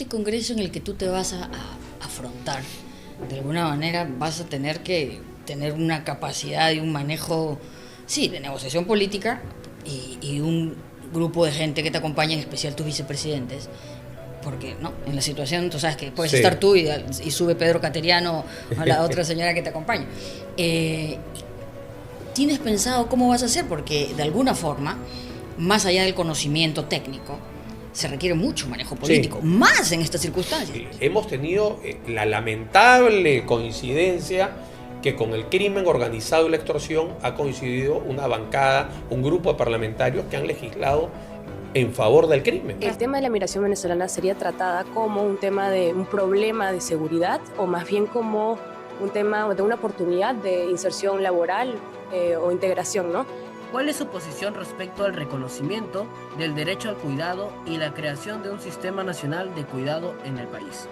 Este congreso en el que tú te vas a afrontar, de alguna manera vas a tener que tener una capacidad y un manejo, sí, de negociación política y un grupo de gente que te acompaña, en especial tus vicepresidentes. Porque no, en la situación tú sabes que puedes estar tú y sube Pedro Cateriano o la otra señora que te acompaña. ¿Tienes pensado cómo vas a hacer? Porque de alguna forma, más allá del conocimiento técnico, se requiere mucho manejo político, más en estas circunstancias. Hemos tenido la lamentable coincidencia que con el crimen organizado y la extorsión ha coincidido una bancada, un grupo de parlamentarios que han legislado en favor del crimen. ¿El tema de la migración venezolana sería tratada como un tema de un problema de seguridad o más bien como un tema de una oportunidad de inserción laboral o integración, ¿no? ¿Cuál es su posición respecto al reconocimiento del derecho al cuidado y la creación de un sistema nacional de cuidado en el país?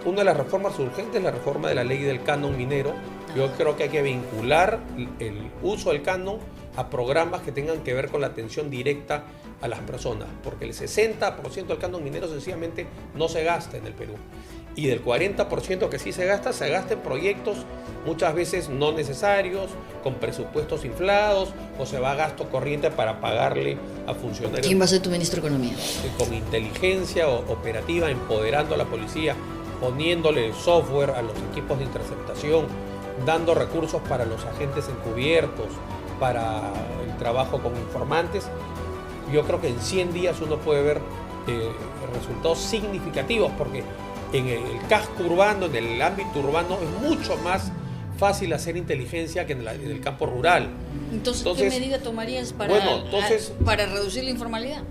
Una de las reformas urgentes es la reforma de la ley del canon minero. Yo creo que hay que vincular el uso del canon a programas que tengan que ver con la atención directa a las personas, porque el 60% del canon minero sencillamente no se gasta en el Perú. Y del 40% que sí se gasta en proyectos muchas veces no necesarios, con presupuestos inflados, o se va a gasto corriente para pagarle a funcionarios. ¿Quién va a ser tu ministro de Economía? Con inteligencia operativa, empoderando a la policía, poniéndole software a los equipos de interceptación, dando recursos para los agentes encubiertos, para el trabajo con informantes. Yo creo que en 100 días uno puede ver resultados significativos, porque en el casco urbano, en el ámbito urbano, es mucho más fácil hacer inteligencia que en el campo rural. Entonces, ¿qué medida tomarías para reducir la informalidad?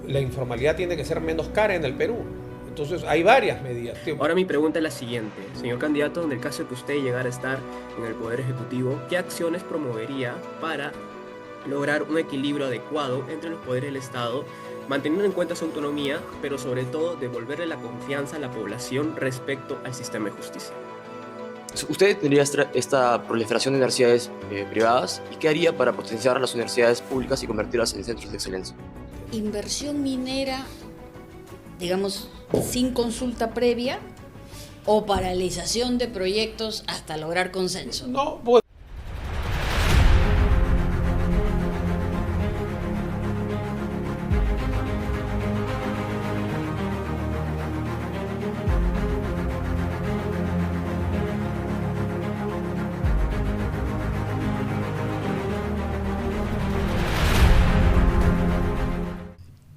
La informalidad tiene que ser menos cara en el Perú. Entonces hay varias medidas. Ahora mi pregunta es la siguiente. Señor candidato, en el caso de que usted llegara a estar en el Poder Ejecutivo, ¿qué acciones promovería para lograr un equilibrio adecuado entre los poderes del Estado, manteniendo en cuenta su autonomía, pero sobre todo devolverle la confianza a la población respecto al sistema de justicia? ¿Usted tendría esta proliferación de universidades privadas? ¿Y qué haría para potenciar las universidades públicas y convertirlas en centros de excelencia? Inversión minera, digamos, sin consulta previa, o paralización de proyectos hasta lograr consenso. No, pues.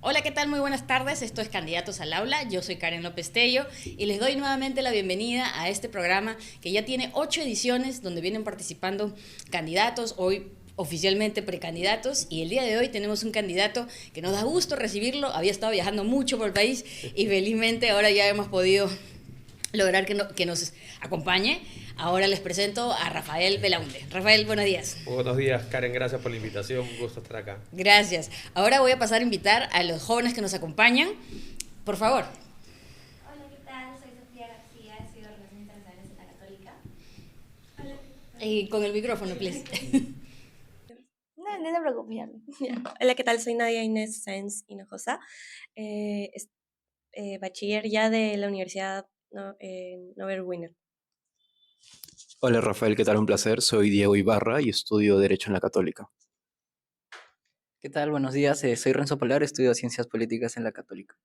Hola, ¿qué tal? Muy buenas tardes. Esto es Candidatos al Aula. Yo soy Karen López Tello y les doy nuevamente la bienvenida a este programa que ya tiene 8 ediciones donde vienen participando candidatos, hoy oficialmente precandidatos, y el día de hoy tenemos un candidato que nos da gusto recibirlo. Había estado viajando mucho por el país y felizmente ahora ya hemos podido lograr que nos acompañe. Ahora les presento a Rafael Belaunde. Rafael, buenos días. Buenos días, Karen, gracias por la invitación, un gusto estar acá. Gracias. Ahora voy a pasar a invitar a los jóvenes que nos acompañan. Por favor. Hola, ¿qué tal? Soy Sofía García, estudio Relaciones Internacionales en la Católica. Hola. Y con el micrófono, please. No te preocupes. Hola, ¿qué tal? Soy Nadia Inés Sáenz Hinojosa, bachiller ya de la Universidad Nobel Winner. Hola Rafael, ¿qué tal? Un placer. Soy Diego Ibarra y estudio Derecho en la Católica. ¿Qué tal? Buenos días. Soy Renzo Polar, estudio Ciencias Políticas en la Católica.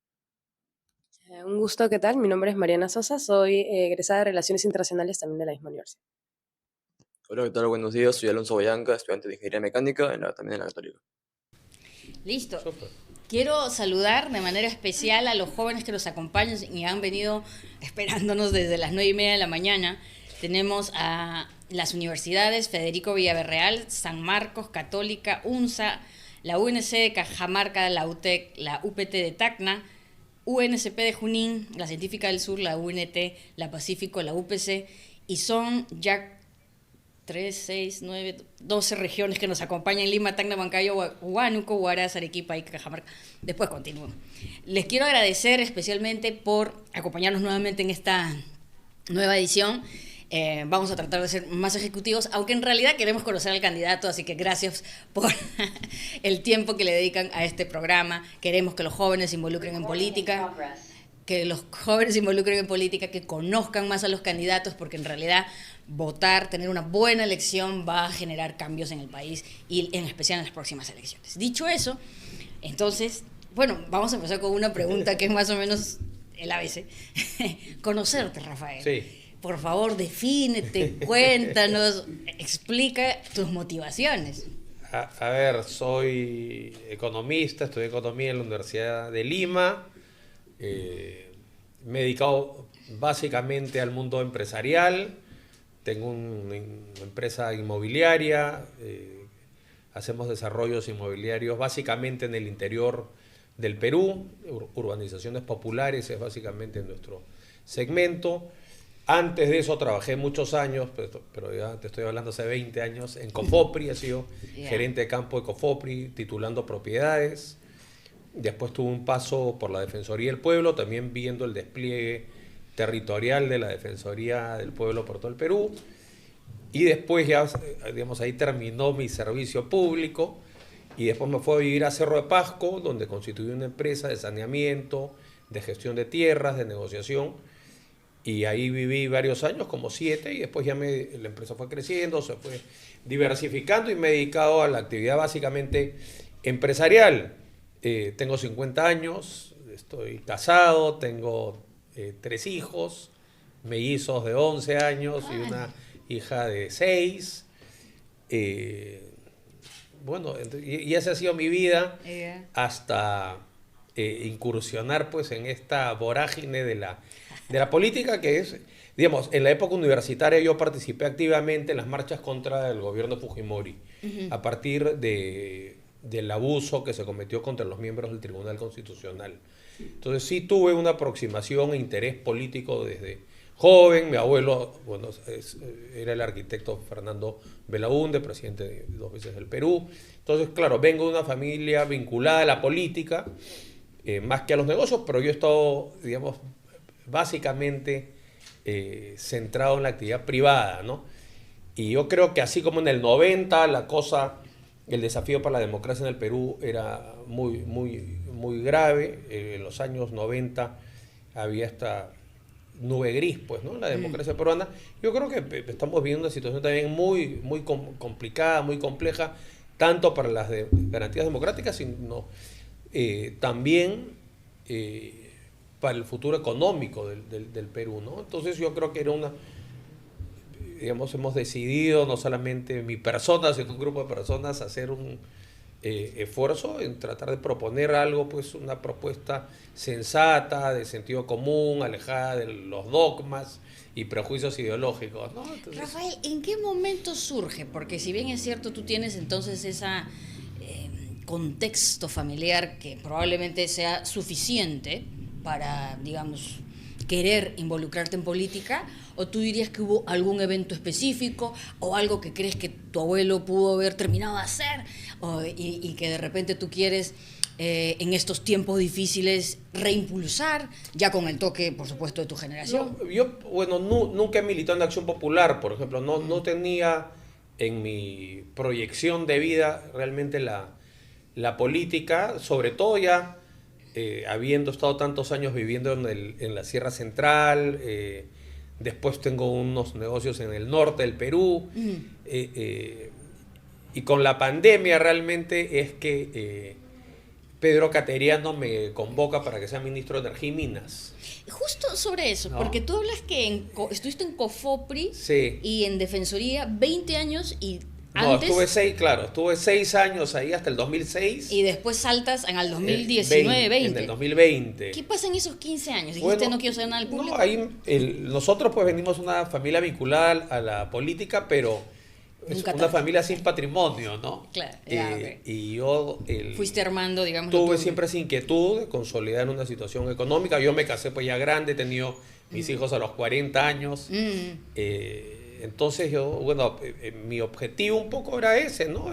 Un gusto, ¿qué tal? Mi nombre es Mariana Sosa, soy egresada de Relaciones Internacionales también de la misma universidad. Hola, ¿qué tal? Buenos días. Soy Alonso Boyanca, estudiante de Ingeniería Mecánica también en la Católica. Listo. Súper. Quiero saludar de manera especial a los jóvenes que nos acompañan y han venido esperándonos desde las 9:30 de la mañana. Tenemos a las universidades Federico Villaverreal, San Marcos, Católica, UNSA, la UNC de Cajamarca, la UTEC, la UPT de Tacna, UNCP de Junín, la Científica del Sur, la UNT, la Pacífico, la UPC, y son ya 3, 6, 9, 12 regiones que nos acompañan: Lima, Tacna, Huancayo, Huánuco, Huaraz, Arequipa y Cajamarca. Después continúo. Les quiero agradecer especialmente por acompañarnos nuevamente en esta nueva edición. Vamos a tratar de ser más ejecutivos, aunque en realidad queremos conocer al candidato, así que gracias por el tiempo que le dedican a este programa. Queremos que los jóvenes se involucren en política. que los jóvenes se involucren en política, que conozcan más a los candidatos, porque en realidad votar, tener una buena elección va a generar cambios en el país y en especial en las próximas elecciones. Dicho eso, entonces, bueno, vamos a empezar con una pregunta que es más o menos el ABC. Conocerte, Rafael. Sí. Por favor, defínete, cuéntanos, explica tus motivaciones. A ver, soy economista, estudié economía en la Universidad de Lima. Me he dedicado básicamente al mundo empresarial. Tengo una empresa inmobiliaria. Hacemos desarrollos inmobiliarios básicamente en el interior del Perú. Urbanizaciones populares es básicamente nuestro segmento. Antes de eso trabajé muchos años, pero ya te estoy hablando hace 20 años, en Cofopri. He sido gerente de campo de Cofopri, titulando propiedades. Después tuve un paso por la Defensoría del Pueblo, también viendo el despliegue territorial de la Defensoría del Pueblo por todo el Perú. Y después ya, digamos, ahí terminó mi servicio público. Y después me fui a vivir a Cerro de Pasco, donde constituí una empresa de saneamiento, de gestión de tierras, de negociación. Y ahí viví varios años, como 7, y después ya la empresa fue creciendo, se fue diversificando y me he dedicado a la actividad básicamente empresarial. Tengo 50 años, estoy casado, tengo 3 hijos, mellizos de 11 años y una hija de 6. Bueno, y esa ha sido mi vida hasta incursionar pues en esta vorágine de la política, que es, digamos, en la época universitaria yo participé activamente en las marchas contra el gobierno de Fujimori, a partir del abuso que se cometió contra los miembros del Tribunal Constitucional. Entonces sí tuve una aproximación e interés político desde joven. Mi abuelo, bueno, era el arquitecto Fernando Belaúnde, presidente 2 veces del Perú. Entonces, claro, vengo de una familia vinculada a la política, más que a los negocios, pero yo he estado, digamos, básicamente centrado en la actividad privada, ¿no? Y yo creo que así como en el 90 el desafío para la democracia en el Perú era muy grave. En los años 90 había esta nube gris, pues, ¿no? La democracia peruana. Yo creo que estamos viviendo una situación también muy complicada, muy compleja, tanto para las garantías democráticas, sino también para el futuro económico del Perú, ¿no? Entonces yo creo que hemos decidido, no solamente mi persona, sino un grupo de personas, hacer un esfuerzo en tratar de proponer algo, pues una propuesta sensata, de sentido común, alejada de los dogmas y prejuicios ideológicos, ¿no? Entonces, Rafael, ¿en qué momento surge? Porque si bien es cierto, tú tienes entonces ese contexto familiar que probablemente sea suficiente para, digamos, querer involucrarte en política, o tú dirías que hubo algún evento específico o algo que crees que tu abuelo pudo haber terminado de hacer y que de repente tú quieres en estos tiempos difíciles reimpulsar, ya con el toque, por supuesto, de tu generación? No, yo, bueno, nunca he militado en Acción Popular, por ejemplo. No tenía en mi proyección de vida realmente la política, sobre todo ya habiendo estado tantos años viviendo en la Sierra Central. Después tengo unos negocios en el norte del Perú. Y con la pandemia realmente es que Pedro Cateriano me convoca para que sea ministro de Energía y Minas. Justo sobre eso, ¿no? Porque tú hablas que estuviste en Cofopri, sí, y en Defensoría 20 años y no, antes... estuve 6 años ahí hasta el 2006. Y después saltas en el 2019-20. En el 2020. ¿Qué pasa en esos 15 años? Dijiste, Bueno, no quiero saber nada del público. No, ahí, nosotros pues venimos una familia vinculada a la política, pero es una familia sin patrimonio, ¿no? Claro, okay. Y yo... Fuiste armando, digamos... Tuve siempre esa inquietud de consolidar una situación económica. Yo me casé pues ya grande, he tenido mis hijos a los 40 años. Entonces yo, bueno, mi objetivo un poco era ese, ¿no?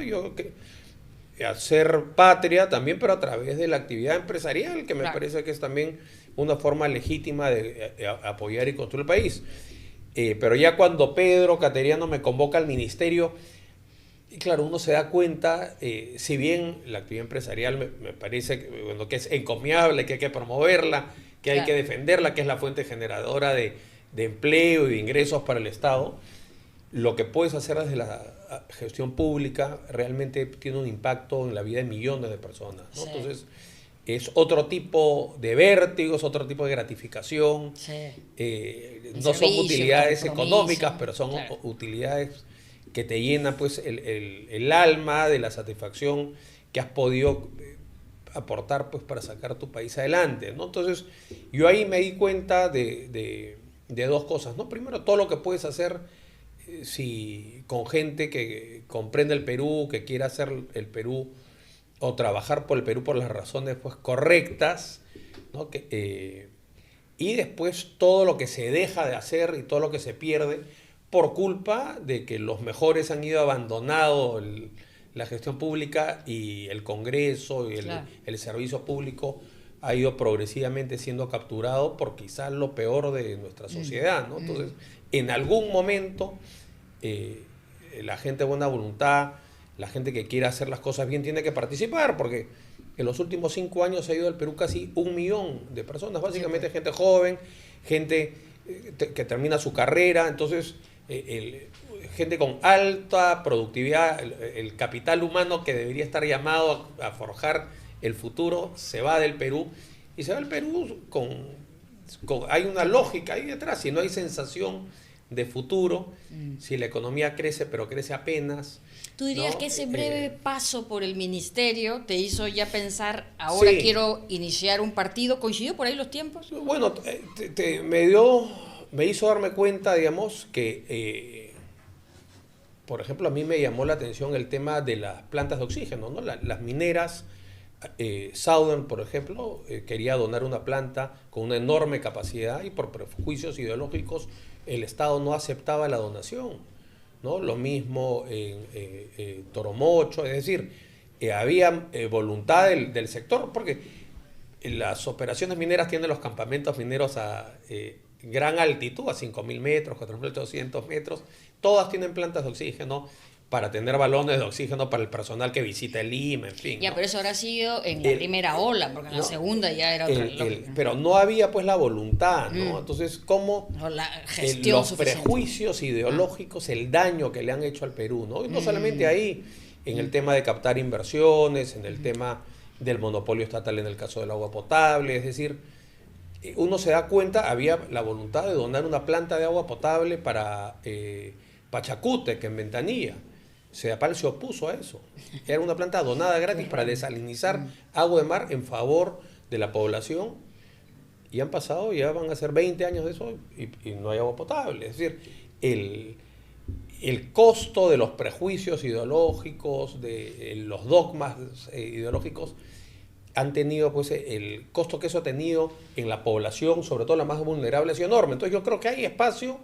Hacer patria también, pero a través de la actividad empresarial, que me parece que es también una forma legítima de apoyar y construir el país. Pero ya cuando Pedro Cateriano me convoca al ministerio, y claro, uno se da cuenta, si bien la actividad empresarial me parece que es encomiable, que hay que promoverla, que hay Claro. que defenderla, que es la fuente generadora de empleo y de ingresos para el Estado. Lo que puedes hacer desde la gestión pública realmente tiene un impacto en la vida de millones de personas, ¿no? Sí. Entonces, es otro tipo de vértigo, es otro tipo de gratificación. Sí. No son servicio, utilidades compromiso, económicas, pero son claro. utilidades que te llenan pues el alma de la satisfacción que has podido aportar pues para sacar tu país adelante, ¿no? Entonces, yo ahí me di cuenta de dos cosas, ¿no? Primero, todo lo que puedes hacer si con gente que comprende el Perú, que quiera hacer el Perú o trabajar por el Perú por las razones pues correctas, ¿no? Y después todo lo que se deja de hacer y todo lo que se pierde por culpa de que los mejores han ido abandonando la gestión pública y el Congreso y Claro. el servicio público ha ido progresivamente siendo capturado por quizás lo peor de nuestra sociedad, ¿no? Entonces, en algún momento, la gente de buena voluntad, la gente que quiera hacer las cosas bien, tiene que participar, porque en los últimos 5 años ha ido al Perú casi 1 millón de personas, básicamente gente joven, gente que termina su carrera, entonces gente con alta productividad, el capital humano que debería estar llamado a forjar el futuro se va del Perú, y se va del Perú hay una lógica ahí detrás. Si no hay sensación de futuro, si la economía crece pero crece apenas. ¿Tú dirías ¿no? que ese breve paso por el ministerio te hizo ya pensar, ahora Sí. quiero iniciar un partido? ¿Coincidió por ahí los tiempos? Bueno, me hizo darme cuenta, digamos, que, por ejemplo, a mí me llamó la atención el tema de las plantas de oxígeno, ¿no? Las mineras, Southern, por ejemplo, quería donar una planta con una enorme capacidad y por prejuicios ideológicos el Estado no aceptaba la donación, ¿no? Lo mismo en Toromocho, es decir, había voluntad del sector, porque las operaciones mineras tienen los campamentos mineros a gran altitud, a 5.000 metros, 4.800 metros, todas tienen plantas de oxígeno para tener balones de oxígeno para el personal que visita el Lima, en fin. Ya, ¿no? pero eso habrá sido en la primera ola, porque en la no, segunda ya era otra lógica. pero no había pues la voluntad, ¿no? Entonces, ¿cómo O la gestión los suficiente. prejuicios ideológicos, el daño que le han hecho al Perú, ¿no? Y no solamente ahí, en el tema de captar inversiones, en el tema del monopolio estatal en el caso del agua potable, es decir, uno se da cuenta, había la voluntad de donar una planta de agua potable para Pachacútec, en Ventanilla. CEDAPAL se opuso a eso. Era una planta donada gratis para desalinizar agua de mar en favor de la población. Y han pasado, ya van a ser 20 años de eso y no hay agua potable. Es decir, el costo de los prejuicios ideológicos, de los dogmas ideológicos, han tenido, pues, el costo que eso ha tenido en la población, sobre todo la más vulnerable, ha sido enorme. Entonces yo creo que hay espacio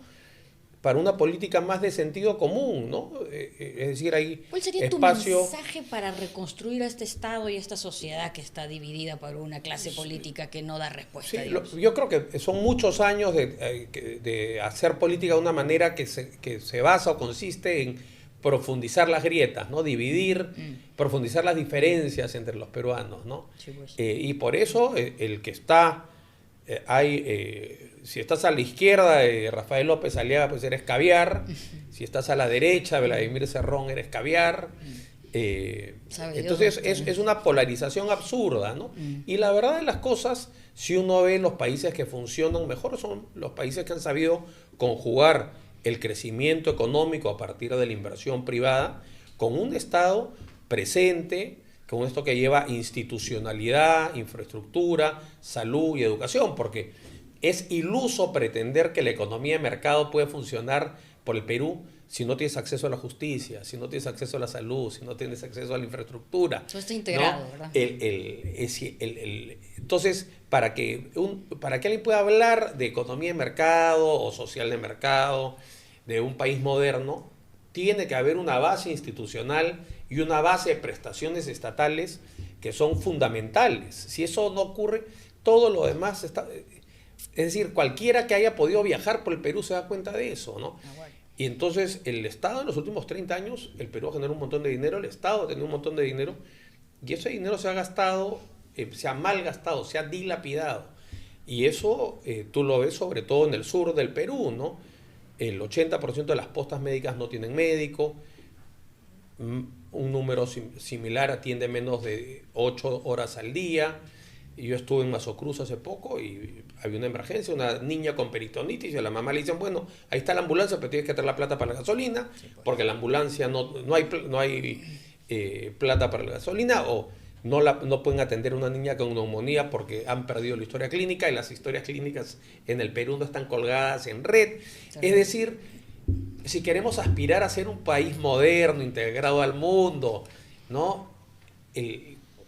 para una política más de sentido común, ¿no? Es decir, hay ¿Cuál sería espacio. tu mensaje para reconstruir a este Estado y a esta sociedad que está dividida por una clase política que no da respuesta? Sí, digamos? yo creo que son muchos años de hacer política de una manera que se basa o consiste en profundizar las grietas, ¿no? Dividir, profundizar las diferencias entre los peruanos, ¿no? Sí, pues. Y por eso el que está, si estás a la izquierda de Rafael López Aliaga, pues eres caviar. Si estás a la derecha, Vladimir Cerrón, eres caviar. Entonces es una polarización absurda, ¿no? Y la verdad de las cosas, si uno ve los países que funcionan mejor, son los países que han sabido conjugar el crecimiento económico a partir de la inversión privada con un Estado presente, con esto que lleva institucionalidad, infraestructura, salud y educación, porque es iluso pretender que la economía de mercado puede funcionar por el Perú si no tienes acceso a la justicia, si no tienes acceso a la salud, si no tienes acceso a la infraestructura. Todo está integrado, ¿no? ¿verdad? Entonces, para que alguien pueda hablar de economía de mercado o social de mercado de un país moderno, tiene que haber una base institucional y una base de prestaciones estatales que son fundamentales. Si eso no ocurre, todo lo demás está... Es decir, cualquiera que haya podido viajar por el Perú se da cuenta de eso, ¿no? Y entonces el Estado en los últimos 30 años, el Perú ha generado un montón de dinero, el Estado ha tenido un montón de dinero, y ese dinero se ha gastado, se ha malgastado, se ha dilapidado. Y eso tú lo ves sobre todo en el sur del Perú, ¿no? El 80% de las postas médicas no tienen médico, un número similar atiende menos de 8 horas al día. Y yo estuve en Mazocruz hace poco y había una emergencia, una niña con peritonitis, y a la mamá le dicen, bueno, ahí está la ambulancia, pero tienes que traer la plata para la gasolina, porque la ambulancia no hay plata para la gasolina, o no pueden atender a una niña con neumonía porque han perdido la historia clínica, y las historias clínicas en el Perú no están colgadas en red. Es decir, si queremos aspirar a ser un país moderno, integrado al mundo, ¿no?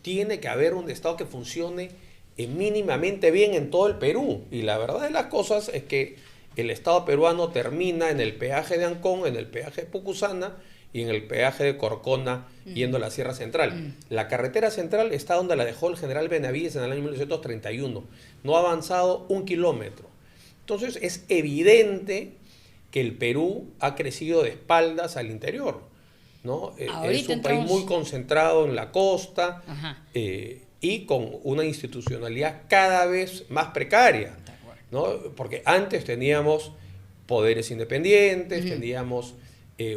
Tiene que haber un Estado que funcione mínimamente bien en todo el Perú. Y la verdad de las cosas es que el Estado peruano termina en el peaje de Ancón, en el peaje de Pucusana y en el peaje de Corcona, yendo a la Sierra Central. La carretera central está donde la dejó el general Benavides en el año 1931. No ha avanzado 1 kilómetro. Entonces es evidente que el Perú ha crecido de espaldas al interior, ¿no? Es un país muy concentrado en la costa y con una institucionalidad cada vez más precaria, ¿no? Porque antes teníamos poderes independientes, teníamos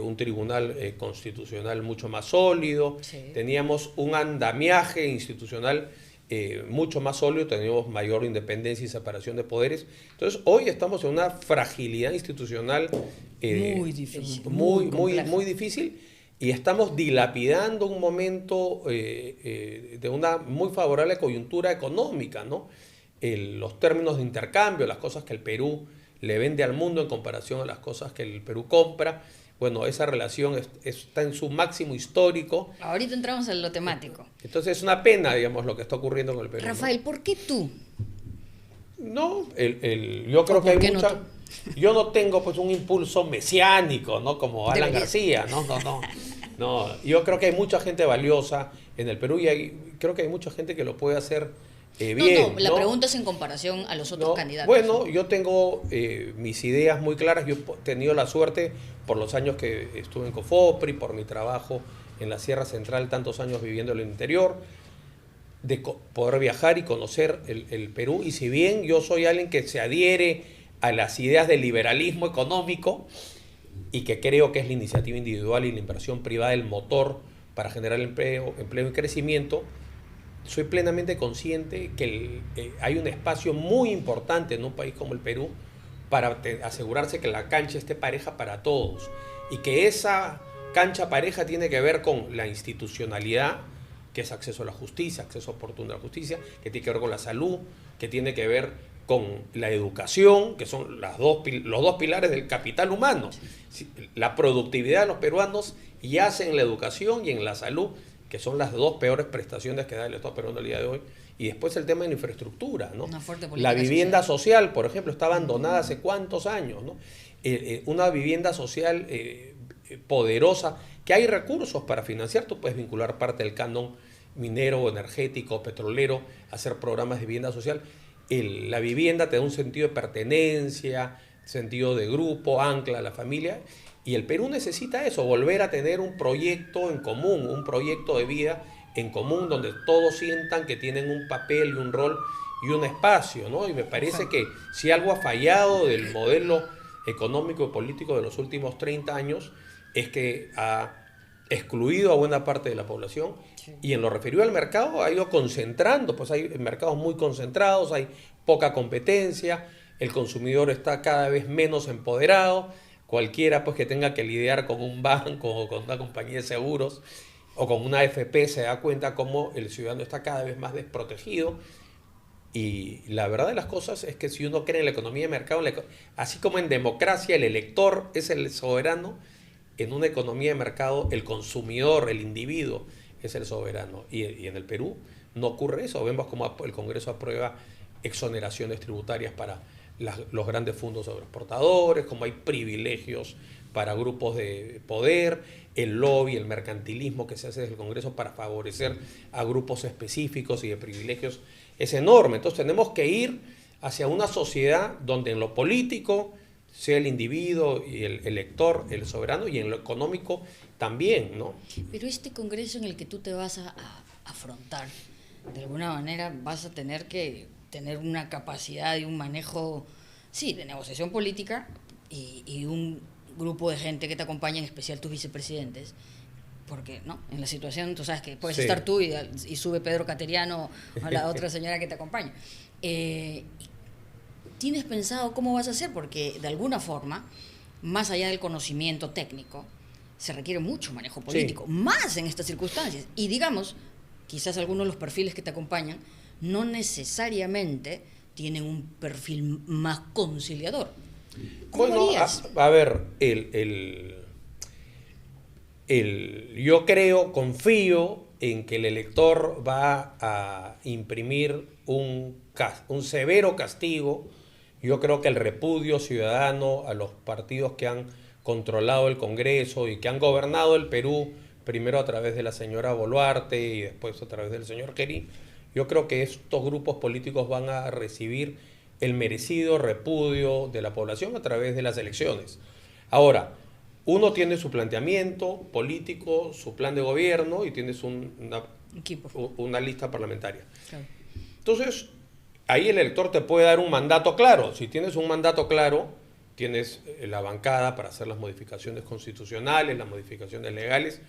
un tribunal constitucional mucho más sólido, teníamos un andamiaje institucional mucho más sólido, teníamos mayor independencia y separación de poderes. Entonces hoy estamos en una fragilidad institucional muy difícil, muy difícil. Y estamos dilapidando un momento de una muy favorable coyuntura económica, ¿no? Los términos de intercambio, las cosas que el Perú le vende al mundo en comparación a las cosas que el Perú compra. Bueno, esa relación está en su máximo histórico. Ahorita entramos en lo temático. Entonces es una pena, digamos, lo que está ocurriendo con el Perú. Rafael, ¿no? ¿Por qué tú? No, yo creo que hay mucha... Yo no tengo pues un impulso mesiánico, ¿no? Como Alan García, No, yo creo que hay mucha gente valiosa en el Perú y creo que hay mucha gente que lo puede hacer bien. La pregunta es en comparación a los otros candidatos. Bueno, yo tengo mis ideas muy claras. Yo he tenido la suerte, por los años que estuve en COFOPRI, por mi trabajo en la Sierra Central, tantos años viviendo en el interior, de poder viajar y conocer el Perú. Y si bien yo soy alguien que se adhiere a las ideas del liberalismo económico, y que creo que es la iniciativa individual y la inversión privada el motor para generar empleo y crecimiento, soy plenamente consciente que hay un espacio muy importante en un país como el Perú para asegurarse que la cancha esté pareja para todos, y que esa cancha pareja tiene que ver con la institucionalidad, que es acceso a la justicia, acceso oportuno a la justicia, que tiene que ver con la salud, que tiene que ver con la educación, que son los dos pilares del capital humano. La productividad de los peruanos yace en la educación y en la salud, que son las dos peores prestaciones que da el Estado peruano el día de hoy. Y después el tema de la infraestructura, ¿no? La vivienda social, por ejemplo, está abandonada hace cuántos años, ¿no? Una vivienda social poderosa, que hay recursos para financiar. Tú puedes vincular parte del canon minero, energético, petrolero, hacer programas de vivienda social. La vivienda te da un sentido de pertenencia, sentido de grupo, ancla a la familia, y el Perú necesita eso, volver a tener un proyecto en común, un proyecto de vida en común, donde todos sientan que tienen un papel y un rol y un espacio, ¿no? Y me parece que si algo ha fallado del modelo económico y político de los últimos 30 años, es que ha excluido a buena parte de la población. Y en lo referido al mercado ha ido concentrando, pues hay mercados muy concentrados, hay poca competencia, el consumidor está cada vez menos empoderado. Cualquiera pues que tenga que lidiar con un banco o con una compañía de seguros o con una AFP se da cuenta cómo el ciudadano está cada vez más desprotegido. Y la verdad de las cosas es que si uno cree en la economía de mercado, así como en democracia el elector es el soberano, en una economía de mercado el consumidor, el individuo, es el soberano. Y en el Perú no ocurre eso. Vemos como el Congreso aprueba exoneraciones tributarias para los grandes fondos agroexportadores, como hay privilegios para grupos de poder, el lobby, el mercantilismo que se hace desde el Congreso para favorecer a grupos específicos y de privilegios es enorme. Entonces tenemos que ir hacia una sociedad donde en lo político sea el individuo y el elector, el soberano, y en lo económico también, ¿no? Pero este Congreso en el que tú te vas a afrontar, de alguna manera vas a tener que tener una capacidad y un manejo, sí, de negociación política y un grupo de gente que te acompaña, en especial tus vicepresidentes. Porque, ¿no? En la situación, tú sabes que puedes estar tú y sube Pedro Cateriano o la otra señora que te acompaña. ¿Tienes pensado cómo vas a hacer? Porque, de alguna forma, más allá del conocimiento técnico, se requiere mucho manejo político, más en estas circunstancias. Y digamos, quizás algunos de los perfiles que te acompañan no necesariamente tienen un perfil más conciliador. Bueno, a ver, yo confío en que el elector va a imprimir un severo castigo. Yo creo que el repudio ciudadano a los partidos que han controlado el Congreso y que han gobernado el Perú, primero a través de la señora Boluarte y después a través del señor Keri, yo creo que estos grupos políticos van a recibir el merecido repudio de la población a través de las elecciones. Ahora, uno tiene su planteamiento político, su plan de gobierno y tienes una lista parlamentaria. Claro. Entonces, ahí el elector te puede dar un mandato claro. Si tienes un mandato claro, tienes la bancada para hacer las modificaciones constitucionales, las modificaciones legales,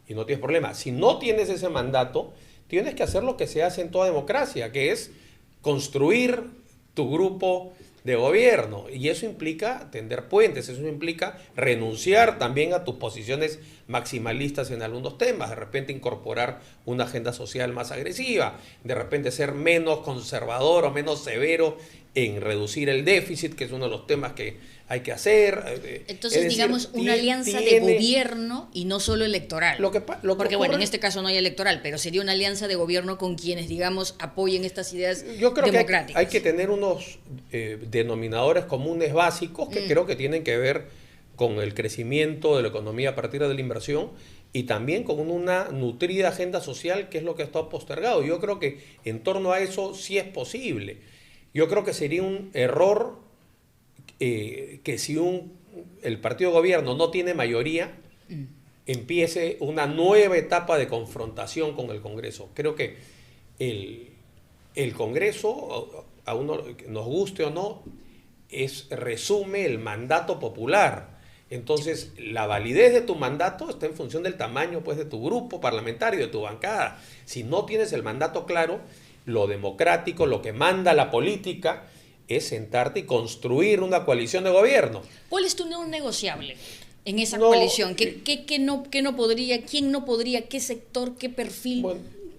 y no tienes problema. Si no tienes ese mandato, tienes que hacer lo que se hace en toda democracia, que es construir tu grupo de gobierno, y eso implica tender puentes, eso implica renunciar también a tus posiciones maximalistas en algunos temas, de repente incorporar una agenda social más agresiva, de repente ser menos conservador o menos severo en reducir el déficit, que es uno de los temas que hay que hacer. Entonces, digamos, una alianza de gobierno y no solo electoral. Porque, bueno, en este caso no hay electoral, pero sería una alianza de gobierno con quienes, digamos, apoyen estas ideas democráticas. Que hay que tener unos denominadores comunes básicos que creo que tienen que ver con el crecimiento de la economía a partir de la inversión y también con una nutrida agenda social, que es lo que ha estado postergado. Yo creo que en torno a eso sí es posible. Yo creo que sería un error que si el partido de gobierno no tiene mayoría, empiece una nueva etapa de confrontación con el Congreso. Creo que el Congreso, a uno nos guste o no, resume el mandato popular. Entonces, la validez de tu mandato está en función del tamaño, pues, de tu grupo parlamentario, de tu bancada. Si no tienes el mandato claro, lo democrático, lo que manda la política, es sentarte y construir una coalición de gobierno. ¿Cuál es tu no negociable en esa coalición? ¿Quién no podría, qué sector, qué perfil,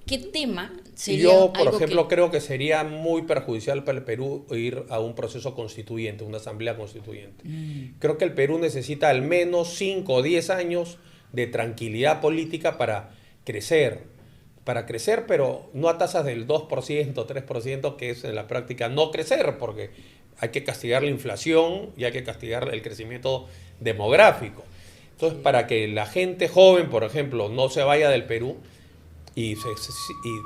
qué tema sería? Yo, por ejemplo, creo que sería muy perjudicial para el Perú ir a un proceso constituyente, una asamblea constituyente. Creo que el Perú necesita al menos 5 o 10 años de tranquilidad política para crecer, pero no a tasas del 2%, 3%, que es en la práctica no crecer, porque hay que castigar la inflación y hay que castigar el crecimiento demográfico. Entonces, para que la gente joven, por ejemplo, no se vaya del Perú y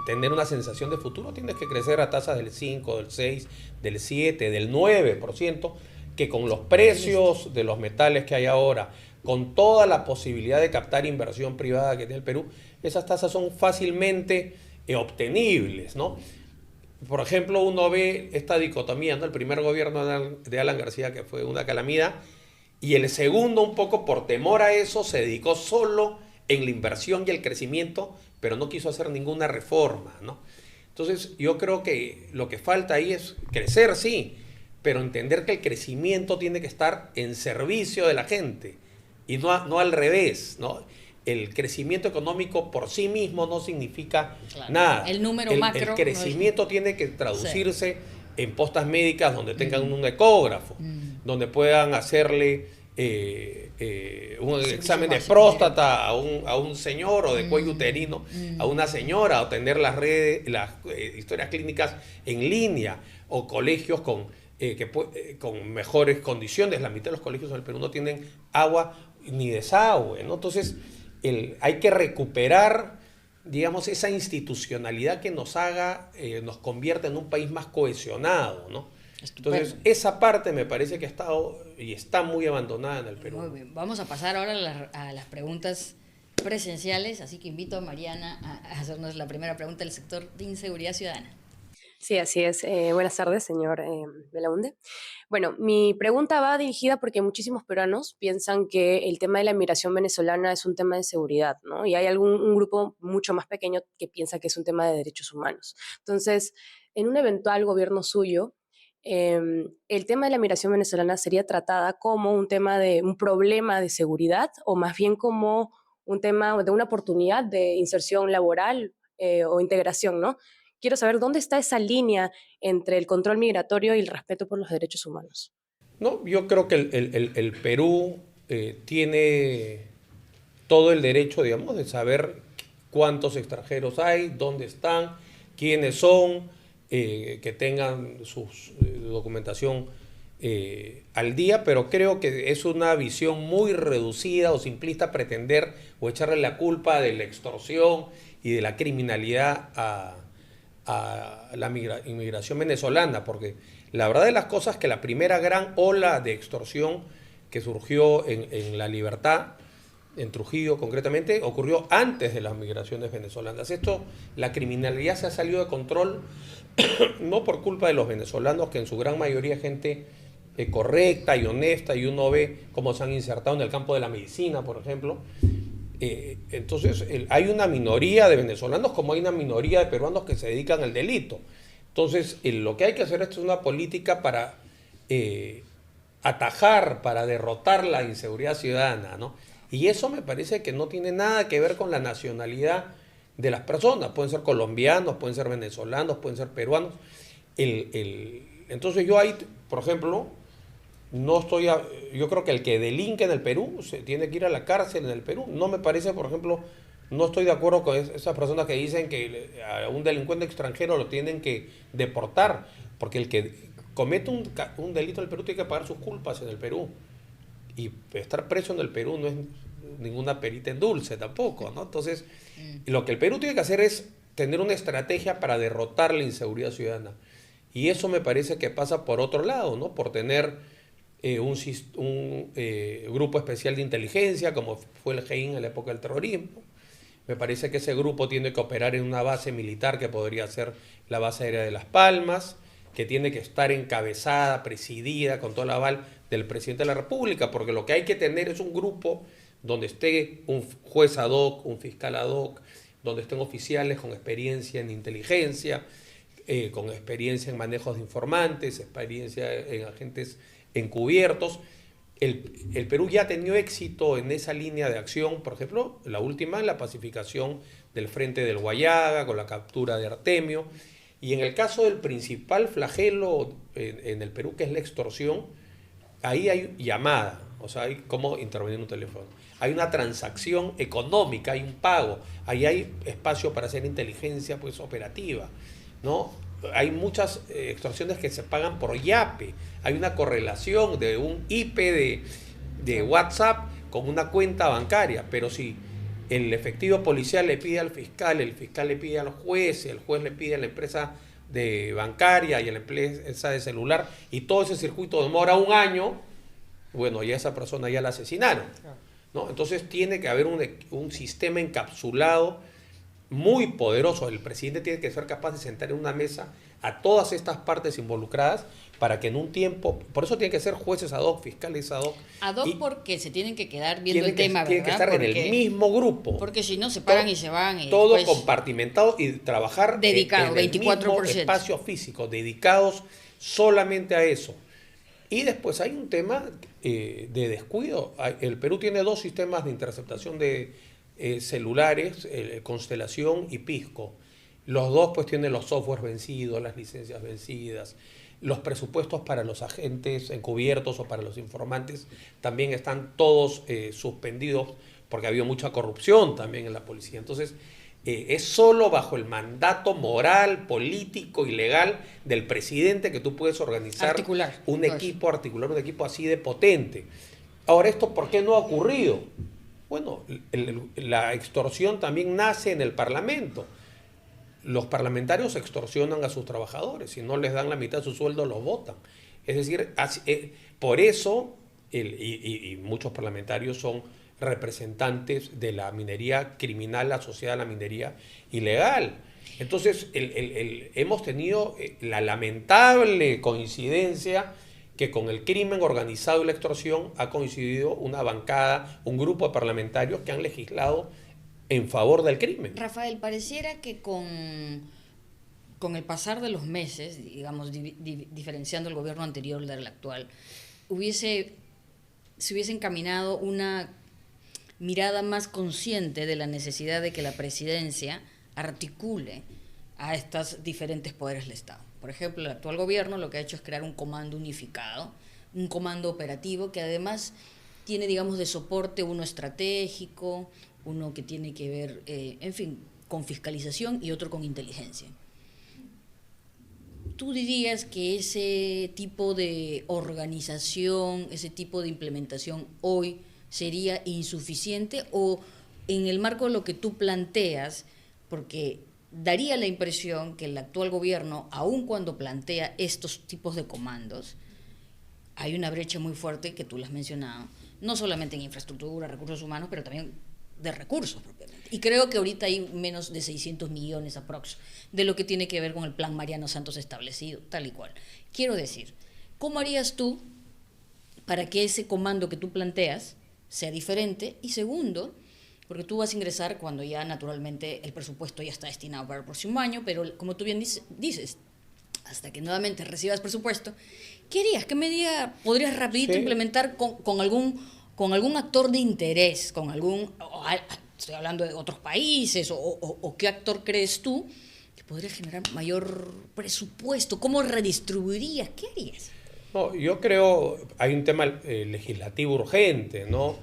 tener una sensación de futuro, tienes que crecer a tasas del 5, del 6, del 7, del 9%, que con los precios de los metales que hay ahora, con toda la posibilidad de captar inversión privada que tiene el Perú, esas tasas son fácilmente obtenibles, ¿no? Por ejemplo, uno ve esta dicotomía, ¿no? El primer gobierno de Alan García, que fue una calamidad, y el segundo, un poco por temor a eso, se dedicó solo en la inversión y el crecimiento, pero no quiso hacer ninguna reforma, ¿no? Entonces, yo creo que lo que falta ahí es crecer, sí, pero entender que el crecimiento tiene que estar en servicio de la gente y no al revés, ¿no? El crecimiento económico por sí mismo no significa nada. El número macro. El crecimiento tiene que traducirse en postas médicas donde tengan un ecógrafo, donde puedan hacerle un examen de próstata a un señor, o de cuello uterino a una señora, o tener las historias clínicas en línea, o colegios con mejores condiciones. La mitad de los colegios en el Perú no tienen agua ni desagüe, ¿no? Entonces, hay que recuperar, digamos, esa institucionalidad que nos convierta en un país más cohesionado, ¿no? Estupendo. Entonces, esa parte me parece que ha estado y está muy abandonada en el Perú. Muy bien. Vamos a pasar ahora a las preguntas presenciales, así que invito a Mariana a hacernos la primera pregunta del sector de inseguridad ciudadana. Sí, así es. Buenas tardes, señor Belaunde. Bueno, mi pregunta va dirigida porque muchísimos peruanos piensan que el tema de la migración venezolana es un tema de seguridad, ¿no? Y hay un grupo mucho más pequeño que piensa que es un tema de derechos humanos. Entonces, en un eventual gobierno suyo, el tema de la migración venezolana sería tratada como un tema de un problema de seguridad o más bien como un tema de una oportunidad de inserción laboral o integración, ¿no? Quiero saber dónde está esa línea entre el control migratorio y el respeto por los derechos humanos. No, yo creo que el Perú tiene todo el derecho, digamos, de saber cuántos extranjeros hay, dónde están, quiénes son, que tengan su documentación al día, pero creo que es una visión muy reducida o simplista pretender o echarle la culpa de la extorsión y de la criminalidad a la inmigración venezolana, porque la verdad de las cosas es que la primera gran ola de extorsión que surgió en La Libertad, en Trujillo concretamente, ocurrió antes de las migraciones venezolanas. La criminalidad se ha salido de control no por culpa de los venezolanos, que en su gran mayoría es gente correcta y honesta, y uno ve cómo se han insertado en el campo de la medicina, por ejemplo. Entonces, hay una minoría de venezolanos como hay una minoría de peruanos que se dedican al delito. Entonces, lo que hay que hacer es una política para atajar, para derrotar la inseguridad ciudadana, ¿no? Y eso me parece que no tiene nada que ver con la nacionalidad de las personas. Pueden ser colombianos, pueden ser venezolanos, pueden ser peruanos. Entonces yo ahí, por ejemplo, yo creo que el que delinque en el Perú se tiene que ir a la cárcel en el Perú. No me parece, por ejemplo, no estoy de acuerdo con esas personas que dicen que a un delincuente extranjero lo tienen que deportar, porque el que comete un delito en el Perú tiene que pagar sus culpas en el Perú. Y estar preso en el Perú no es ninguna perita en dulce tampoco, ¿no? Entonces, lo que el Perú tiene que hacer es tener una estrategia para derrotar la inseguridad ciudadana. Y eso me parece que pasa por otro lado, ¿no? Por tener un grupo especial de inteligencia, como fue el GEIN en la época del terrorismo. Me parece que ese grupo tiene que operar en una base militar que podría ser la base aérea de Las Palmas, que tiene que estar encabezada, presidida, con todo el aval del presidente de la República, porque lo que hay que tener es un grupo donde esté un juez ad hoc, un fiscal ad hoc, donde estén oficiales con experiencia en inteligencia, con experiencia en manejos de informantes, experiencia en agentes encubiertos. El Perú ya ha tenido éxito en esa línea de acción, por ejemplo, la última, la pacificación del Frente del Guayaga, con la captura de Artemio, y en el caso del principal flagelo en el Perú, que es la extorsión, ahí hay llamada, o sea, hay cómo intervenir en un teléfono. Hay una transacción económica, hay un pago, ahí hay espacio para hacer inteligencia pues, operativa, ¿no? Hay muchas extorsiones que se pagan por yape, hay una correlación de un IP de WhatsApp con una cuenta bancaria, pero si el efectivo policial le pide al fiscal, el fiscal le pide al juez, el juez le pide a la empresa de bancaria y a la empresa de celular, y todo ese circuito demora un año, bueno, ya esa persona ya la asesinaron, ¿no? Entonces tiene que haber un sistema encapsulado muy poderoso. El presidente tiene que ser capaz de sentar en una mesa a todas estas partes involucradas para que en un tiempo, por eso tienen que ser jueces ad hoc, fiscales ad hoc. Ad hoc porque se tienen que quedar viendo el tema, ¿verdad? Tienen que estar en el mismo grupo. Porque si no, se paran y se van. Y todo después, compartimentado y trabajar dedicado, en el 24%. mismo espacio físico, dedicados solamente a eso. Y después hay un tema de descuido. El Perú tiene dos sistemas de interceptación de celulares, Constelación y Pisco. Los dos pues tienen los softwares vencidos, las licencias vencidas, los presupuestos para los agentes encubiertos o para los informantes también están todos suspendidos porque ha habido mucha corrupción también en la policía. Entonces, es solo bajo el mandato moral, político y legal del presidente que tú puedes organizar un equipo así de potente. Ahora, ¿esto por qué no ha ocurrido? Bueno, la extorsión también nace en el Parlamento. Los parlamentarios extorsionan a sus trabajadores. Si no les dan la mitad de su sueldo, los votan. Es decir, por eso, y muchos parlamentarios son representantes de la minería criminal asociada a la minería ilegal. Entonces, hemos tenido la lamentable coincidencia que con el crimen organizado y la extorsión ha coincidido una bancada, un grupo de parlamentarios que han legislado en favor del crimen. Rafael, pareciera que con el pasar de los meses, digamos, diferenciando el gobierno anterior del actual, se hubiese encaminado una mirada más consciente de la necesidad de que la presidencia articule a estos diferentes poderes del Estado. Por ejemplo, el actual gobierno lo que ha hecho es crear un comando unificado, un comando operativo que además tiene, digamos, de soporte uno estratégico, uno que tiene que ver, en fin, con fiscalización y otro con inteligencia. ¿Tú dirías que ese tipo de organización, ese tipo de implementación hoy sería insuficiente o en el marco de lo que tú planteas, porque daría la impresión que el actual gobierno, aun cuando plantea estos tipos de comandos, hay una brecha muy fuerte que tú lo has mencionado, no solamente en infraestructura, recursos humanos, pero también de recursos propiamente. Y creo que ahorita hay menos de 600 millones aprox de lo que tiene que ver con el plan Mariano Santos establecido, tal y cual. Quiero decir, ¿cómo harías tú para que ese comando que tú planteas sea diferente? Y segundo, porque tú vas a ingresar cuando ya naturalmente el presupuesto ya está destinado para el próximo año, pero como tú bien dices, hasta que nuevamente recibas presupuesto, ¿qué harías? ¿Qué medida podrías rapidito implementar con algún actor de interés, estoy hablando de otros países, o qué actor crees tú que podría generar mayor presupuesto? ¿Cómo redistribuirías? ¿Qué harías? No, yo creo, hay un tema legislativo urgente, ¿no?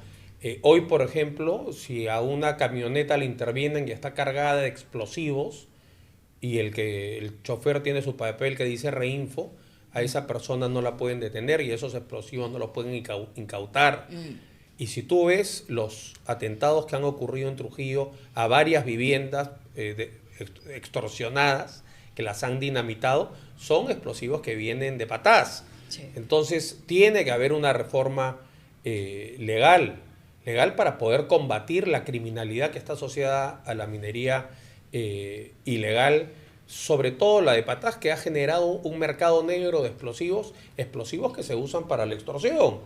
Hoy, por ejemplo, si a una camioneta le intervienen y está cargada de explosivos y el chofer tiene su papel que dice reinfo, a esa persona no la pueden detener y esos explosivos no los pueden incautar. Y si tú ves los atentados que han ocurrido en Trujillo a varias viviendas extorsionadas, que las han dinamitado, son explosivos que vienen de Patás. Sí. Entonces tiene que haber una reforma legal para poder combatir la criminalidad que está asociada a la minería ilegal, sobre todo la de Patás, que ha generado un mercado negro de explosivos que se usan para la extorsión.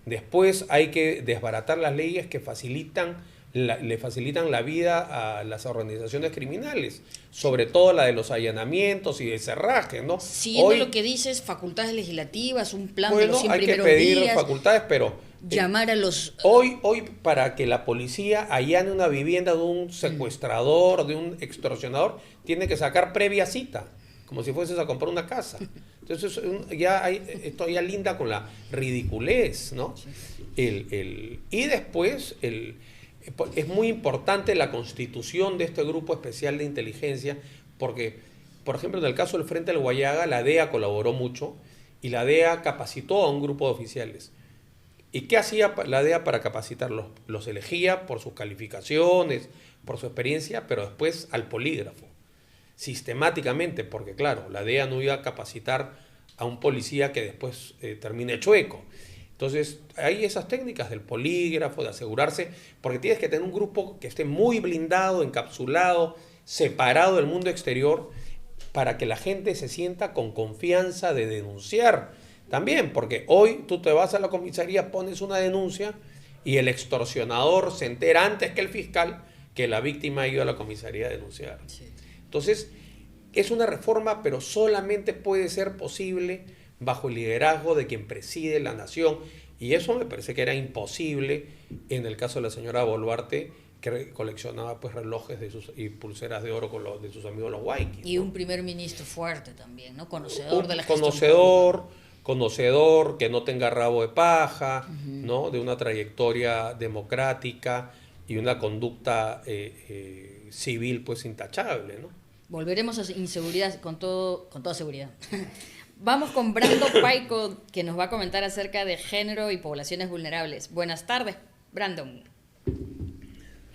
Después hay que desbaratar las leyes que le facilitan la vida a las organizaciones criminales, sobre todo la de los allanamientos y de cerraje, ¿no? Siguiendo lo que dices, facultades legislativas, un plan de los 100 hay primeros que pedir días, facultades, pero llamar a los... Hoy para que la policía allane una vivienda de un secuestrador, de un extorsionador, tiene que sacar previa cita, como si fueses a comprar una casa. Entonces esto ya linda con la ridiculez, ¿no? Y después es muy importante la constitución de este grupo especial de inteligencia, porque, por ejemplo, en el caso del Frente del Guayaga, la DEA colaboró mucho y la DEA capacitó a un grupo de oficiales. ¿Y qué hacía la DEA para capacitarlos? Los elegía por sus calificaciones, por su experiencia, pero después al polígrafo, sistemáticamente, porque claro, la DEA no iba a capacitar a un policía que después termine chueco. Entonces, hay esas técnicas del polígrafo, de asegurarse, porque tienes que tener un grupo que esté muy blindado, encapsulado, separado del mundo exterior, para que la gente se sienta con confianza de denunciar. También, porque hoy tú te vas a la comisaría, pones una denuncia y el extorsionador se entera antes que el fiscal que la víctima ha ido a la comisaría a denunciar. Sí. Entonces, es una reforma, pero solamente puede ser posible bajo el liderazgo de quien preside la nación. Y eso me parece que era imposible en el caso de la señora Boluarte, que coleccionaba pues relojes y pulseras de oro de sus amigos los Waikis. Y ¿no? Un primer ministro fuerte también, ¿no? Conocedor de la gestión. Conocedor, que no tenga rabo de paja, ¿no? De una trayectoria democrática y una conducta civil pues intachable, ¿no? Volveremos a inseguridad con toda seguridad. Vamos con Brando Paico, que nos va a comentar acerca de género y poblaciones vulnerables. Buenas tardes, Brandon.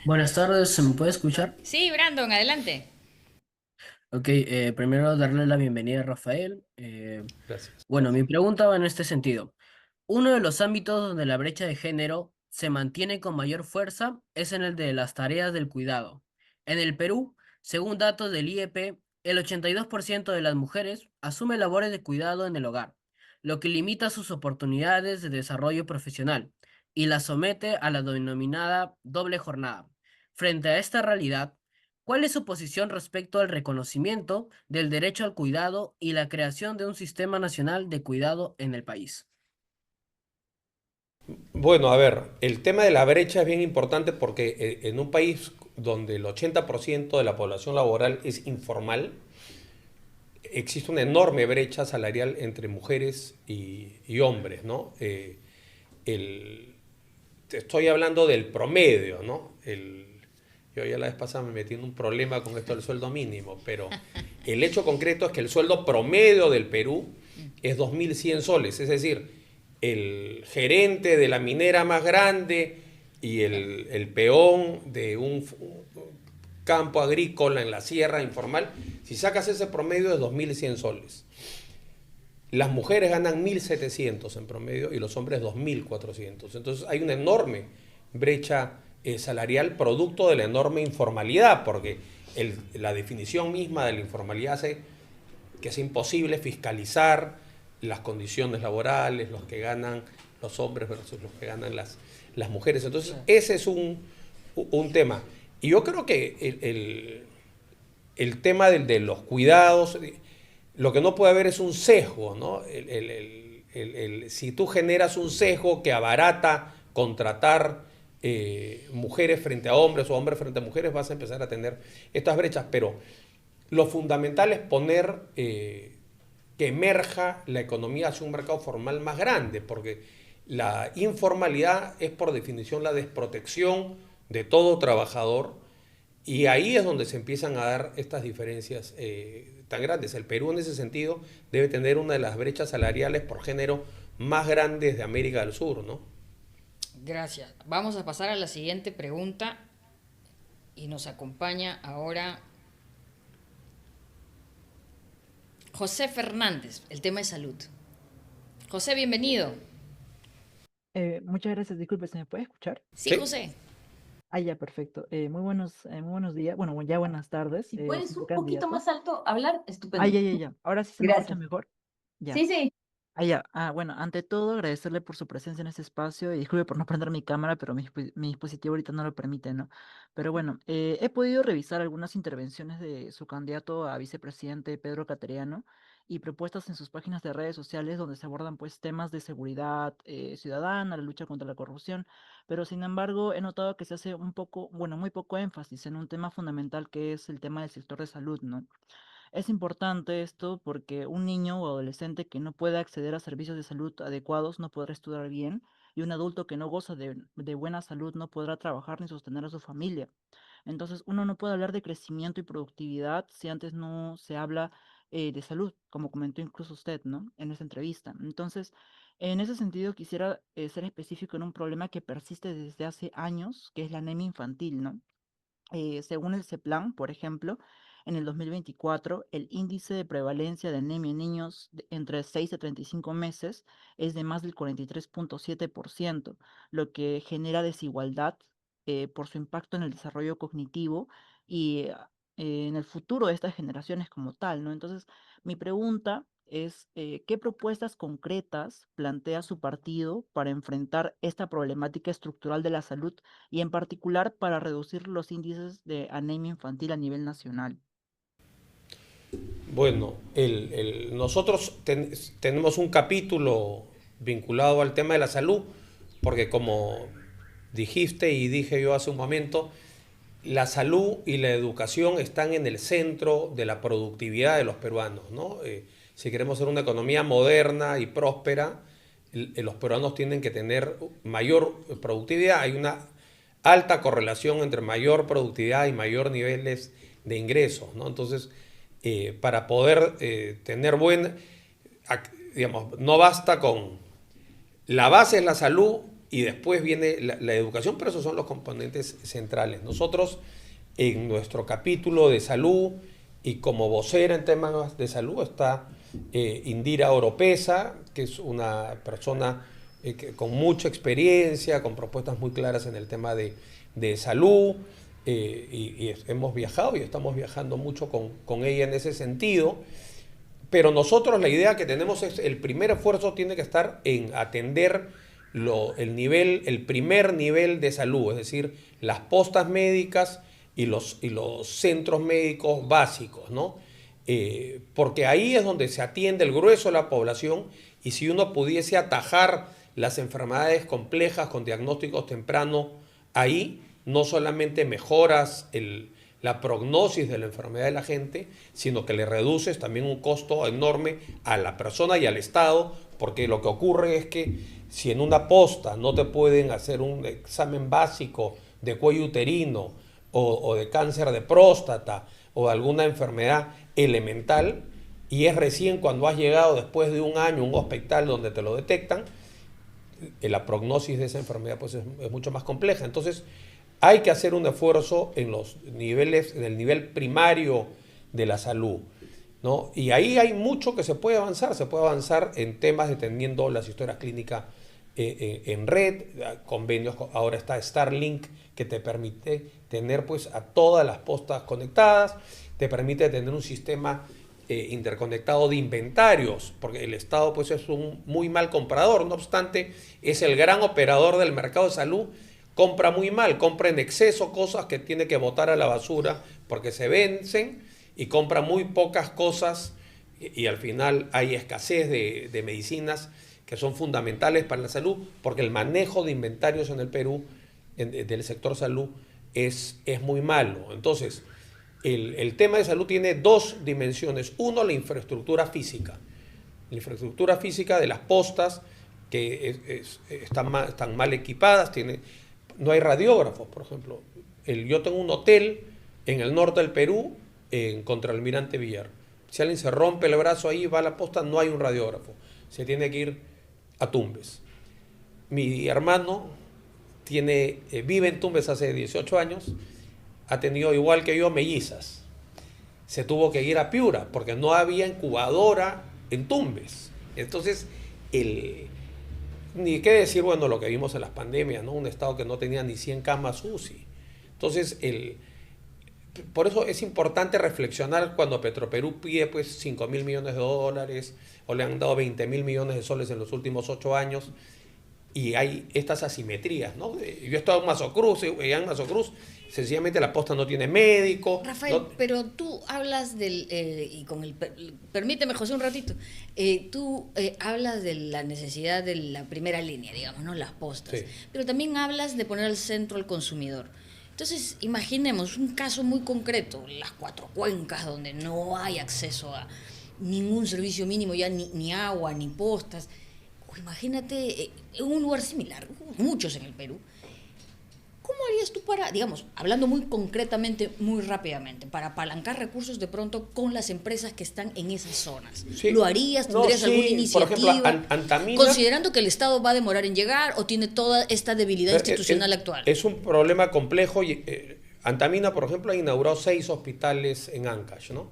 Buenas tardes, ¿se me puede escuchar? Sí, Brandon, adelante. Ok, primero darle la bienvenida a Rafael. Gracias. Bueno, mi pregunta va en este sentido. Uno de los ámbitos donde la brecha de género se mantiene con mayor fuerza es en el de las tareas del cuidado. En el Perú Según datos del IEP, el 82% de las mujeres asume labores de cuidado en el hogar, lo que limita sus oportunidades de desarrollo profesional y las somete a la denominada doble jornada. Frente a esta realidad, ¿cuál es su posición respecto al reconocimiento del derecho al cuidado y la creación de un sistema nacional de cuidado en el país? Bueno, a ver, el tema de la brecha es bien importante porque en un país donde el 80% de la población laboral es informal, existe una enorme brecha salarial entre mujeres y hombres, ¿no? Te estoy hablando del promedio, ¿no? Yo ya la vez pasada me metí en un problema con esto del sueldo mínimo, pero el hecho concreto es que el sueldo promedio del Perú es 2.100 soles, es decir, el gerente de la minera más grande y el peón de un campo agrícola en la sierra informal, si sacas ese promedio es 2.100 soles. Las mujeres ganan 1.700 en promedio y los hombres 2.400. Entonces hay una enorme brecha salarial producto de la enorme informalidad, porque la definición misma de la informalidad hace que es imposible fiscalizar las condiciones laborales, los que ganan los hombres versus los que ganan las mujeres. Entonces ese es un tema. Y yo creo que el tema de los cuidados, lo que no puede haber es un sesgo, ¿no? Si tú generas un sesgo que abarata contratar mujeres frente a hombres o hombres frente a mujeres, vas a empezar a tener estas brechas. Pero lo fundamental es poner que emerja la economía hacia un mercado formal más grande, porque la informalidad es por definición la desprotección de todo trabajador, y ahí es donde se empiezan a dar estas diferencias tan grandes. El Perú en ese sentido debe tener una de las brechas salariales por género más grandes de América del Sur, ¿no? Gracias. Vamos a pasar a la siguiente pregunta y nos acompaña ahora José Fernández, el tema de salud. José, bienvenido. Muchas gracias, disculpe, ¿se me puede escuchar? Sí, Sí. José. Ah, ya, perfecto. Muy buenos días, bueno, ya buenas tardes, Si puedes señor un poquito candidato. más alto hablar, Ah, estupendo. ya. Ahora sí se me escucha Gracias. mejor. Ya. Sí, sí. Ya. Bueno, ante todo, agradecerle por su presencia en este espacio y disculpe por no prender mi cámara, pero mi dispositivo ahorita no lo permite, ¿no? Pero bueno, he podido revisar algunas intervenciones de su candidato a vicepresidente, Pedro Cateriano, y propuestas en sus páginas de redes sociales donde se abordan pues temas de seguridad ciudadana, la lucha contra la corrupción, pero sin embargo he notado que se hace muy poco énfasis en un tema fundamental que es el tema del sector de salud, ¿no? Es importante esto porque un niño o adolescente que no puede acceder a servicios de salud adecuados no podrá estudiar bien, y un adulto que no goza de buena salud no podrá trabajar ni sostener a su familia. Entonces, uno no puede hablar de crecimiento y productividad si antes no se habla de salud, como comentó incluso usted, ¿no? En esta entrevista. Entonces, en ese sentido, quisiera ser específico en un problema que persiste desde hace años, que es la anemia infantil, ¿no? Según el CEPLAN, por ejemplo, en el 2024, el índice de prevalencia de anemia en niños entre 6 a 35 meses es de más del 43.7%, lo que genera desigualdad por su impacto en el desarrollo cognitivo y en el futuro de estas generaciones como tal, ¿no? Entonces, mi pregunta es, ¿qué propuestas concretas plantea su partido para enfrentar esta problemática estructural de la salud y en particular para reducir los índices de anemia infantil a nivel nacional? Bueno, nosotros tenemos un capítulo vinculado al tema de la salud, porque como dijiste y dije yo hace un momento, la salud y la educación están en el centro de la productividad de los peruanos, ¿no? Si queremos ser una economía moderna y próspera, los peruanos tienen que tener mayor productividad. Hay una alta correlación entre mayor productividad y mayor niveles de ingresos, ¿no? Entonces, para poder tener digamos, no basta con... La base es la salud y después viene la educación, pero esos son los componentes centrales. Nosotros, en nuestro capítulo de salud y como vocera en temas de salud, está Indira Oropesa, que es una persona con mucha experiencia, con propuestas muy claras en el tema de salud. hemos viajado y estamos viajando mucho con ella en ese sentido. Pero nosotros la idea que tenemos es, el primer esfuerzo tiene que estar en atender el primer nivel de salud, es decir, las postas médicas y los centros médicos básicos, ¿no? Porque ahí es donde se atiende el grueso de la población, y si uno pudiese atajar las enfermedades complejas con diagnósticos tempranos ahí, no solamente mejoras la prognosis de la enfermedad de la gente, sino que le reduces también un costo enorme a la persona y al Estado, porque lo que ocurre es que si en una posta no te pueden hacer un examen básico de cuello uterino o de cáncer de próstata o de alguna enfermedad elemental, y es recién cuando has llegado después de un año a un hospital donde te lo detectan, la prognosis de esa enfermedad pues es mucho más compleja. Entonces hay que hacer un esfuerzo en los niveles, en el nivel primario de la salud, ¿no? Y ahí hay mucho que se puede avanzar en temas de teniendo las historias clínicas en red, convenios, ahora está Starlink, que te permite tener pues a todas las postas conectadas, te permite tener un sistema interconectado de inventarios, porque el Estado pues es un muy mal comprador, no obstante es el gran operador del mercado de salud, compra muy mal, compra en exceso cosas que tiene que botar a la basura porque se vencen, y compra muy pocas cosas, y al final hay escasez de medicinas que son fundamentales para la salud, porque el manejo de inventarios en el Perú, del sector salud, es muy malo. Entonces, el tema de salud tiene dos dimensiones. Uno, la infraestructura física. La infraestructura física de las postas, que están mal equipadas, no hay radiógrafos, por ejemplo. Yo tengo un hotel en el norte del Perú, en Contralmirante Villar. Si alguien se rompe el brazo ahí, va a la posta, no hay un radiógrafo. Se tiene que ir a Tumbes. Mi hermano vive en Tumbes hace 18 años, ha tenido, igual que yo, mellizas. Se tuvo que ir a Piura porque no había incubadora en Tumbes. Entonces, ni qué decir, bueno, lo que vimos en las pandemias, ¿no? Un estado que no tenía ni 100 camas UCI. Entonces, por eso es importante reflexionar cuando Petroperú pide pues 5.000 millones de dólares, o le han dado 20.000 millones de soles en los últimos 8 años, y hay estas asimetrías, ¿no? Yo he estado en Mazocruz, sencillamente la posta no tiene médico. Rafael, pero tú hablas permíteme, José, un ratito. Tú hablas de la necesidad de la primera línea, digamos, ¿no? Las postas. Sí. Pero también hablas de poner al centro al consumidor. Entonces, imaginemos un caso muy concreto, las 4 cuencas, donde no hay acceso a ningún servicio mínimo, ya ni agua, ni postas. Imagínate en un lugar similar, muchos en el Perú. ¿Cómo harías tú para, digamos, hablando muy concretamente, muy rápidamente, para apalancar recursos de pronto con las empresas que están en esas zonas? Sí. ¿Lo harías? ¿Tendrías alguna iniciativa? Por ejemplo, Antamina, considerando que el Estado va a demorar en llegar o tiene toda esta debilidad institucional actual. Es un problema complejo. Antamina, por ejemplo, ha inaugurado 6 hospitales en Ancash, ¿no?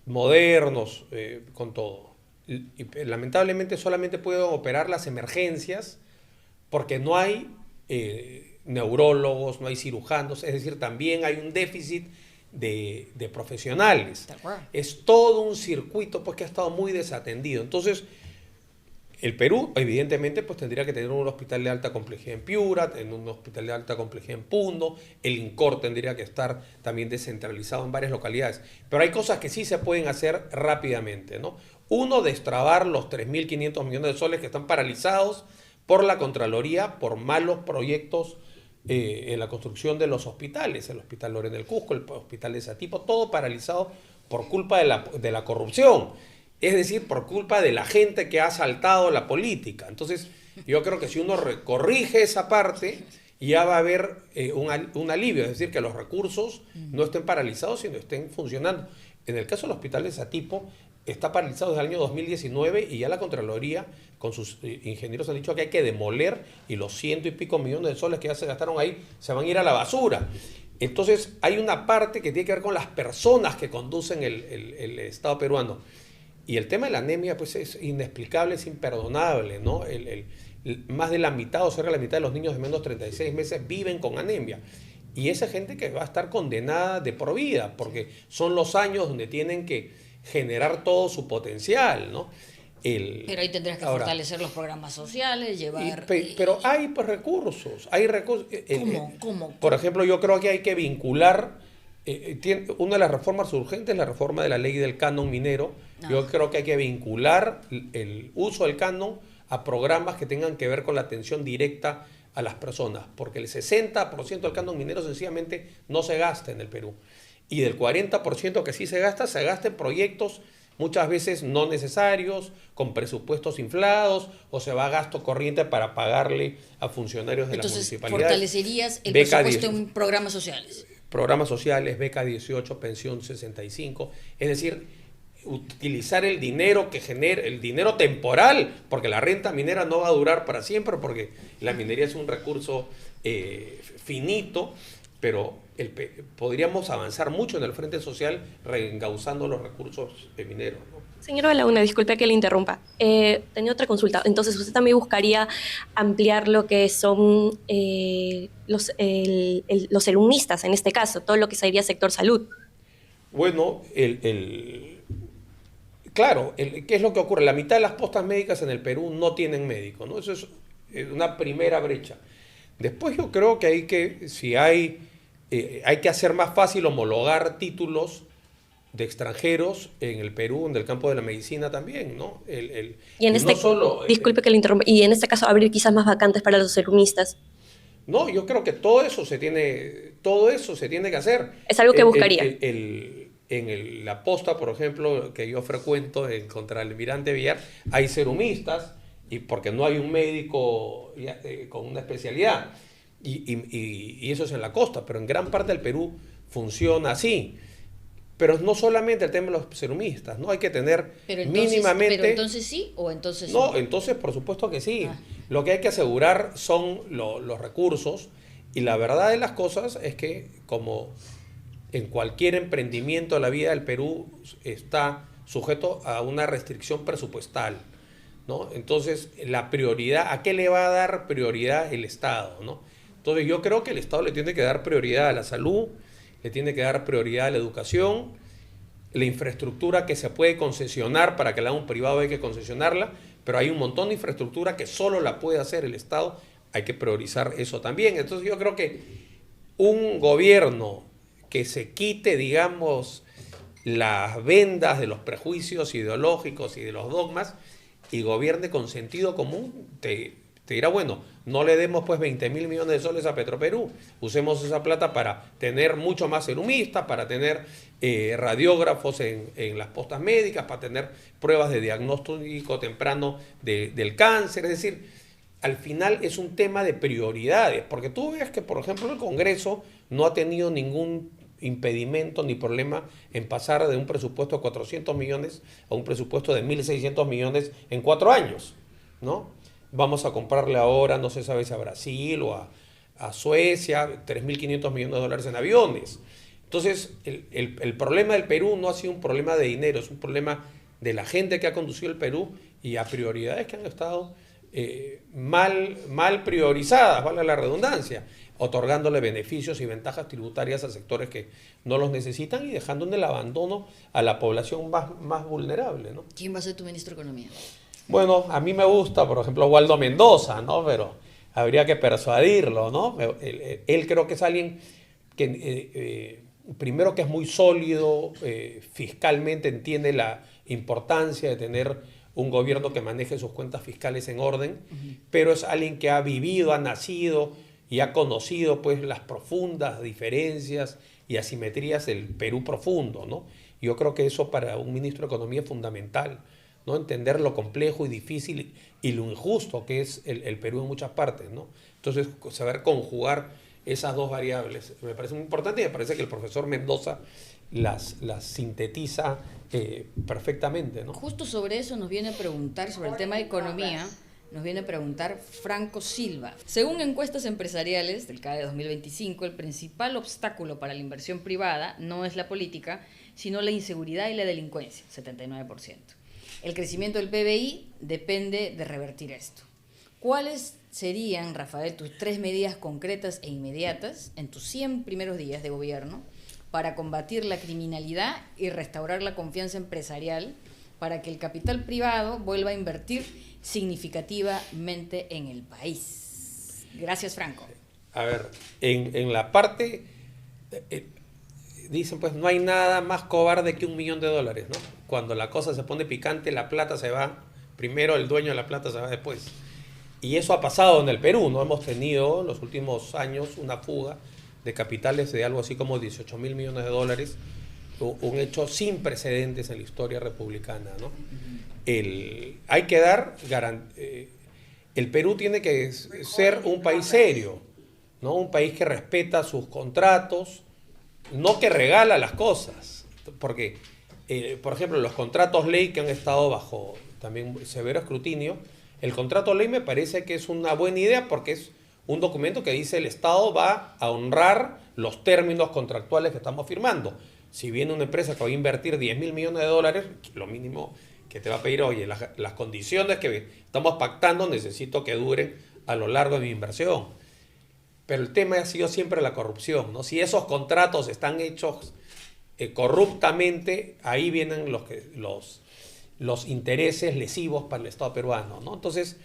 Modernos, con todo. Y lamentablemente solamente pueden operar las emergencias porque no hay neurólogos, no hay cirujanos, es decir, también hay un déficit de profesionales. Es todo un circuito pues que ha estado muy desatendido. Entonces, el Perú, evidentemente, pues tendría que tener un hospital de alta complejidad en Piura, un hospital de alta complejidad en Puno, el INCOR tendría que estar también descentralizado en varias localidades. Pero hay cosas que sí se pueden hacer rápidamente, ¿no? Uno, destrabar los 3.500 millones de soles que están paralizados por la Contraloría, por malos proyectos en la construcción de los hospitales, el Hospital Lorena del Cusco, el Hospital de Satipo, todo paralizado por culpa de la corrupción. Es decir, por culpa de la gente que ha asaltado la política. Entonces, yo creo que si uno corrige esa parte, ya va a haber un alivio. Es decir, que los recursos no estén paralizados, sino estén funcionando. En el caso del Hospital de Satipo, está paralizado desde el año 2019 y ya la Contraloría, con sus ingenieros, han dicho que hay que demoler y los 100 y pico millones de soles que ya se gastaron ahí se van a ir a la basura. Entonces, hay una parte que tiene que ver con las personas que conducen el Estado peruano. Y el tema de la anemia pues es inexplicable, es imperdonable, ¿no? Más de la mitad o cerca de la mitad de los niños de menos de 36 meses viven con anemia. y esa gente que va a estar condenada de por vida, porque son los años donde tienen que generar todo su potencial, ¿no? Pero ahí tendrás que fortalecer los programas sociales, llevar... Pero hay pues recursos, hay recursos. ¿Cómo? Por ejemplo, yo creo que hay que vincular, una de las reformas urgentes es la reforma de la ley del canon minero. Yo creo que hay que vincular el uso del canon a programas que tengan que ver con la atención directa a las personas, porque el 60% del canon minero sencillamente no se gasta en el Perú. Y del 40% que sí se gasta en proyectos muchas veces no necesarios, con presupuestos inflados, o se va a gasto corriente para pagarle a funcionarios de las municipalidades. ¿Fortalecerías el presupuesto en programas sociales? Programas sociales, beca 18, pensión 65, es decir, utilizar el dinero que genera, el dinero temporal, porque la renta minera no va a durar para siempre, porque la minería es un recurso finito, pero podríamos avanzar mucho en el frente social reengauzando los recursos mineros, ¿no? Señor Belaúnde, disculpe que le interrumpa. Tenía otra consulta. Entonces, ¿usted también buscaría ampliar lo que son los alumnistas, en este caso, todo lo que sería sector salud? Bueno, claro, ¿qué es lo que ocurre? La mitad de las postas médicas en el Perú no tienen médico, ¿no? Eso es una primera brecha. Después yo creo que hay que hacer más fácil homologar títulos de extranjeros en el Perú, en el campo de la medicina también, ¿no? Disculpe que le interrumpa, y en este caso abrir quizás más vacantes para los alumnistas. No, yo creo que todo eso se tiene que hacer. Es algo que buscaría. En la posta, por ejemplo, que yo frecuento contra el Almirante Villar, hay serumistas, y porque no hay un médico con una especialidad. Y eso es en la costa, pero en gran parte del Perú funciona así. Pero no solamente el tema de los serumistas, ¿no? Hay que tener mínimamente... ¿Pero entonces sí o entonces no? No, entonces por supuesto que sí. Lo que hay que asegurar son los recursos, y la verdad de las cosas es que, como en cualquier emprendimiento de la vida, el Perú está sujeto a una restricción presupuestal, ¿no? Entonces, la prioridad, ¿a qué le va a dar prioridad el Estado, ¿no? Entonces, yo creo que el Estado le tiene que dar prioridad a la salud, le tiene que dar prioridad a la educación, la infraestructura que se puede concesionar, para que la haga un privado hay que concesionarla, pero hay un montón de infraestructura que solo la puede hacer el Estado, hay que priorizar eso también. Entonces, yo creo que un gobierno que se quite, digamos, las vendas de los prejuicios ideológicos y de los dogmas y gobierne con sentido común, te dirá, bueno, no le demos pues 20.000 millones de soles a Petroperú, usemos esa plata para tener mucho más serumistas, para tener radiógrafos en las postas médicas, para tener pruebas de diagnóstico temprano del cáncer. Es decir, al final es un tema de prioridades, porque tú ves que, por ejemplo, el Congreso no ha tenido ningún impedimento ni problema en pasar de un presupuesto de 400 millones a un presupuesto de 1.600 millones en 4 años, ¿no? Vamos a comprarle ahora, no se sabe si a Brasil o a Suecia, 3.500 millones de dólares en aviones. Entonces, el problema del Perú no ha sido un problema de dinero, es un problema de la gente que ha conducido el Perú y a prioridades que han estado mal priorizadas, vale la redundancia, otorgándole beneficios y ventajas tributarias a sectores que no los necesitan y dejando en el abandono a la población más vulnerable, ¿no? ¿Quién va a ser tu ministro de Economía? Bueno, a mí me gusta, por ejemplo, Waldo Mendoza, ¿no? Pero habría que persuadirlo, ¿no? Él creo que es alguien que, primero, que es muy sólido, fiscalmente entiende la importancia de tener un gobierno que maneje sus cuentas fiscales en orden, pero es alguien que ha vivido, ha nacido y ha conocido pues las profundas diferencias y asimetrías del Perú profundo, ¿no? Yo creo que eso para un ministro de Economía es fundamental, ¿no? Entender lo complejo y difícil y lo injusto que es el Perú en muchas partes, ¿no? Entonces, saber conjugar esas dos variables me parece muy importante, y me parece que el profesor Mendoza las sintetiza perfectamente, ¿no? Justo sobre eso nos viene a preguntar, sobre el tema de economía, nos viene a preguntar Franco Silva. Según encuestas empresariales del CADE 2025, el principal obstáculo para la inversión privada no es la política, sino la inseguridad y la delincuencia, 79%. El crecimiento del PBI depende de revertir esto. ¿Cuáles serían, Rafael, tus 3 medidas concretas e inmediatas en tus 100 primeros días de gobierno para combatir la criminalidad y restaurar la confianza empresarial para que el capital privado vuelva a invertir significativamente en el país? Gracias, Franco. A ver, en la parte, dicen pues no hay nada más cobarde que $1 millón, ¿no? Cuando la cosa se pone picante, la plata se va, primero el dueño de la plata se va después. Y eso ha pasado en el Perú, ¿no? Hemos tenido en los últimos años una fuga de capitales de algo así como $18 mil millones, un hecho sin precedentes en la historia republicana, ¿no? Hay que dar el Perú tiene que ser un país serio, ¿no? Un país que respeta sus contratos, no que regala las cosas, porque, por ejemplo, los contratos ley que han estado bajo también severo escrutinio, el contrato ley me parece que es una buena idea porque es un documento que dice el Estado va a honrar los términos contractuales que estamos firmando. Si viene una empresa que va a invertir $10 mil millones, lo mínimo que te va a pedir, oye, las condiciones que estamos pactando necesito que duren a lo largo de mi inversión. Pero el tema ha sido siempre la corrupción, ¿no? Si esos contratos están hechos corruptamente, ahí vienen los intereses lesivos para el Estado peruano, ¿no? Entonces,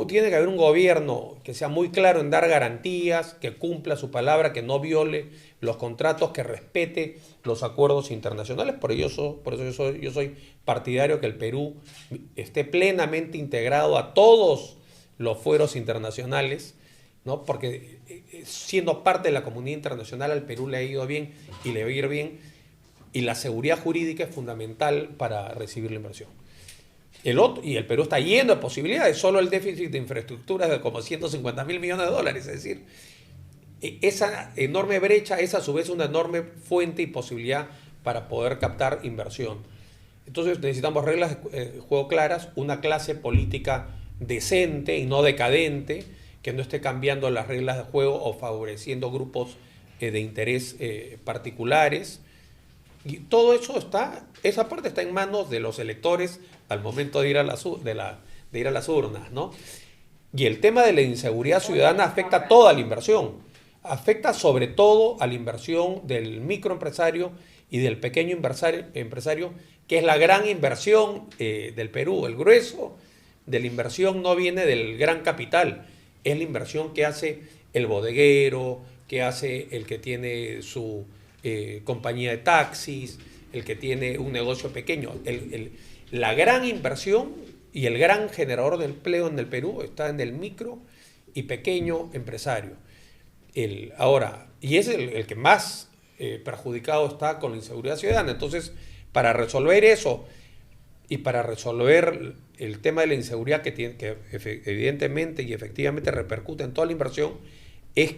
tiene que haber un gobierno que sea muy claro en dar garantías, que cumpla su palabra, que no viole los contratos, que respete los acuerdos internacionales. Por eso yo soy partidario que el Perú esté plenamente integrado a todos los fueros internacionales, ¿no? Porque siendo parte de la comunidad internacional al Perú le ha ido bien y le va a ir bien, y la seguridad jurídica es fundamental para recibir la inversión. Y el Perú está lleno de posibilidades, solo el déficit de infraestructura es de como $150 mil millones, es decir, esa enorme brecha es a su vez una enorme fuente y posibilidad para poder captar inversión. Entonces necesitamos reglas de juego claras, una clase política decente y no decadente, que no esté cambiando las reglas de juego o favoreciendo grupos de interés particulares. Y todo eso esa parte está en manos de los electores al momento de ir a las urnas, ¿no? Y el tema de la inseguridad ciudadana afecta a toda la inversión, afecta sobre todo a la inversión del microempresario y del pequeño empresario, que es la gran inversión del Perú. El grueso de la inversión no viene del gran capital, es la inversión que hace el bodeguero, que hace el que tiene su compañía de taxis, el que tiene un negocio pequeño. La gran inversión y el gran generador de empleo en el Perú está en el micro y pequeño empresario. Y es el que más perjudicado está con la inseguridad ciudadana. Entonces, para resolver eso y para resolver el tema de la inseguridad que evidentemente y efectivamente repercute en toda la inversión, es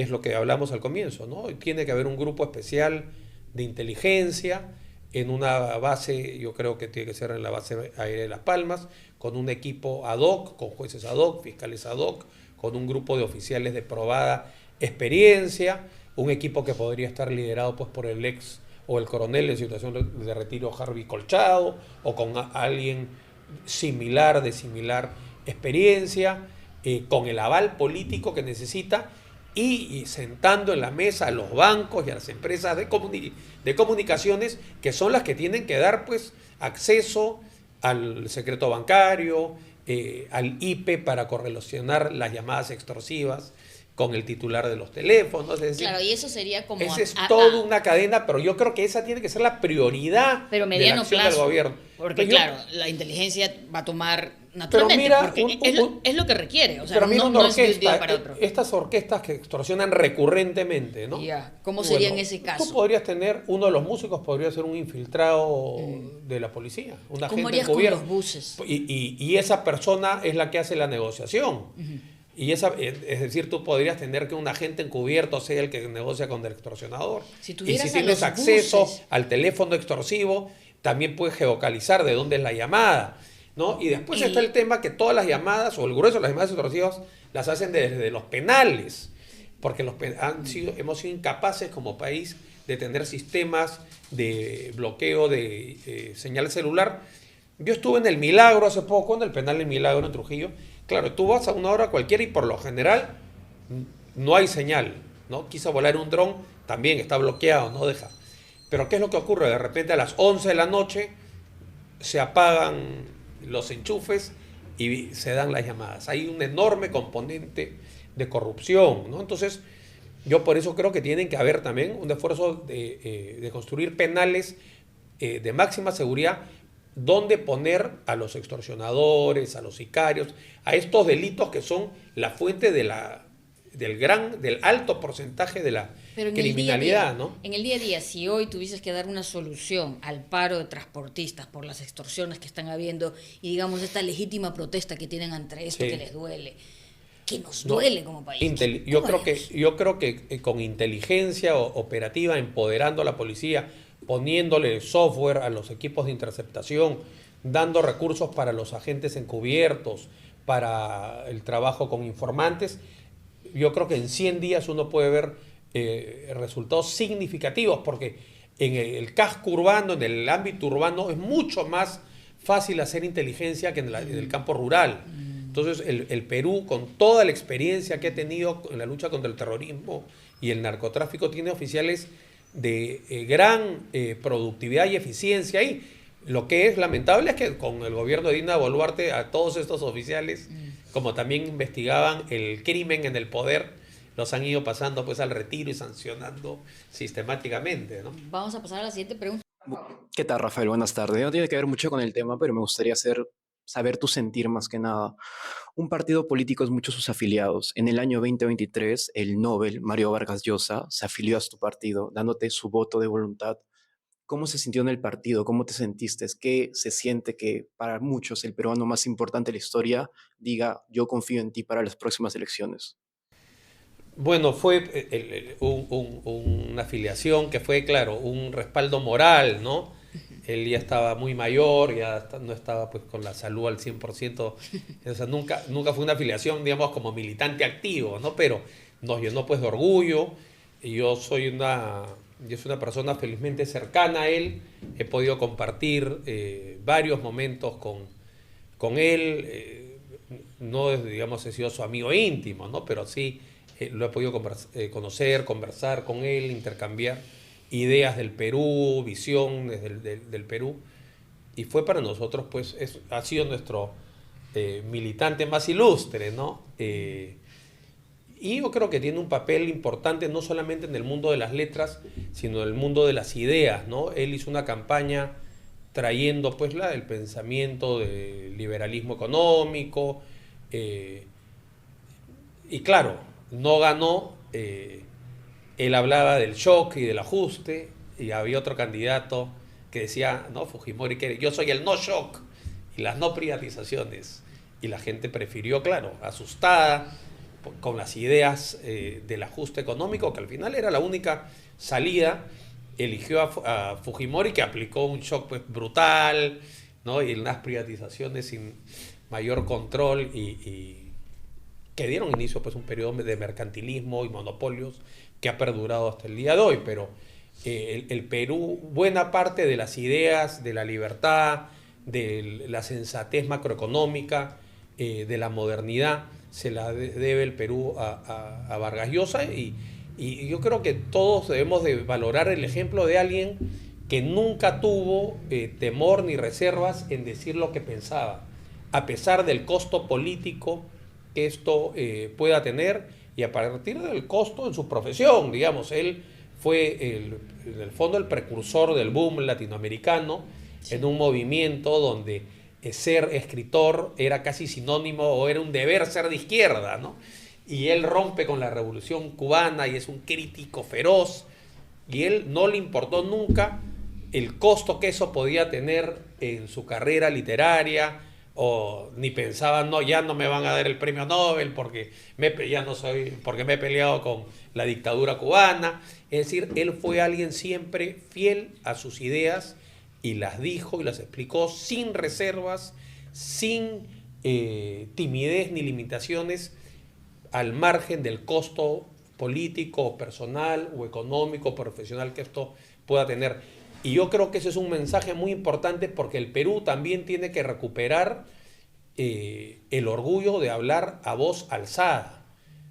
lo que hablamos al comienzo, ¿no? Tiene que haber un grupo especial de inteligencia en una base, yo creo que tiene que ser en la base aérea de Las Palmas, con un equipo ad hoc, con jueces ad hoc, fiscales ad hoc, con un grupo de oficiales de probada experiencia, un equipo que podría estar liderado pues por el ex o el coronel en situación de retiro Harvey Colchado, o con alguien de similar experiencia, con el aval político que necesita, y sentando en la mesa a los bancos y a las empresas de comunicaciones, que son las que tienen que dar pues acceso al secreto bancario, al IPE para correlacionar las llamadas extorsivas con el titular de los teléfonos. Es decir, claro, y eso sería como... Esa es toda una cadena, pero yo creo que esa tiene que ser la prioridad pero mediano de la acción plazo, del gobierno. Porque claro, la inteligencia va a tomar naturalmente, mira, porque es lo que requiere, o sea, pero mira, no es de un día para otro. Estas orquestas que extorsionan recurrentemente, ¿no? ¿Cómo sería en ese caso? Tú podrías tener, uno de los músicos podría ser un infiltrado de la policía, un agente ¿Cómo harías del gobierno. con los buses? Y esa persona es la que hace la negociación. Y es decir, tú podrías tener que un agente encubierto sea el que negocia con el extorsionador. Si y si tienes acceso al teléfono extorsivo, también puedes geocalizar de dónde es la llamada, ¿no? Y después está el tema que todas las llamadas, o el grueso de las llamadas extorsivas, las hacen desde los penales, porque hemos sido incapaces como país de tener sistemas de bloqueo de señal celular Yo estuve en el Milagro hace poco, en el penal del Milagro en Trujillo. Claro, tú vas a una hora cualquiera y por lo general no hay señal, ¿no? Quiso volar un dron, también está bloqueado, no deja. Pero ¿qué es lo que ocurre? De repente a las 11 de la noche se apagan los enchufes y se dan las llamadas. Hay un enorme componente de corrupción, ¿no? Entonces, yo por eso creo que tienen que haber también un esfuerzo de construir penales de máxima seguridad donde poner a los extorsionadores, a los sicarios, a estos delitos que son la fuente del alto porcentaje de la Pero en criminalidad, el día a día, ¿no? En el día a día, si hoy tuvieses que dar una solución al paro de transportistas por las extorsiones que están habiendo y digamos esta legítima protesta que tienen ante esto Sí. que les duele, que nos No, duele como país. Yo creo que con inteligencia operativa, empoderando a la policía, poniéndole software a los equipos de interceptación, dando recursos para los agentes encubiertos, para el trabajo con informantes, yo creo que en 100 días uno puede ver resultados significativos, porque en el casco urbano, en el ámbito urbano, es mucho más fácil hacer inteligencia que en el campo rural. Entonces, el Perú, con toda la experiencia que ha tenido en la lucha contra el terrorismo y el narcotráfico, tiene oficiales de gran productividad y eficiencia ahí. Lo que es lamentable es que con el gobierno de Dina Boluarte a todos estos oficiales, como también investigaban el crimen en el poder, los han ido pasando pues al retiro y sancionando sistemáticamente, ¿no? Vamos a pasar a la siguiente pregunta. ¿Qué tal, Rafael? Buenas tardes. No tiene que ver mucho con el tema, pero me gustaría saber tu sentir más que nada. Un partido político es mucho sus afiliados. En el año 2023, el Nobel, Mario Vargas Llosa, se afilió a tu partido, dándote su voto de voluntad. ¿Cómo se sintió en el partido? ¿Cómo te sentiste? ¿Qué se siente que para muchos el peruano más importante de la historia diga, yo confío en ti para las próximas elecciones? Bueno, fue una afiliación que fue, claro, un respaldo moral, ¿no? Él ya estaba muy mayor, no estaba pues con la salud al 100%, o sea, nunca fue una afiliación, digamos, como militante activo, ¿no? Pero nos llenó pues de orgullo, y yo soy una persona felizmente cercana a él, he podido compartir varios momentos con él, no, digamos, he sido su amigo íntimo, ¿no? Pero sí lo he podido conocer, conversar con él, intercambiar ideas del Perú, visiones del Perú, y fue para nosotros, pues, ha sido nuestro militante más ilustre, ¿no? Y yo creo que tiene un papel importante no solamente en el mundo de las letras, sino en el mundo de las ideas, ¿no? Él hizo una campaña trayendo, pues, el pensamiento del liberalismo económico, y claro, no ganó. Él hablaba del shock y del ajuste, y había otro candidato que decía, no, Fujimori, que yo soy el no shock y las no privatizaciones. Y la gente prefirió, claro, asustada con las ideas del ajuste económico, que al final era la única salida, eligió a Fujimori, que aplicó un shock pues, brutal, ¿no? Y las privatizaciones sin mayor control y que dieron inicio pues, a un periodo de mercantilismo y monopolios que ha perdurado hasta el día de hoy. Pero el Perú, buena parte de las ideas de la libertad, de la sensatez macroeconómica, de la modernidad, se la debe el Perú a Vargas Llosa, y yo creo que todos debemos de valorar el ejemplo de alguien que nunca tuvo temor ni reservas en decir lo que pensaba, a pesar del costo político que esto pueda tener, y a partir del costo en su profesión, digamos. Él fue en el fondo el precursor del boom latinoamericano, sí, en un movimiento donde ser escritor era casi sinónimo o era un deber ser de izquierda, ¿no? Y él rompe con la revolución cubana y es un crítico feroz, y él no le importó nunca el costo que eso podía tener en su carrera literaria, o ni pensaba, no, ya no me van a dar el premio Nobel porque me he peleado con la dictadura cubana. Es decir, él fue alguien siempre fiel a sus ideas, y las dijo y las explicó sin reservas, sin timidez ni limitaciones, al margen del costo político, personal o económico, profesional que esto pueda tener. Y yo creo que ese es un mensaje muy importante porque el Perú también tiene que recuperar el orgullo de hablar a voz alzada,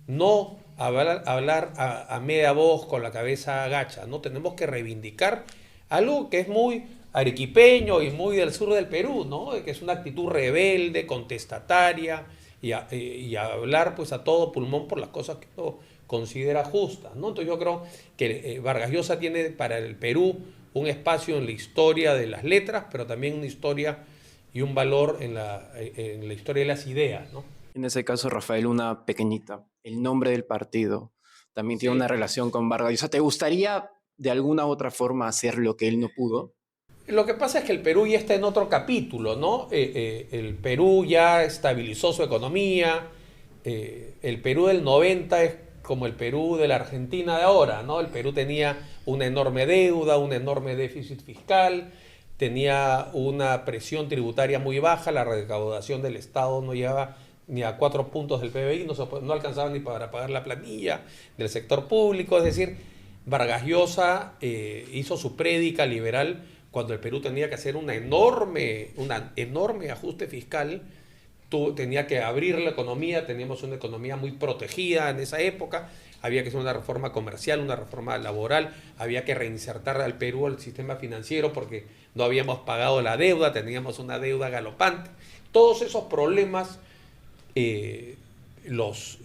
no hablar a media voz con la cabeza agacha, ¿no? Tenemos que reivindicar algo que es muy arequipeño y muy del sur del Perú, ¿no? Que es una actitud rebelde, contestataria y hablar pues a todo pulmón por las cosas que uno considera justas, ¿no? Entonces yo creo que Vargas Llosa tiene para el Perú un espacio en la historia de las letras, pero también una historia y un valor en la historia de las ideas, ¿no? En ese caso, Rafael, una pequeñita. El nombre del partido también tiene una relación con Vargas Llosa. ¿Te gustaría de alguna u otra forma hacer lo que él no pudo? Lo que pasa es que el Perú ya está en otro capítulo, ¿no? El Perú ya estabilizó su economía. El Perú del 90 es como el Perú de la Argentina de ahora, ¿no? El Perú tenía una enorme deuda, un enorme déficit fiscal, tenía una presión tributaria muy baja, la recaudación del Estado no llegaba ni a 4 puntos del PBI, no alcanzaba ni para pagar la planilla del sector público. Es decir, Vargas Llosa hizo su prédica liberal cuando el Perú tenía que hacer un enorme ajuste fiscal. Tenía que abrir la economía, teníamos una economía muy protegida en esa época, había que hacer una reforma comercial, una reforma laboral, había que reinsertar al Perú al sistema financiero porque no habíamos pagado la deuda, teníamos una deuda galopante. Todos esos problemas y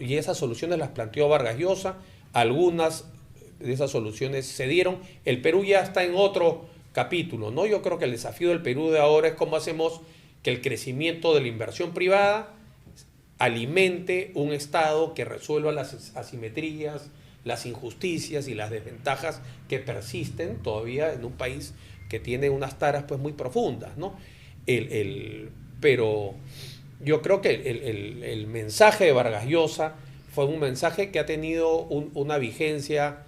esas soluciones las planteó Vargas Llosa, algunas de esas soluciones se dieron. El Perú ya está en otro capítulo, ¿no? Yo creo que el desafío del Perú de ahora es cómo hacemos que el crecimiento de la inversión privada alimente un Estado que resuelva las asimetrías, las injusticias y las desventajas que persisten todavía en un país que tiene unas taras pues muy profundas, ¿no? Pero yo creo que el mensaje de Vargas Llosa fue un mensaje que ha tenido una vigencia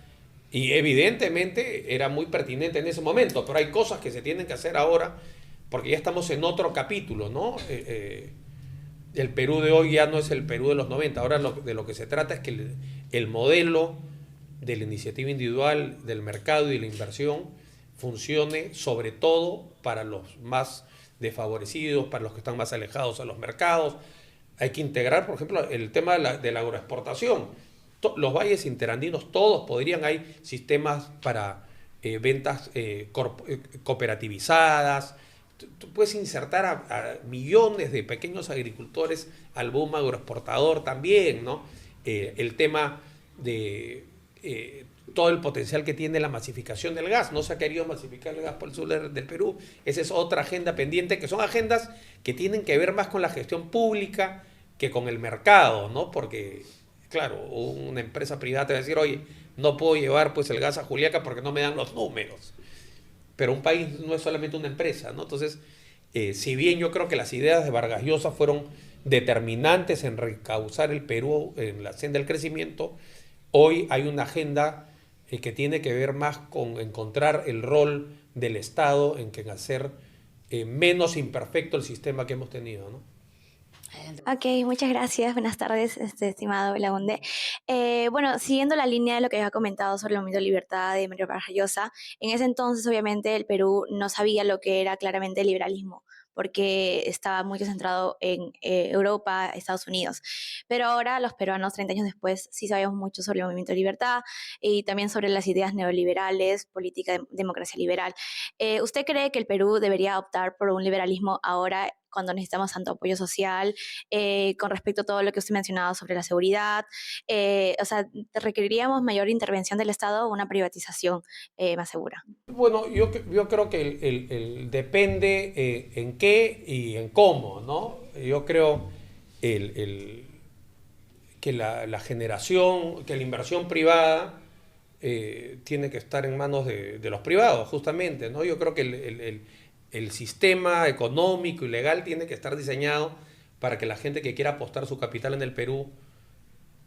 y evidentemente era muy pertinente en ese momento, pero hay cosas que se tienen que hacer ahora porque ya estamos en otro capítulo, ¿no? El Perú de hoy ya no es el Perú de los 90, ahora de lo que se trata es que el modelo de la iniciativa individual, del mercado y de la inversión funcione sobre todo para los más desfavorecidos, para los que están más alejados a los mercados. Hay que integrar, por ejemplo, el tema de la agroexportación. Los valles interandinos, todos podrían, hay sistemas para ventas cooperativizadas. Tú puedes insertar a millones de pequeños agricultores al boom agroexportador también, ¿no? El tema de todo el potencial que tiene la masificación del gas. No se ha querido masificar el gas por el sur del Perú. Esa es otra agenda pendiente, que son agendas que tienen que ver más con la gestión pública que con el mercado, ¿no? Porque, claro, una empresa privada te va a decir, oye, no puedo llevar pues el gas a Juliaca porque no me dan los números. Pero un país no es solamente una empresa, ¿no? Entonces, si bien yo creo que las ideas de Vargas Llosa fueron determinantes en reencauzar el Perú en la senda del crecimiento, hoy hay una agenda que tiene que ver más con encontrar el rol del Estado en que hacer menos imperfecto el sistema que hemos tenido, ¿no? Ok, muchas gracias. Buenas tardes, estimado Belaunde. Bueno, siguiendo la línea de lo que había comentado sobre el movimiento de libertad de Mario Vargas Llosa, en ese entonces obviamente el Perú no sabía lo que era claramente el liberalismo, porque estaba muy concentrado en Europa, Estados Unidos. Pero ahora los peruanos, 30 años después, sí sabemos mucho sobre el movimiento de libertad y también sobre las ideas neoliberales, política de democracia liberal. ¿Usted cree que el Perú debería optar por un liberalismo ahora cuando necesitamos tanto apoyo social, con respecto a todo lo que usted mencionaba sobre la seguridad? O sea, ¿requeriríamos mayor intervención del Estado o una privatización más segura? Bueno, yo creo que depende en qué y en cómo, ¿no? Yo creo que la generación, que la inversión privada tiene que estar en manos de los privados, justamente, ¿no? Yo creo que el sistema económico y legal tiene que estar diseñado para que la gente que quiera apostar su capital en el Perú,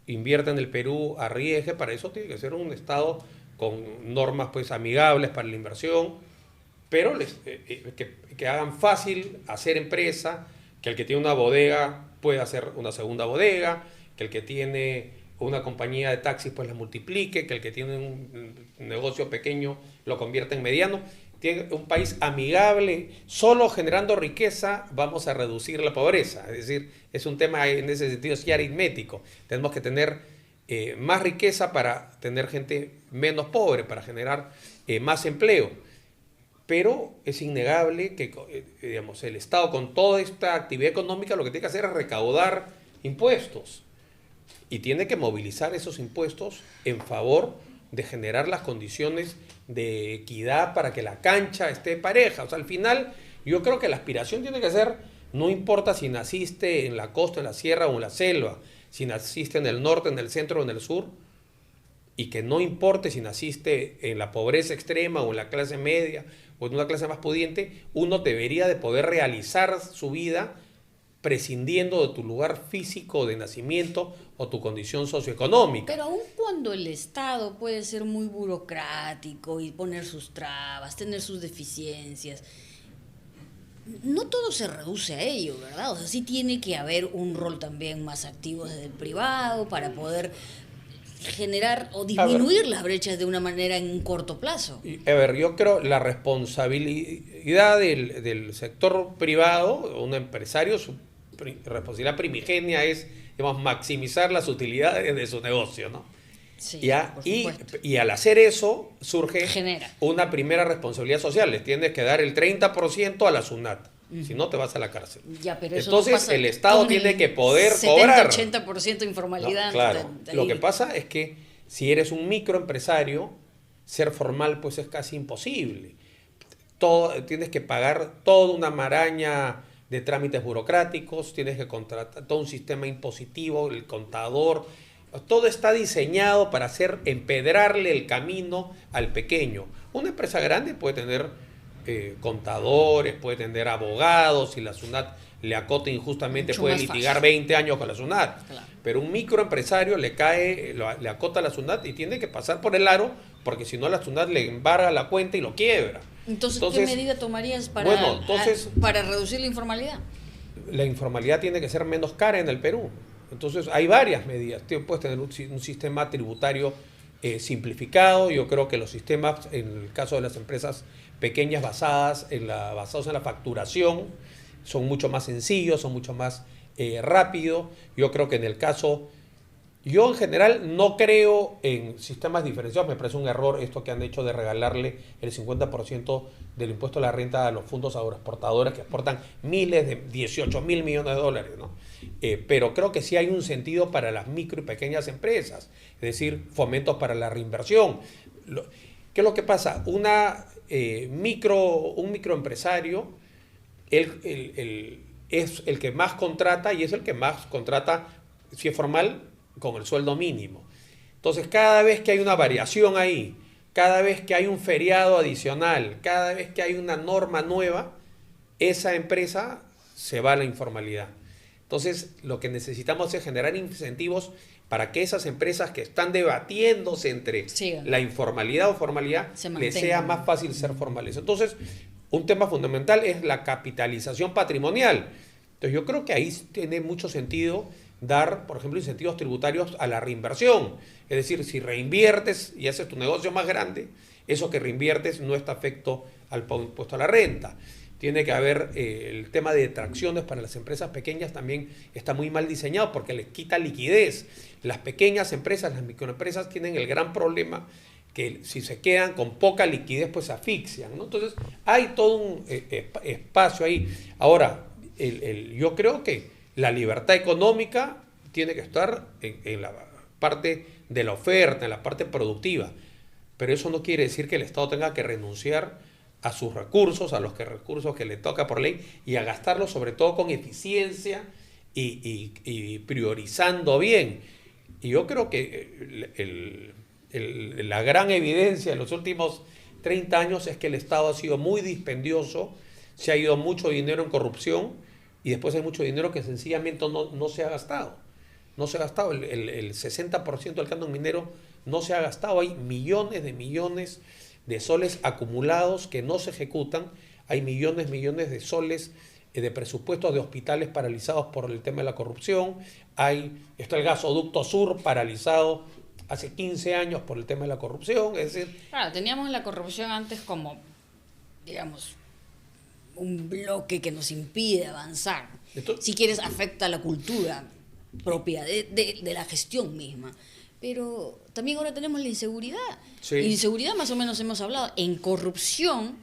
invierta en el Perú, arriesgue. Para eso tiene que ser un Estado con normas pues amigables para la inversión, pero que hagan fácil hacer empresa, que el que tiene una bodega pueda hacer una segunda bodega, que el que tiene una compañía de taxis pues la multiplique, que el que tiene un negocio pequeño lo convierta en mediano. un país amigable, solo generando riqueza vamos a reducir la pobreza. Es decir, es un tema en ese sentido sí aritmético. Tenemos que tener más riqueza para tener gente menos pobre, para generar más empleo. Pero es innegable que digamos, el Estado con toda esta actividad económica lo que tiene que hacer es recaudar impuestos. Y tiene que movilizar esos impuestos en favor de generar las condiciones de equidad para que la cancha esté pareja. O sea, al final yo creo que la aspiración tiene que ser, no importa si naciste en la costa, en la sierra o en la selva, si naciste en el norte, en el centro o en el sur, y que no importe si naciste en la pobreza extrema o en la clase media o en una clase más pudiente, uno debería de poder realizar su vida prescindiendo de tu lugar físico de nacimiento o tu condición socioeconómica. Pero aun cuando el Estado puede ser muy burocrático y poner sus trabas, tener sus deficiencias, no todo se reduce a ello, ¿verdad? O sea, sí tiene que haber un rol también más activo desde el privado para poder generar o disminuir las brechas de una manera en un corto plazo. A ver, yo creo la responsabilidad del sector privado, un empresario, su responsabilidad primigenia es, digamos, maximizar las utilidades de su negocio, ¿no? Sí, y al hacer eso surge Genera. una primera responsabilidad social. Les tienes que dar el 30% a la SUNAT. Si no, te vas a la cárcel. Ya, pero eso entonces no pasa el Estado con tiene el que poder cobrar. 70-80% de informalidad. No, claro. Lo que pasa es que si eres un microempresario, ser formal pues es casi imposible. Tienes que pagar toda una maraña de trámites burocráticos, tienes que contratar todo un sistema impositivo, el contador. Todo está diseñado para empedrarle el camino al pequeño. Una empresa grande puede tener contadores, puede tener abogados, si la SUNAT le acota injustamente Mucho puede más litigar fácil. 20 años con la SUNAT. Claro. Pero un microempresario le acota la SUNAT y tiene que pasar por el aro, porque si no la SUNAT le embarga la cuenta y lo quiebra. Entonces, ¿qué medida tomarías para reducir la informalidad? La informalidad tiene que ser menos cara en el Perú. Entonces hay varias medidas. Puedes tener un sistema tributario simplificado. Yo creo que los sistemas, en el caso de las empresas pequeñas basados en la facturación, son mucho más sencillos, son mucho más rápidos. Yo creo que en el caso... Yo en general no creo en sistemas diferenciados, me parece un error esto que han hecho de regalarle el 50% del impuesto a la renta a los fondos agroexportadores que exportan miles de 18.000 millones de dólares, ¿no? Pero creo que sí hay un sentido para las micro y pequeñas empresas, es decir, fomentos para la reinversión. ¿Qué es lo que pasa? Un microempresario es el que más contrata y es el que más contrata, si es formal, con el sueldo mínimo. Entonces, cada vez que hay una variación ahí, cada vez que hay un feriado adicional, cada vez que hay una norma nueva, esa empresa se va a la informalidad. Entonces, lo que necesitamos es generar incentivos para que esas empresas que están debatiéndose entre la informalidad o formalidad, les sea más fácil ser formales. Entonces, un tema fundamental es la capitalización patrimonial. Entonces, yo creo que ahí tiene mucho sentido dar, por ejemplo, incentivos tributarios a la reinversión. Es decir, si reinviertes y haces tu negocio más grande, eso que reinviertes no está afecto al impuesto a la renta. Tiene que haber el tema de detracciones para las empresas pequeñas, también está muy mal diseñado porque les quita liquidez. Las pequeñas empresas, las microempresas tienen el gran problema que si se quedan con poca liquidez pues se asfixian, ¿no? Entonces hay todo un espacio ahí. Ahora, yo creo que la libertad económica tiene que estar en la parte de la oferta, en la parte productiva. Pero eso no quiere decir que el Estado tenga que renunciar a sus recursos, a los recursos que le toca por ley, y a gastarlos sobre todo con eficiencia y priorizando bien. Y yo creo que la gran evidencia en los últimos 30 años es que el Estado ha sido muy dispendioso, se ha ido mucho dinero en corrupción, y después hay mucho dinero que sencillamente no se ha gastado. No se ha gastado. El 60% del canon minero no se ha gastado. Hay millones de soles acumulados que no se ejecutan. Hay millones de soles de presupuestos de hospitales paralizados por el tema de la corrupción. Está el gasoducto sur paralizado hace 15 años por el tema de la corrupción. Es decir, claro, teníamos la corrupción antes como digamos, un bloque que nos impide avanzar. Entonces, Si quieres, afecta a la cultura propia de la gestión misma. Pero también ahora tenemos la inseguridad. Sí. Inseguridad más o menos hemos hablado. En corrupción,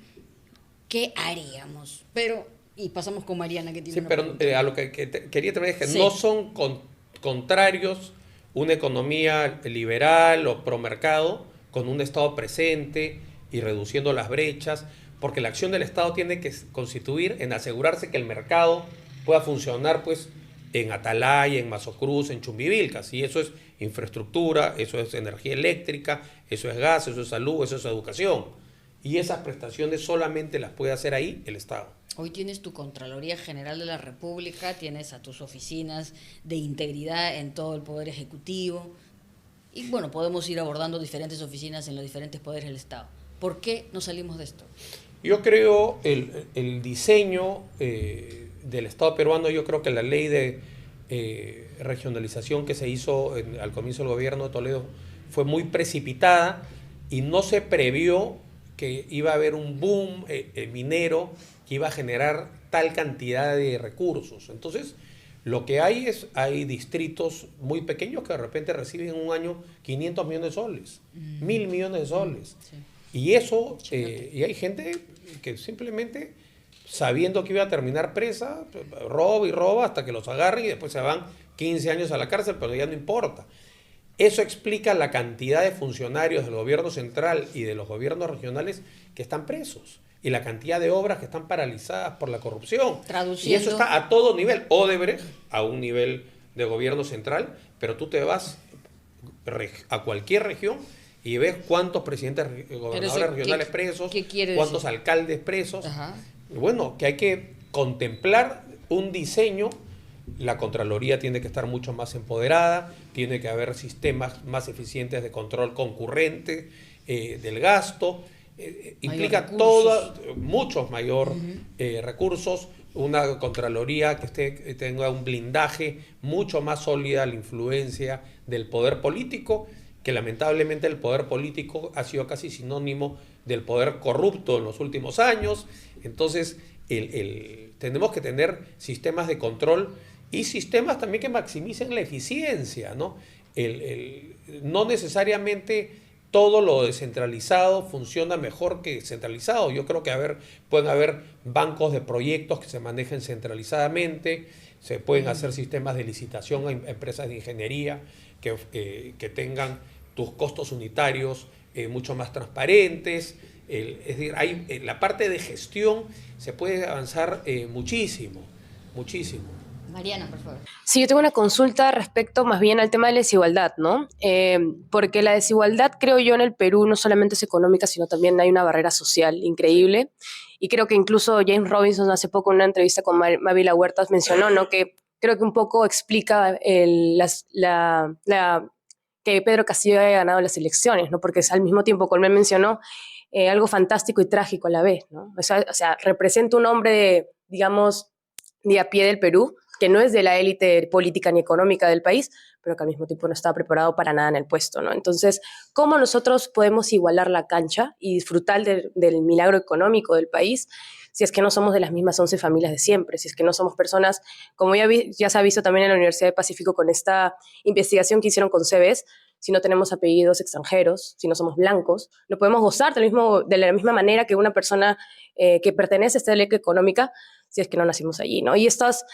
¿qué haríamos? Y pasamos con Mariana, que tiene sí, una pero pregunta. a lo que quería también es que Sí. no son contrarios una economía liberal o promercado con un Estado presente y reduciendo las brechas, porque la acción del Estado tiene que constituir en asegurarse que el mercado pueda funcionar pues en Atalaya, en Mazocruz, en Chumbivilcas, y eso es infraestructura, eso es energía eléctrica, eso es gas, eso es salud, eso es educación, y esas prestaciones solamente las puede hacer ahí el Estado. Hoy tienes tu Contraloría General de la República, tienes a tus oficinas de integridad en todo el Poder Ejecutivo, y bueno, podemos ir abordando diferentes oficinas en los diferentes poderes del Estado. ¿Por qué no salimos de esto? Yo creo el diseño del Estado peruano, yo creo que la ley de regionalización que se hizo al comienzo del gobierno de Toledo fue muy precipitada y no se previó que iba a haber un boom minero que iba a generar tal cantidad de recursos. Entonces, lo que hay distritos muy pequeños que de repente reciben en un año 500 millones de soles, 1.000 millones de soles. Sí. Y eso, y hay gente que simplemente, sabiendo que iba a terminar presa, roba y roba hasta que los agarren y después se van 15 años a la cárcel, pero ya no importa. Eso explica la cantidad de funcionarios del gobierno central y de los gobiernos regionales que están presos y la cantidad de obras que están paralizadas por la corrupción. Traduciendo. Y eso está a todo nivel. Odebrecht, a un nivel de gobierno central, pero tú te vas a cualquier región y ves cuántos presidentes, gobernadores regionales presos, ¿qué quiere cuántos decir? alcaldes presos. Ajá. Bueno, que hay que contemplar un diseño. La Contraloría tiene que estar mucho más empoderada, tiene que haber sistemas más eficientes de control concurrente del gasto, implica muchos mayor recursos, una Contraloría que tenga un blindaje mucho más sólida a la influencia del poder político, que lamentablemente el poder político ha sido casi sinónimo del poder corrupto en los últimos años. Entonces, tenemos que tener sistemas de control y sistemas también que maximicen la eficiencia, ¿no? No necesariamente todo lo descentralizado funciona mejor que centralizado. Yo creo que pueden haber bancos de proyectos que se manejen centralizadamente, se pueden hacer sistemas de licitación a empresas de ingeniería que tengan tus costos unitarios mucho más transparentes. Es decir, la parte de gestión se puede avanzar muchísimo. Mariana, por favor. Sí, yo tengo una consulta respecto más bien al tema de la desigualdad, ¿no? Porque la desigualdad, creo yo, en el Perú no solamente es económica, sino también hay una barrera social increíble. Y creo que incluso James Robinson hace poco en una entrevista con Mávila Huertas mencionó, ¿no? Que creo que un poco explica que Pedro Castillo haya ganado las elecciones, ¿no? Porque es al mismo tiempo, como él mencionó, algo fantástico y trágico a la vez, ¿no? O sea, representa un hombre, digamos, de a pie del Perú, que no es de la élite política ni económica del país, pero que al mismo tiempo no está preparado para nada en el puesto, ¿no? Entonces, ¿cómo nosotros podemos igualar la cancha y disfrutar del milagro económico del país si es que no somos de las mismas 11 familias de siempre, si es que no somos personas, como ya se ha visto también en la Universidad del Pacífico con esta investigación que hicieron con CBS, si no tenemos apellidos extranjeros, si no somos blancos, no podemos gozar de la misma manera que una persona que pertenece a esta élite económica si es que no nacimos allí, ¿no? Y estos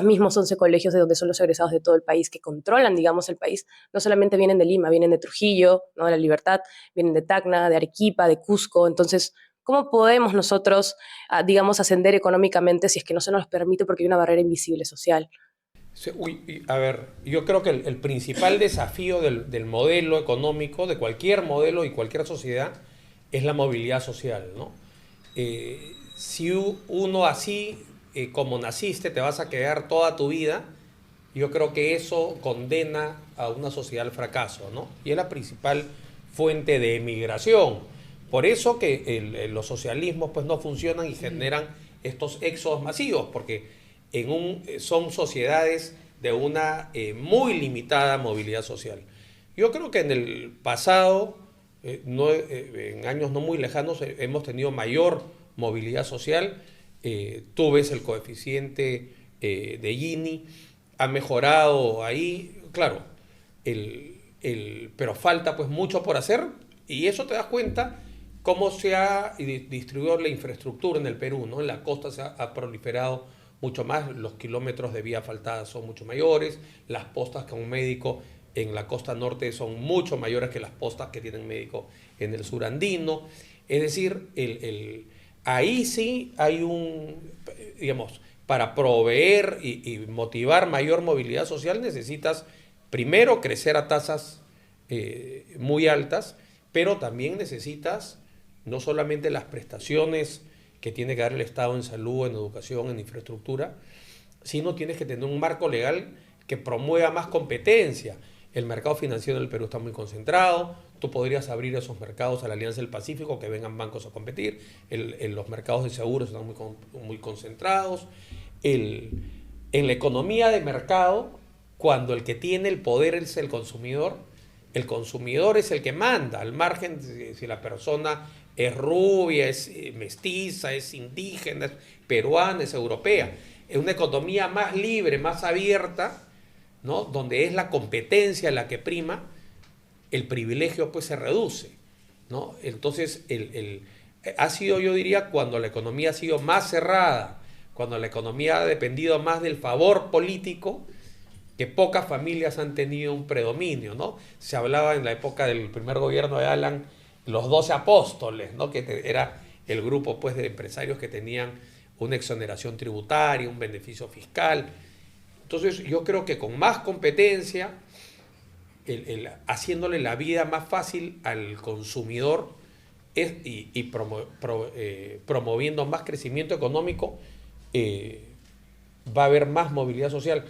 mismos 11 colegios de donde son los egresados de todo el país que controlan, digamos, el país, no solamente vienen de Lima, vienen de Trujillo, ¿no? De La Libertad, vienen de Tacna, de Arequipa, de Cusco. Entonces, ¿cómo podemos nosotros, digamos, ascender económicamente si es que no se nos permite porque hay una barrera invisible social? A ver, yo creo que el principal desafío del modelo económico, de cualquier modelo y cualquier sociedad, es la movilidad social, ¿no? Si uno así, como naciste, te vas a quedar toda tu vida, yo creo que eso condena a una sociedad al fracaso, ¿no? Y es la principal fuente de emigración. Por eso que los socialismos pues, no funcionan y generan estos éxodos masivos, porque son sociedades de una muy limitada movilidad social. Yo creo que en el pasado En años no muy lejanos hemos tenido mayor movilidad social. Tú ves el coeficiente de Gini, ha mejorado ahí, claro, pero falta pues mucho por hacer, y eso te das cuenta cómo se ha distribuido la infraestructura en el Perú, ¿no? En la costa se ha proliferado mucho más, los kilómetros de vía asfaltada son mucho mayores, las postas con médico en la costa norte son mucho mayores que las postas que tienen médico en el sur andino. Es decir, ahí sí hay digamos, para proveer y motivar mayor movilidad social necesitas primero crecer a tasas muy altas, pero también necesitas no solamente las prestaciones que tiene que dar el Estado en salud, en educación, en infraestructura, sino tienes que tener un marco legal que promueva más competencia. El mercado financiero del Perú está muy concentrado, tú podrías abrir esos mercados a la Alianza del Pacífico, que vengan bancos a competir, los mercados de seguros están muy concentrados. En la economía de mercado, cuando el que tiene el poder es el consumidor es el que manda, al margen de si la persona es rubia, es mestiza, es indígena, es peruana, es europea. Es una economía más libre, más abierta, ¿no? Donde es la competencia la que prima, el privilegio pues se reduce, ¿no? Entonces, ha sido, yo diría, cuando la economía ha sido más cerrada, cuando la economía ha dependido más del favor político, que pocas familias han tenido un predominio, ¿no? Se hablaba en la época del primer gobierno de Alan, los 12 apóstoles, ¿no? Que era el grupo pues, de empresarios que tenían una exoneración tributaria, un beneficio fiscal. Entonces yo creo que con más competencia, haciéndole la vida más fácil al consumidor y promoviendo más crecimiento económico, va a haber más movilidad social.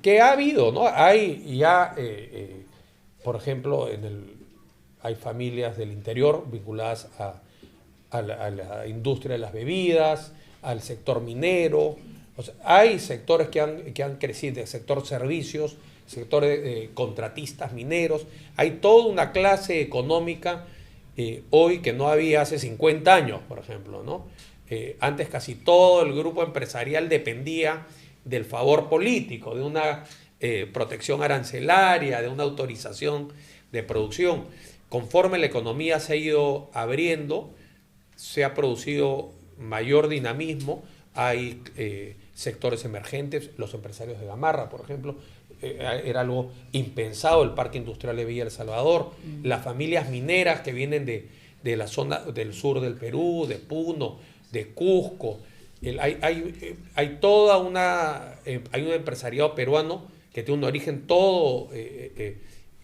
Que ha habido, ¿no? Hay ya, por ejemplo, hay familias del interior vinculadas a la industria de las bebidas, al sector minero. O sea, hay sectores que han crecido, el sector servicios, sector de contratistas mineros. Hay toda una clase económica hoy que no había hace 50 años, por ejemplo, ¿no? Antes casi todo el grupo empresarial dependía del favor político, de una protección arancelaria, de una autorización de producción. Conforme la economía se ha ido abriendo, se ha producido mayor dinamismo, hay sectores emergentes, los empresarios de Gamarra, por ejemplo, era algo impensado el parque industrial de Villa El Salvador, las familias mineras que vienen de la zona del sur del Perú, de Puno, de Cusco. Hay toda hay un empresariado peruano que tiene un origen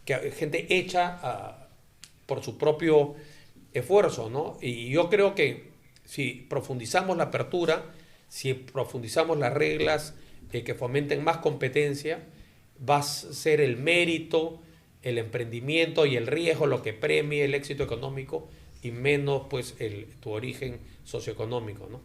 que gente hecha por su propio esfuerzo, ¿no? Y yo creo que si profundizamos la apertura, si profundizamos las reglas que fomenten más competencia, va a ser el mérito, el emprendimiento y el riesgo lo que premie el éxito económico y menos pues tu origen socioeconómico, ¿no?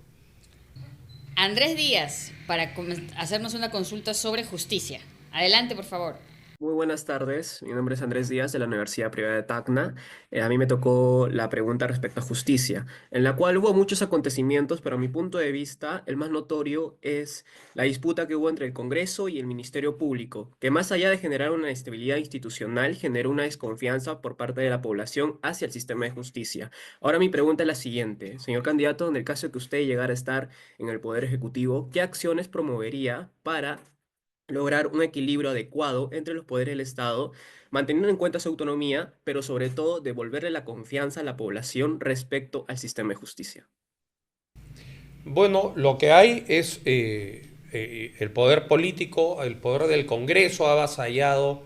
Andrés Díaz, para hacernos una consulta sobre justicia. Adelante, por favor. Muy buenas tardes, mi nombre es Andrés Díaz de la Universidad Privada de Tacna. A mí me tocó la pregunta respecto a justicia, en la cual hubo muchos acontecimientos, pero a mi punto de vista el más notorio es la disputa que hubo entre el Congreso y el Ministerio Público, que más allá de generar una inestabilidad institucional, generó una desconfianza por parte de la población hacia el sistema de justicia. Ahora mi pregunta es la siguiente, señor candidato, en el caso de que usted llegara a estar en el Poder Ejecutivo, ¿qué acciones promovería para lograr un equilibrio adecuado entre los poderes del Estado, manteniendo en cuenta su autonomía, pero sobre todo devolverle la confianza a la población respecto al sistema de justicia? Bueno, lo que hay es el poder político, el poder del Congreso ha avasallado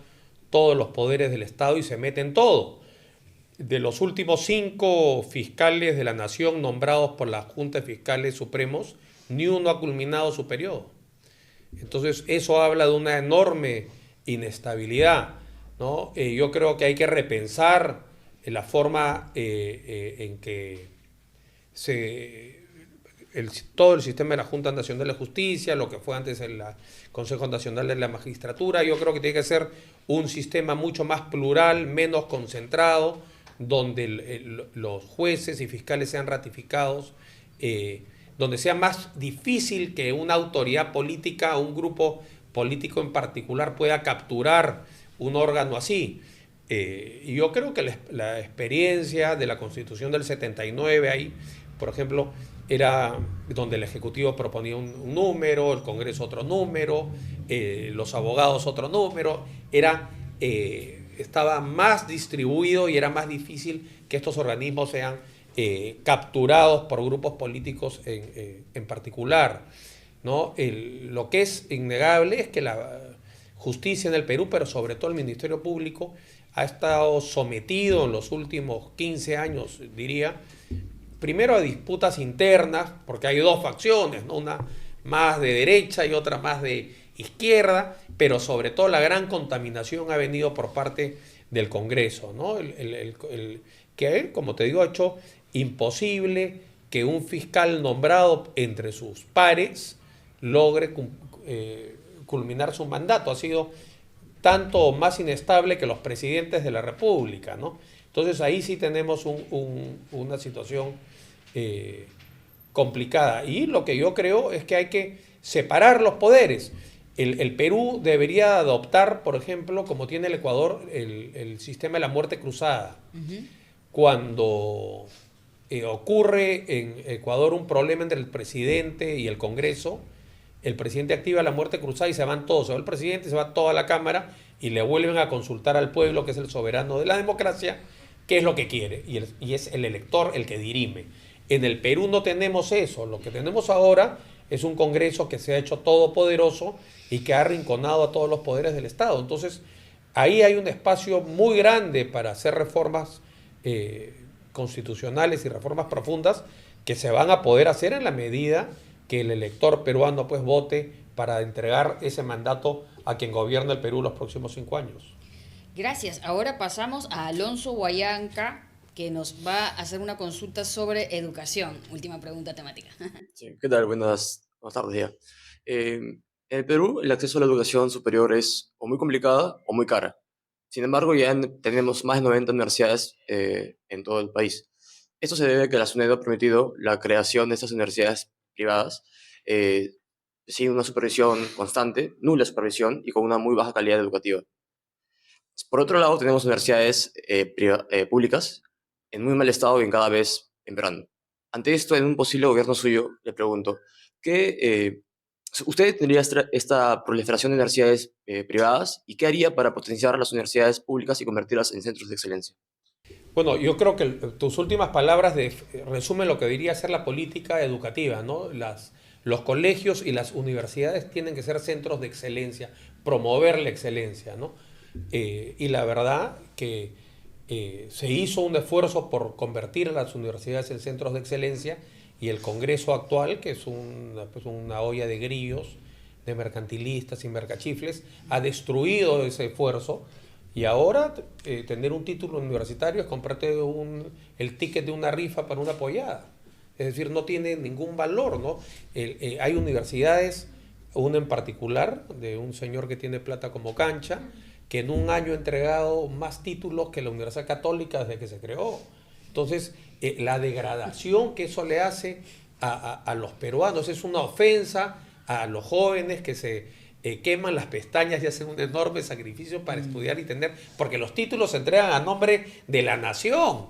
todos los poderes del Estado y se mete en todo. De los últimos 5 fiscales de la Nación nombrados por la Junta de Fiscales Supremos, ni uno ha culminado su periodo. Entonces eso habla de una enorme inestabilidad, ¿no? Yo creo que hay que repensar la forma en que todo el sistema de la Junta Nacional de Justicia, lo que fue antes el Consejo Nacional de la Magistratura, yo creo que tiene que ser un sistema mucho más plural, menos concentrado, donde los jueces y fiscales sean ratificados, donde sea más difícil que una autoridad política o un grupo político en particular pueda capturar un órgano así. Y yo creo que la experiencia de la Constitución del 79 ahí, por ejemplo, era donde el Ejecutivo proponía un número, el Congreso otro número, los abogados otro número, estaba más distribuido y era más difícil que estos organismos sean capturados por grupos políticos en particular, ¿no? Lo que es innegable es que la justicia en el Perú, pero sobre todo el Ministerio Público, ha estado sometido en los últimos 15 años, diría, primero a disputas internas, porque hay dos facciones, ¿no? Una más de derecha y otra más de izquierda, pero sobre todo la gran contaminación ha venido por parte del Congreso, ¿no? Que, como te digo, ha hecho imposible que un fiscal nombrado entre sus pares logre culminar su mandato. Ha sido tanto más inestable que los presidentes de la República, ¿no? Entonces ahí sí tenemos una situación complicada. Y lo que yo creo es que hay que separar los poderes. El Perú debería adoptar, por ejemplo, como tiene el Ecuador, el sistema de la muerte cruzada. Cuando ocurre en Ecuador un problema entre el presidente y el Congreso, el presidente activa la muerte cruzada y se van todos. Se va el presidente, se va toda la Cámara y le vuelven a consultar al pueblo, que es el soberano de la democracia, qué es lo que quiere. Y es el elector el que dirime. En el Perú no tenemos eso. Lo que tenemos ahora es un Congreso que se ha hecho todopoderoso y que ha arrinconado a todos los poderes del Estado. Entonces, ahí hay un espacio muy grande para hacer reformas constitucionales y reformas profundas que se van a poder hacer en la medida que el elector peruano pues vote para entregar ese mandato a quien gobierna el Perú los próximos 5 años. Gracias. Ahora pasamos a Alonso Guayanca, que nos va a hacer una consulta sobre educación. Última pregunta temática. Sí, ¿qué tal? Buenas tardes ya. En el Perú, el acceso a la educación superior es o muy complicada o muy cara. Sin embargo, tenemos más de 90 universidades en todo el país. Esto se debe a que la SUNEDU ha permitido la creación de estas universidades privadas sin una supervisión constante, nula supervisión y con una muy baja calidad educativa. Por otro lado, tenemos universidades públicas en muy mal estado y cada vez empeorando. Ante esto, en un posible gobierno suyo, le pregunto, ¿usted tendría esta proliferación de universidades privadas y qué haría para potenciar las universidades públicas y convertirlas en centros de excelencia? Bueno, yo creo que tus últimas palabras resumen lo que debería ser la política educativa, ¿no? Los colegios y las universidades tienen que ser centros de excelencia, promover la excelencia, ¿no? Y la verdad que se hizo un esfuerzo por convertir a las universidades en centros de excelencia y el Congreso actual, que es una olla de grillos, de mercantilistas y mercachifles, ha destruido ese esfuerzo. Y ahora tener un título universitario es comprarte el ticket de una rifa para una pollada. Es decir, no tiene ningún valor, ¿no? Hay universidades, una en particular, de un señor que tiene plata como cancha, que en un año ha entregado más títulos que la Universidad Católica desde que se creó. Entonces, la degradación que eso le hace a los peruanos es una ofensa a los jóvenes que se queman las pestañas y hacen un enorme sacrificio para estudiar y tener, porque los títulos se entregan a nombre de la nación.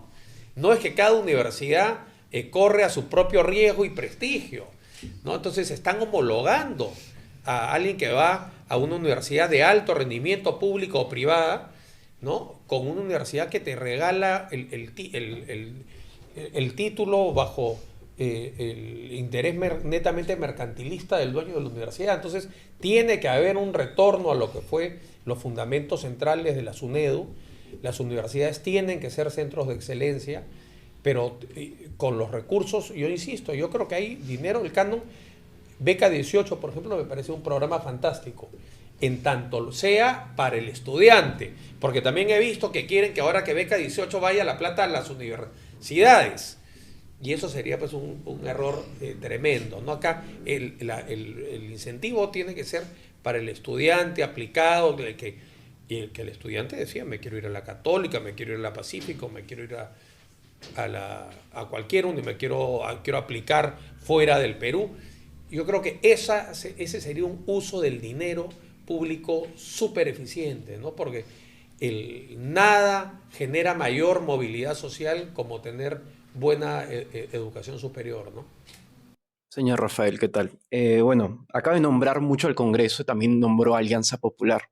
No es que cada universidad corre a su propio riesgo y prestigio, ¿no? Entonces están homologando a alguien que va a una universidad de alto rendimiento, público o privada, ¿no? Con una universidad que te regala el título bajo el interés netamente mercantilista del dueño de la universidad. Entonces tiene que haber un retorno a lo que fue los fundamentos centrales de la SUNEDU. Las universidades tienen que ser centros de excelencia, pero con los recursos, yo insisto, yo creo que hay dinero. El canon Beca 18, por ejemplo, me parece un programa fantástico, en tanto sea para el estudiante, porque también he visto que quieren que ahora que Beca 18 vaya la plata a las universidades. Y eso sería pues un error tremendo, ¿no? Acá el incentivo tiene que ser para el estudiante aplicado, que Y el que el estudiante decía, me quiero ir a la Católica, me quiero ir a la Pacífico, me quiero ir a cualquier uno y quiero aplicar fuera del Perú. Yo creo que ese sería un uso del dinero público súper eficiente, ¿no? Porque nada genera mayor movilidad social como tener buena educación superior, ¿no? Señor Rafael, ¿qué tal? Bueno, acaba de nombrar mucho al Congreso, también nombró a Alianza Popular.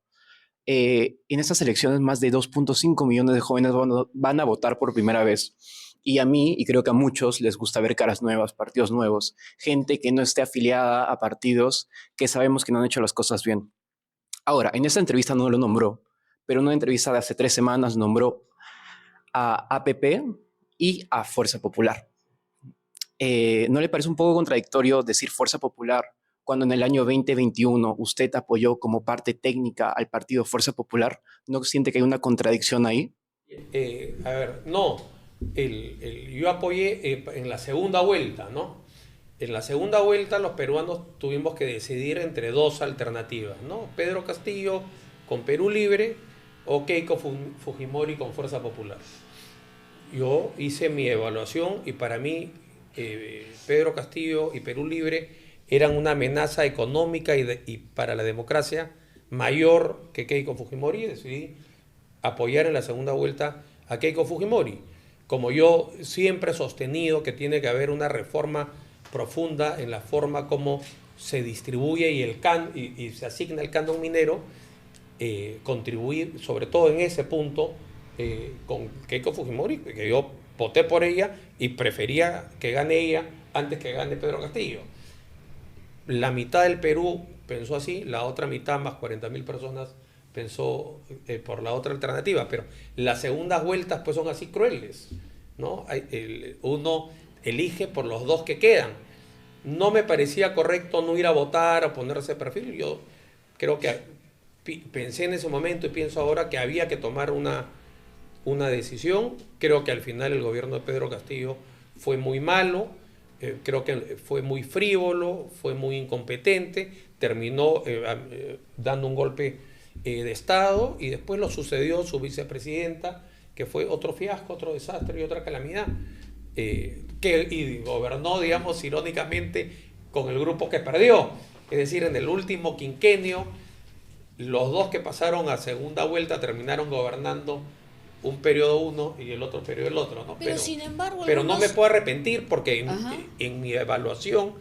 En estas elecciones más de 2.5 millones de jóvenes van a votar por primera vez. Y a mí, y creo que a muchos, les gusta ver caras nuevas, partidos nuevos, gente que no esté afiliada a partidos que sabemos que no han hecho las cosas bien. Ahora, en esta entrevista no lo nombró, pero en una entrevista de hace 3 semanas nombró a APP y a Fuerza Popular. ¿No le parece un poco contradictorio decir Fuerza Popular cuando en el año 2021 usted apoyó como parte técnica al partido Fuerza Popular? ¿No siente que hay una contradicción ahí? A ver, no. Yo apoyé en la segunda vuelta, ¿no? En la segunda vuelta los peruanos tuvimos que decidir entre 2 alternativas, ¿no? Pedro Castillo con Perú Libre o Keiko Fujimori con Fuerza Popular. Yo hice mi evaluación y para mí Pedro Castillo y Perú Libre eran una amenaza económica y para la democracia mayor que Keiko Fujimori. Decidí apoyar en la segunda vuelta a Keiko Fujimori. Como yo siempre he sostenido que tiene que haber una reforma profunda en la forma como se distribuye y se asigna el canon minero, contribuir sobre todo en ese punto con Keiko Fujimori, que yo voté por ella y prefería que gane ella antes que gane Pedro Castillo. La mitad del Perú pensó así, la otra mitad, más 40.000 personas, pensó por la otra alternativa, pero las segundas vueltas pues son así crueles, ¿no? Uno elige por los 2 que quedan. No me parecía correcto no ir a votar o ponerse perfil. Yo creo que pensé en ese momento y pienso ahora que había que tomar una decisión. Creo que al final el gobierno de Pedro Castillo fue muy malo, creo que fue muy frívolo, fue muy incompetente, terminó dando un golpe de Estado y después lo sucedió su vicepresidenta, que fue otro fiasco, otro desastre y otra calamidad, y gobernó, digamos, irónicamente con el grupo que perdió. Es decir, en el último quinquenio, los 2 que pasaron a segunda vuelta terminaron gobernando un periodo uno y el otro periodo el otro, ¿no? Pero sin embargo, pero no me puedo arrepentir porque en mi evaluación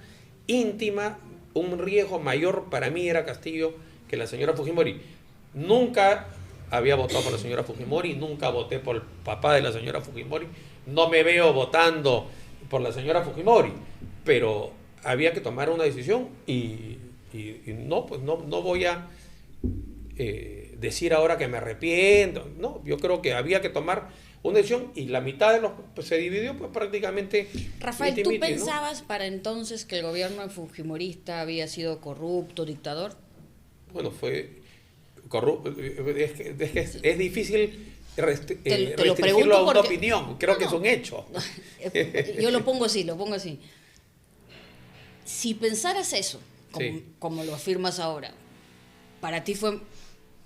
íntima, un riesgo mayor para mí era Castillo que la señora Fujimori. Nunca había votado por la señora Fujimori, nunca voté por el papá de la señora Fujimori, no me veo votando por la señora Fujimori, pero había que tomar una decisión y no, pues no voy a decir ahora que me arrepiento. No, yo creo que había que tomar una decisión y la mitad de los pues, se dividió pues prácticamente. Rafael, ¿tú pensabas para entonces que el gobierno fujimorista había sido corrupto, dictador? Bueno, fue corrupto. Es difícil restringirlo a una opinión. Creo que es un hecho. Yo lo pongo así. Si pensaras eso, como lo afirmas ahora, para ti fue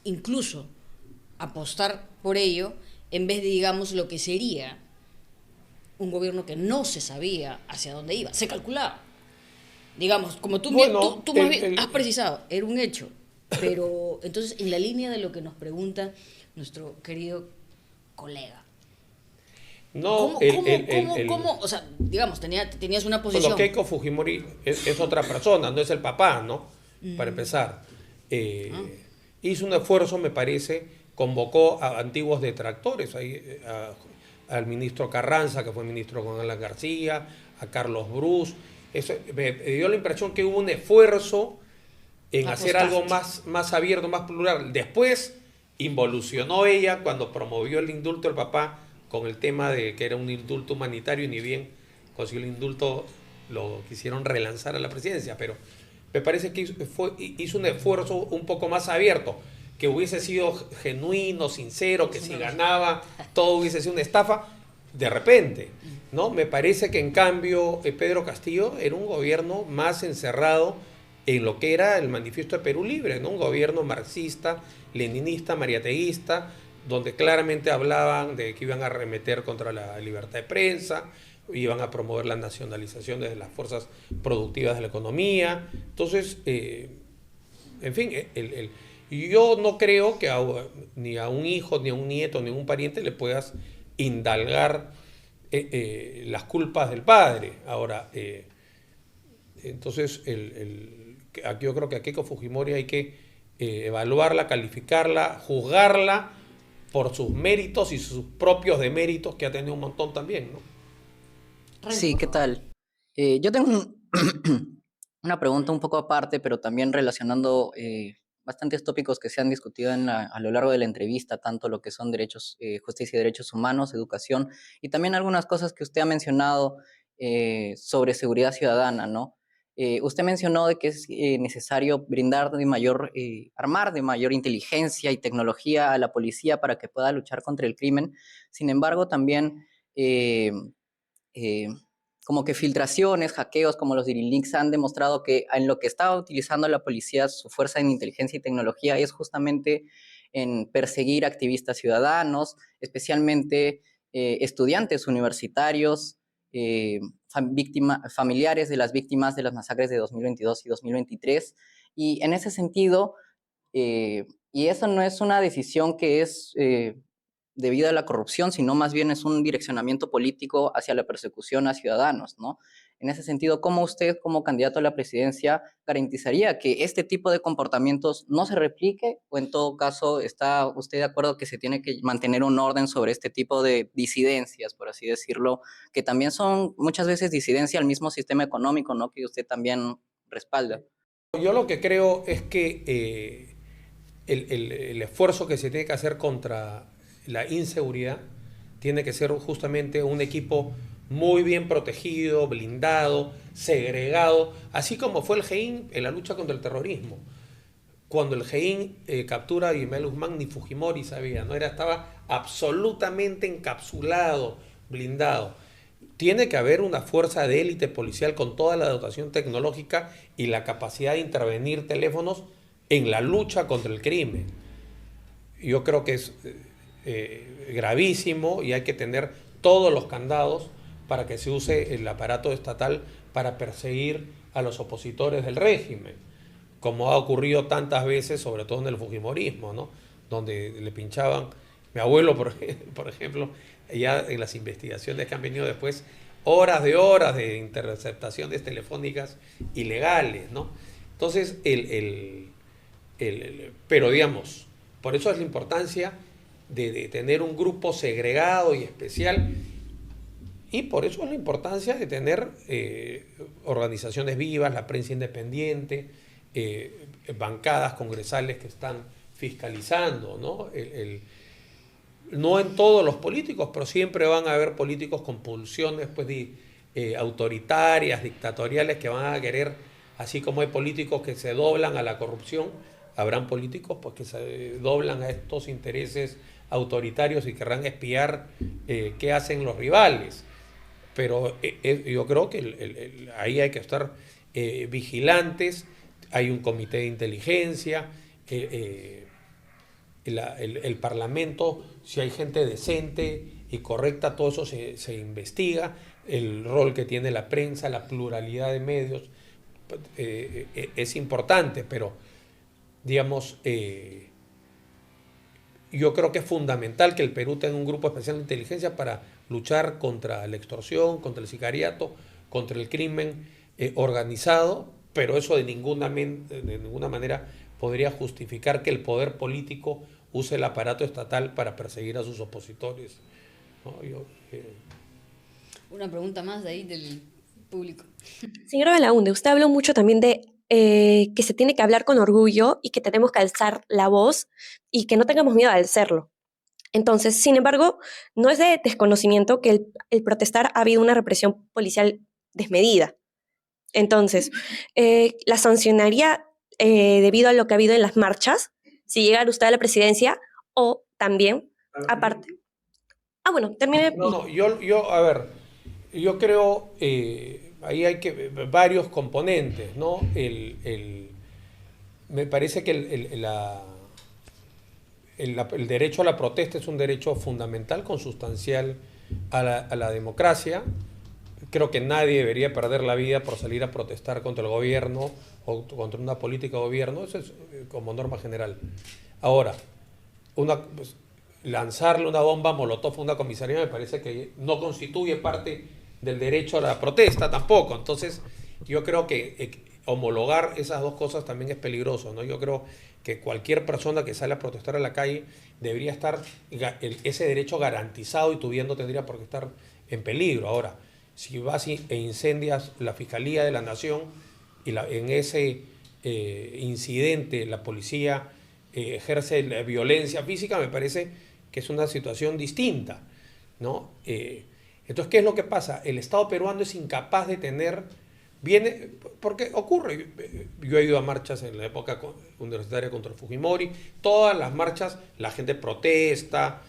incluso apostar por ello en vez de, digamos, lo que sería un gobierno que no se sabía hacia dónde iba, se calculaba. Digamos, como tú, tú más bien has precisado, era un hecho. Pero entonces, en la línea de lo que nos pregunta nuestro querido colega, ¿cómo? O sea, digamos, tenías una posición. Bueno, Keiko Fujimori es otra persona, no es el papá, ¿no? Para empezar. Hizo un esfuerzo, me parece, convocó a antiguos detractores, al ministro Carranza, que fue ministro con Alan García, a Carlos Brus. Eso, me dio la impresión que hubo un esfuerzo en hacer algo más abierto, más plural. Después involucionó ella cuando promovió el indulto del papá con el tema de que era un indulto humanitario y ni bien consiguió el indulto, lo quisieron relanzar a la presidencia, pero me parece que hizo un esfuerzo un poco más abierto, que hubiese sido genuino, sincero, que si ganaba todo hubiese sido una estafa, de repente, ¿no? Me parece que en cambio Pedro Castillo era un gobierno más encerrado en lo que era el manifiesto de Perú Libre, ¿no? Un gobierno marxista, leninista, mariateísta, donde claramente hablaban de que iban a arremeter contra la libertad de prensa, iban a promover la nacionalización de las fuerzas productivas de la economía. Entonces, en fin, yo no creo que ni a un hijo, ni a un nieto, ni a un pariente le puedas indalgar las culpas del padre. Ahora, entonces, yo creo que a Keiko Fujimori hay que evaluarla, calificarla, juzgarla por sus méritos y sus propios deméritos, que ha tenido un montón también, ¿no? Sí, ¿qué tal? Yo tengo una pregunta un poco aparte, pero también relacionando bastantes tópicos que se han discutido a lo largo de la entrevista, tanto lo que son derechos, justicia y derechos humanos, educación, y también algunas cosas que usted ha mencionado sobre seguridad ciudadana, ¿no? Usted mencionó de que es necesario brindar armar de mayor inteligencia y tecnología a la policía para que pueda luchar contra el crimen. Sin embargo, también eh, como que filtraciones, hackeos como los de Links han demostrado que en lo que estaba utilizando la policía su fuerza en inteligencia y tecnología es justamente en perseguir activistas ciudadanos, especialmente estudiantes universitarios, familiares de las víctimas de las masacres de 2022 y 2023. Y en ese sentido, y eso no es una decisión que es debido a la corrupción, sino más bien es un direccionamiento político hacia la persecución a ciudadanos, ¿no? En ese sentido, ¿cómo usted, como candidato a la presidencia, garantizaría que este tipo de comportamientos no se replique? ¿O en todo caso, está usted de acuerdo que se tiene que mantener un orden sobre este tipo de disidencias, por así decirlo, que también son muchas veces disidencia al mismo sistema económico, ¿no? Que usted también respalda? Yo lo que creo es que el esfuerzo que se tiene que hacer contra la inseguridad tiene que ser justamente un equipo muy bien protegido, blindado, segregado, así como fue el GEIN en la lucha contra el terrorismo. Cuando el GEIN captura a Ismael Guzmán, ni Fujimori sabía, ¿no? Estaba absolutamente encapsulado, blindado. Tiene que haber una fuerza de élite policial con toda la dotación tecnológica y la capacidad de intervenir teléfonos en la lucha contra el crimen. Yo creo que es gravísimo y hay que tener todos los candados para que se use el aparato estatal para perseguir a los opositores del régimen, como ha ocurrido tantas veces, sobre todo en el fujimorismo, ¿no? Donde le pinchaban, mi abuelo, por ejemplo, ya en las investigaciones que han venido después, horas de interceptaciones telefónicas ilegales, ¿no? Entonces, pero digamos, por eso es la importancia de tener un grupo segregado y especial, y por eso es la importancia de tener organizaciones vivas, la prensa independiente, bancadas congresales que están fiscalizando, ¿no? No en todos los políticos, pero siempre van a haber políticos con pulsiones pues, autoritarias, dictatoriales, que van a querer, así como hay políticos que se doblan a la corrupción, habrán políticos pues, que se doblan a estos intereses autoritarios y querrán espiar qué hacen los rivales. Pero yo creo que ahí hay que estar vigilantes, hay un comité de inteligencia, el Parlamento, si hay gente decente y correcta, todo eso se investiga, el rol que tiene la prensa, la pluralidad de medios, es importante, pero digamos, yo creo que es fundamental que el Perú tenga un grupo especial de inteligencia para luchar contra la extorsión, contra el sicariato, contra el crimen organizado, pero eso de ninguna manera podría justificar que el poder político use el aparato estatal para perseguir a sus opositores, ¿no? Una pregunta más de ahí del público. Señora Belaunde, usted habló mucho también de que se tiene que hablar con orgullo y que tenemos que alzar la voz y que no tengamos miedo a hacerlo. Entonces, sin embargo, no es de desconocimiento que el protestar ha habido una represión policial desmedida. Entonces, ¿la sancionaría debido a lo que ha habido en las marchas, si llegara usted a la presidencia, o también, aparte? Bueno, termine. No, yo a ver, yo creo, ahí hay varios componentes, ¿no? Me parece que el derecho a la protesta es un derecho fundamental, consustancial a la democracia. Creo que nadie debería perder la vida por salir a protestar contra el gobierno o contra una política de gobierno, eso es como norma general. Ahora, pues, lanzarle una bomba molotov a una comisaría me parece que no constituye parte del derecho a la protesta tampoco. Entonces, yo creo que homologar esas dos cosas también es peligroso, ¿no? Yo creo que cualquier persona que sale a protestar a la calle debería estar ese derecho garantizado y tu vida no tendría por qué estar en peligro. Ahora, si vas e incendias la Fiscalía de la Nación y en ese incidente la policía ejerce la violencia física, me parece que es una situación distinta, ¿no? Entonces, ¿qué es lo que pasa? El Estado peruano es incapaz de tener... porque ocurre, yo he ido a marchas en la época universitaria contra Fujimori, todas las marchas la gente protesta,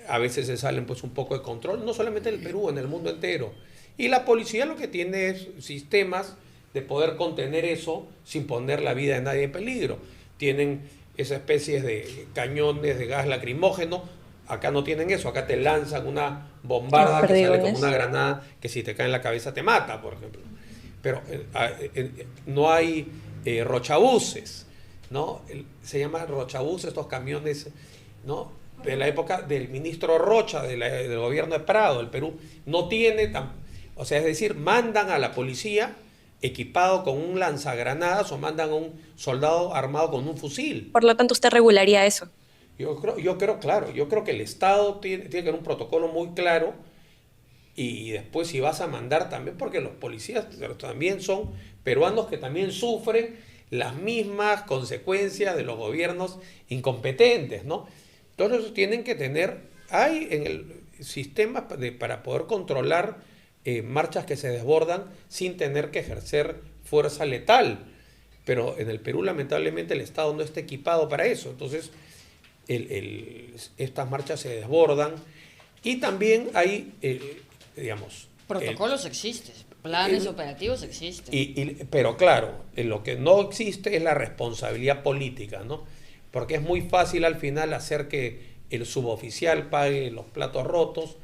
a veces se salen pues un poco de control, no solamente en el Perú, en el mundo entero. Y la policía lo que tiene es sistemas de poder contener eso sin poner la vida de nadie en peligro. Tienen esa especie de cañones de gas lacrimógeno. Acá no tienen eso, acá te lanzan una bombarda que sale como una granada que si te cae en la cabeza te mata, por ejemplo. Pero no hay rochabuses, ¿no? Se llaman rochabuses estos camiones, ¿no? De la época del ministro Rocha, del gobierno de Prado, el Perú, no tiene... O sea, es decir, mandan a la policía equipado con un lanzagranadas o mandan a un soldado armado con un fusil. Por lo tanto, ¿usted regularía eso? Yo creo que el Estado tiene que tener un protocolo muy claro y después si vas a mandar también, porque los policías también son peruanos que también sufren las mismas consecuencias de los gobiernos incompetentes, ¿no? Entonces tienen que hay en el sistema para poder controlar marchas que se desbordan sin tener que ejercer fuerza letal. Pero en el Perú, lamentablemente, el Estado no está equipado para eso. Entonces, estas marchas se desbordan. Y también hay, digamos... Protocolos existen, planes operativos existen. Pero claro, lo que no existe es la responsabilidad política, ¿no? Porque es muy fácil al final hacer que el suboficial pague los platos rotos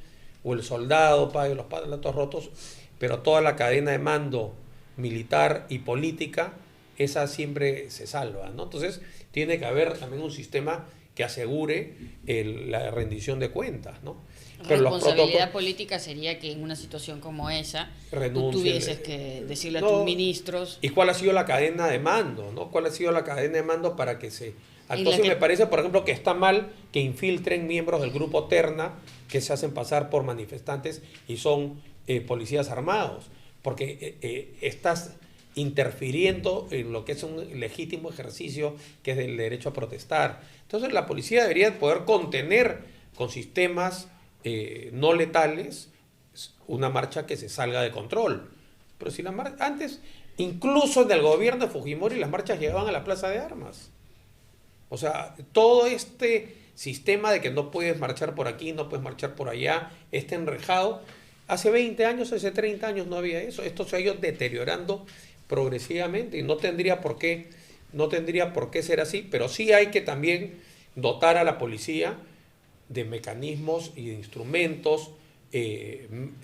o el soldado pague los platos rotos, pero toda la cadena de mando militar y política, esa siempre se salva, ¿no? Entonces tiene que haber también un sistema que asegure la rendición de cuentas, ¿no? Pero responsabilidad política sería que en una situación como esa tú tuvieses que decirle a tus ministros... ¿Y cuál ha sido la cadena de mando, ¿no? ¿Cuál ha sido la cadena de mando para que se... Entonces me parece, por ejemplo, que está mal que infiltren miembros del grupo Terna que se hacen pasar por manifestantes y son policías armados, porque estás interfiriendo en lo que es un legítimo ejercicio que es el derecho a protestar. Entonces la policía debería poder contener con sistemas no letales una marcha que se salga de control. Pero si antes, incluso en el gobierno de Fujimori, las marchas llegaban a la Plaza de Armas. O sea, todo este sistema de que no puedes marchar por aquí, no puedes marchar por allá, está enrejado. Hace 20 años, hace 30 años no había eso. Esto se ha ido deteriorando progresivamente y no tendría por qué ser así, pero sí hay que también dotar a la policía de mecanismos y de instrumentos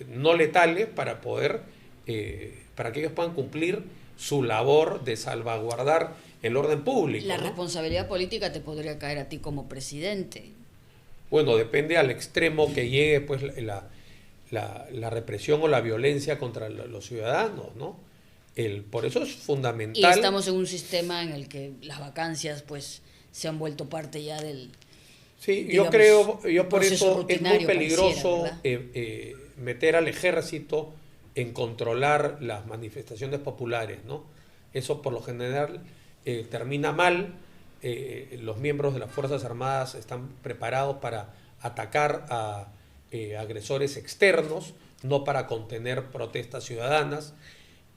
no letales para que ellos puedan cumplir su labor de salvaguardar el orden público. La ¿no? responsabilidad política te podría caer a ti como presidente. Bueno, depende al extremo que llegue pues la represión o la violencia contra los ciudadanos, ¿no? Por eso es fundamental. Y estamos en un sistema en el que las vacancias pues se han vuelto parte ya del... Sí, yo por eso es muy peligroso meter al ejército en controlar las manifestaciones populares, ¿no? Eso por lo general termina mal. Los miembros de las Fuerzas Armadas están preparados para atacar a agresores externos, no para contener protestas ciudadanas.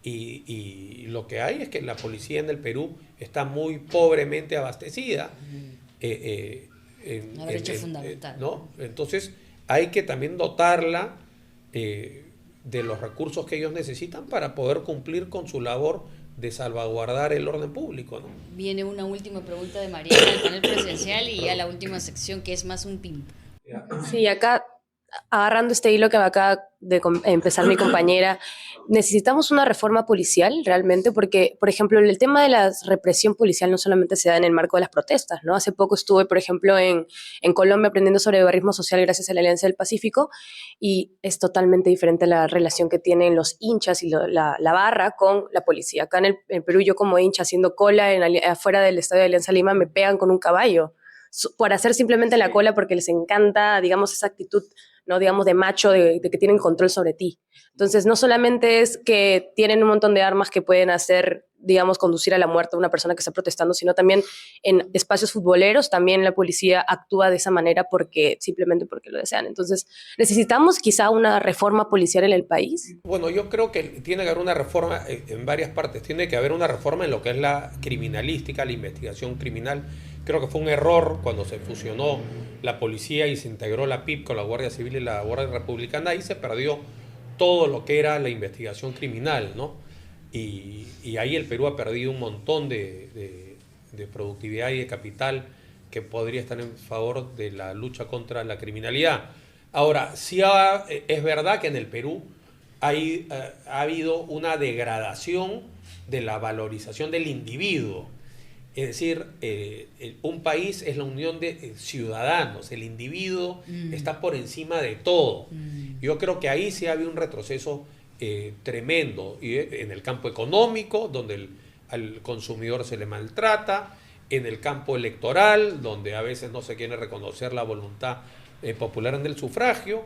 Y lo que hay es que la policía en el Perú está muy pobremente abastecida. Una brecha fundamental. ¿no? Entonces hay que también dotarla de de los recursos que ellos necesitan para poder cumplir con su labor de salvaguardar el orden público, ¿no? Viene una última pregunta de Mariana del panel presidencial y ya la última sección, que es más un ping. Sí, acá, agarrando este hilo que acaba de empezar mi compañera, necesitamos una reforma policial realmente, porque, por ejemplo, el tema de la represión policial no solamente se da en el marco de las protestas, ¿no? Hace poco estuve, por ejemplo, en Colombia aprendiendo sobre barrismo social gracias a la Alianza del Pacífico, y es totalmente diferente la relación que tienen los hinchas y la barra con la policía. Acá en Perú, yo como hincha haciendo cola afuera del estadio de Alianza Lima, me pegan con un caballo por hacer simplemente la cola porque les encanta, digamos, esa actitud, ¿no? Digamos, de macho, de que tienen control sobre ti. Entonces, no solamente es que tienen un montón de armas que pueden hacer, digamos, conducir a la muerte a una persona que está protestando, sino también en espacios futboleros, también la policía actúa de esa manera simplemente porque lo desean. Entonces, ¿necesitamos quizá una reforma policial en el país? Bueno, yo creo que tiene que haber una reforma en varias partes. Tiene que haber una reforma en lo que es la criminalística, la investigación criminal. Creo que fue un error cuando se fusionó la policía y se integró la PIP con la Guardia Civil y la Guardia Republicana. Ahí se perdió todo lo que era la investigación criminal, ¿no? Y ahí el Perú ha perdido un montón de productividad y de capital que podría estar en favor de la lucha contra la criminalidad. Ahora, sí es verdad que en el Perú ha habido una degradación de la valorización del individuo. Es decir, un país es la unión de ciudadanos, el individuo está por encima de todo. Yo creo que ahí sí ha habido un retroceso tremendo, y en el campo económico, donde al consumidor se le maltrata, en el campo electoral, donde a veces no se quiere reconocer la voluntad popular en el sufragio,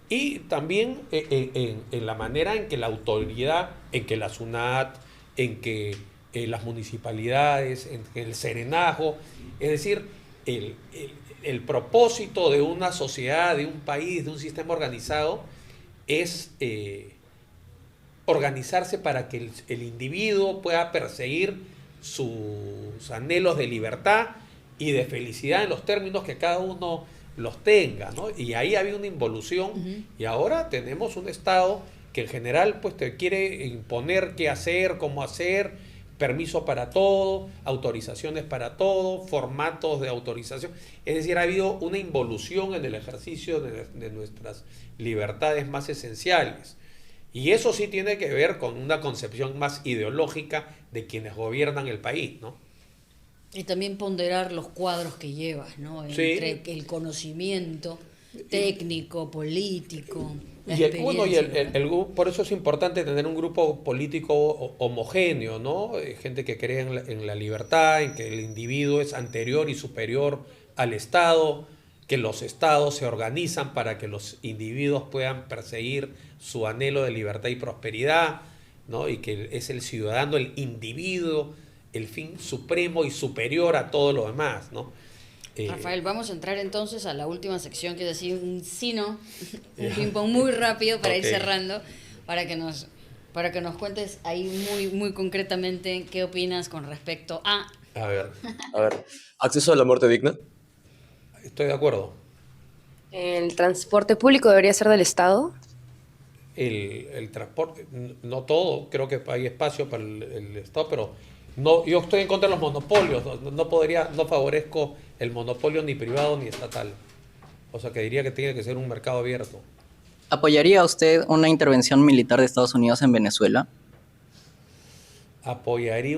y también en la manera en que la autoridad, en que la SUNAT, en que las municipalidades, en el serenazgo, es decir, el propósito de una sociedad, de un país, de un sistema organizado, es organizarse para que el individuo pueda perseguir sus anhelos de libertad y de felicidad en los términos que cada uno los tenga, ¿no? Y ahí había una involución y ahora tenemos un Estado que en general pues te quiere imponer qué hacer, cómo hacer, permiso para todo, autorizaciones para todo, formatos de autorización. Es decir, ha habido una involución en el ejercicio de nuestras libertades más esenciales. Y eso sí tiene que ver con una concepción más ideológica de quienes gobiernan el país, ¿no? Y también ponderar los cuadros que llevas, ¿no? Entre el conocimiento técnico, político. Por eso es importante tener un grupo político homogéneo, ¿no? Gente que cree en la libertad, en que el individuo es anterior y superior al Estado, que los estados se organizan para que los individuos puedan perseguir su anhelo de libertad y prosperidad, ¿no? Y que es el ciudadano, el individuo, el fin supremo y superior a todo lo demás, ¿no? Rafael, vamos a entrar entonces a la última sección, que es decir, un un ping-pong muy rápido para ir cerrando, para que nos cuentes ahí muy concretamente qué opinas con respecto a... A ver, ¿acceso a la muerte digna? Estoy de acuerdo. ¿El transporte público debería ser del Estado? El transporte, no todo, creo que hay espacio para el Estado, pero no, yo estoy en contra de los monopolios, no favorezco el monopolio ni privado ni estatal. O sea que diría que tiene que ser un mercado abierto. ¿Apoyaría usted una intervención militar de Estados Unidos en Venezuela? Apoyaría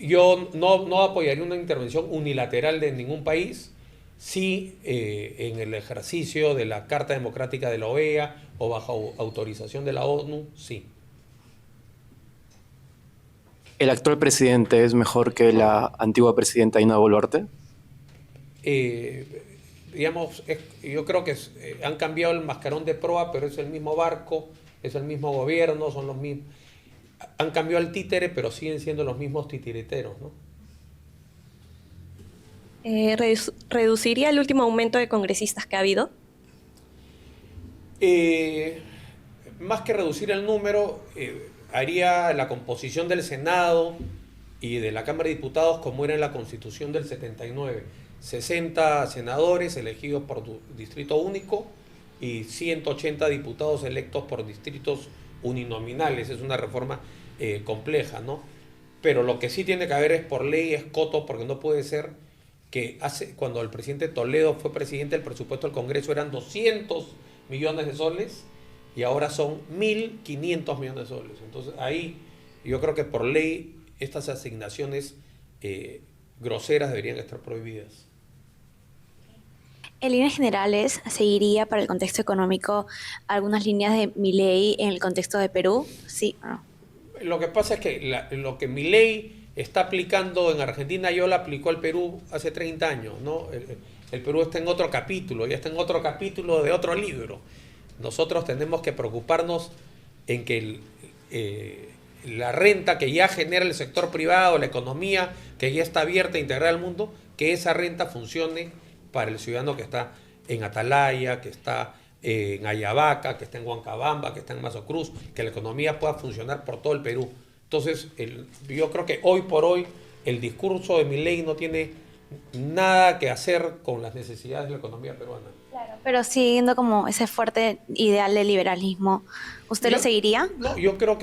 yo no apoyaría una intervención unilateral de ningún país, sí en el ejercicio de la Carta Democrática de la OEA o bajo autorización de la ONU, sí. ¿El actual presidente es mejor que la antigua presidenta Dina Boluarte? Yo creo que han cambiado el mascarón de proa, pero es el mismo barco, es el mismo gobierno, son los mismos. Han cambiado el títere, pero siguen siendo los mismos titiriteros, ¿no? ¿Reduciría el último aumento de congresistas que ha habido? Más que reducir el número, haría la composición del Senado y de la Cámara de Diputados como era en la Constitución del 79. 60 senadores elegidos por distrito único y 180 diputados electos por distritos uninominales. Es una reforma compleja, ¿no? Pero lo que sí tiene que haber es por ley, es coto, porque no puede ser que cuando el presidente Toledo fue presidente, el presupuesto del Congreso eran 200 millones de soles y ahora son 1.500 millones de soles. Entonces ahí yo creo que por ley estas asignaciones groseras deberían estar prohibidas. En líneas generales, ¿seguiría para el contexto económico algunas líneas de Milei en el contexto de Perú? ¿Sí o no? Lo que pasa es que lo que Milei está aplicando en Argentina, yo lo aplicó al Perú hace 30 años, ¿no? El Perú está en otro capítulo, ya está en otro capítulo de otro libro. Nosotros tenemos que preocuparnos en que la renta que ya genera el sector privado, la economía que ya está abierta e integrada al mundo, que esa renta funcione para el ciudadano que está en Atalaya, que está en Ayabaca, que está en Huancabamba, que está en Mazo Cruz, que la economía pueda funcionar por todo el Perú. Entonces, yo creo que hoy por hoy el discurso de Milei no tiene nada que hacer con las necesidades de la economía peruana. Claro, pero siguiendo como ese fuerte ideal del liberalismo, ¿usted lo seguiría? No, yo creo